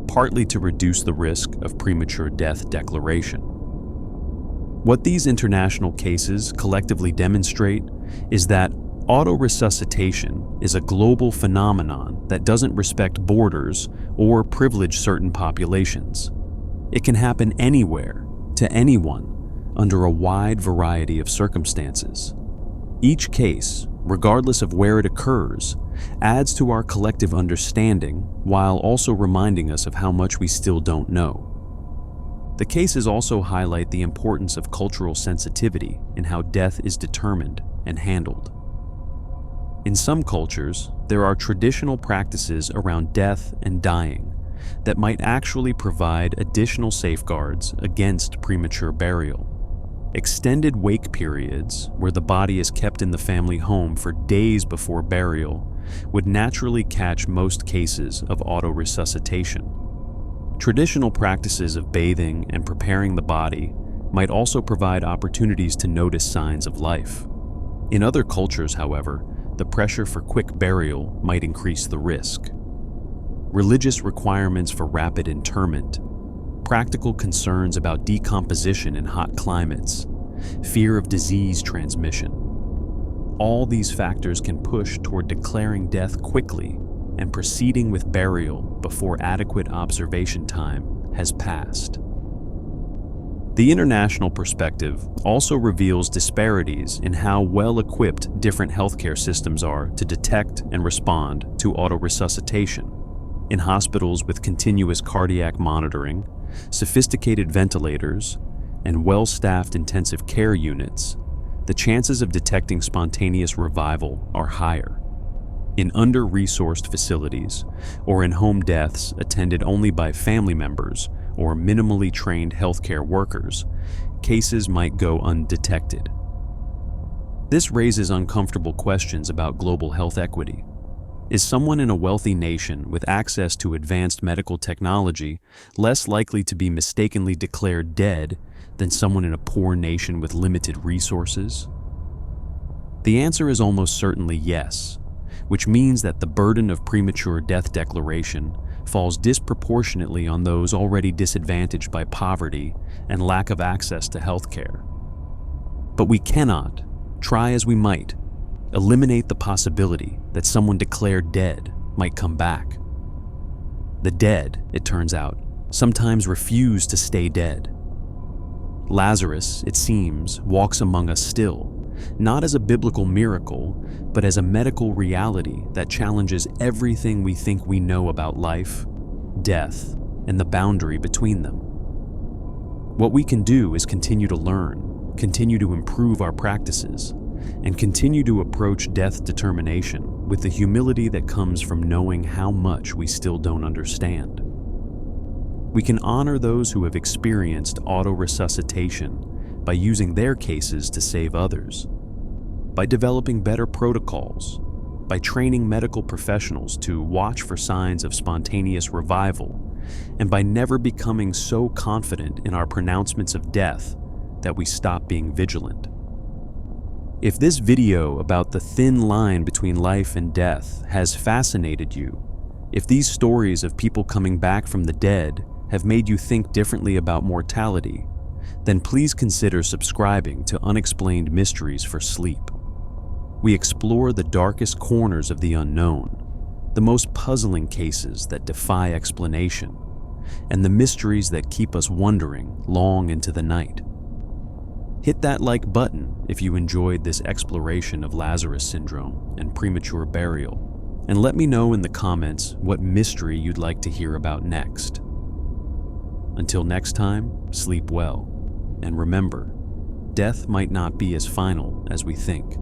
partly to reduce the risk of premature death declaration. What these international cases collectively demonstrate is that autoresuscitation is a global phenomenon that doesn't respect borders or privilege certain populations. It can happen anywhere, to anyone, under a wide variety of circumstances. Each case, regardless of where it occurs, adds to our collective understanding while also reminding us of how much we still don't know. The cases also highlight the importance of cultural sensitivity in how death is determined and handled. In some cultures, there are traditional practices around death and dying that might actually provide additional safeguards against premature burial. Extended wake periods, where the body is kept in the family home for days before burial, would naturally catch most cases of autoresuscitation. Traditional practices of bathing and preparing the body might also provide opportunities to notice signs of life. In other cultures, however, the pressure for quick burial might increase the risk. Religious requirements for rapid interment, practical concerns about decomposition in hot climates, fear of disease transmission. All these factors can push toward declaring death quickly and proceeding with burial before adequate observation time has passed. The international perspective also reveals disparities in how well-equipped different healthcare systems are to detect and respond to autoresuscitation. In hospitals with continuous cardiac monitoring, sophisticated ventilators, and well-staffed intensive care units, the chances of detecting spontaneous revival are higher. In under-resourced facilities, or in home deaths attended only by family members or minimally trained healthcare workers, cases might go undetected. This raises uncomfortable questions about global health equity. Is someone in a wealthy nation with access to advanced medical technology less likely to be mistakenly declared dead than someone in a poor nation with limited resources? The answer is almost certainly yes, which means that the burden of premature death declaration falls disproportionately on those already disadvantaged by poverty and lack of access to healthcare. But we cannot, try as we might, eliminate the possibility that someone declared dead might come back. The dead, it turns out, sometimes refuse to stay dead. Lazarus, it seems, walks among us still, not as a biblical miracle, but as a medical reality that challenges everything we think we know about life, death, and the boundary between them. What we can do is continue to learn, continue to improve our practices, and continue to approach death determination with the humility that comes from knowing how much we still don't understand. We can honor those who have experienced autoresuscitation by using their cases to save others, by developing better protocols, by training medical professionals to watch for signs of spontaneous revival, and by never becoming so confident in our pronouncements of death that we stop being vigilant. If this video about the thin line between life and death has fascinated you, if these stories of people coming back from the dead have made you think differently about mortality, then please consider subscribing to Unexplained Mysteries for Sleep. We explore the darkest corners of the unknown, the most puzzling cases that defy explanation, and the mysteries that keep us wondering long into the night. Hit that like button if you enjoyed this exploration of Lazarus Syndrome and premature burial, and let me know in the comments what mystery you'd like to hear about next. Until next time, sleep well, and remember, death might not be as final as we think.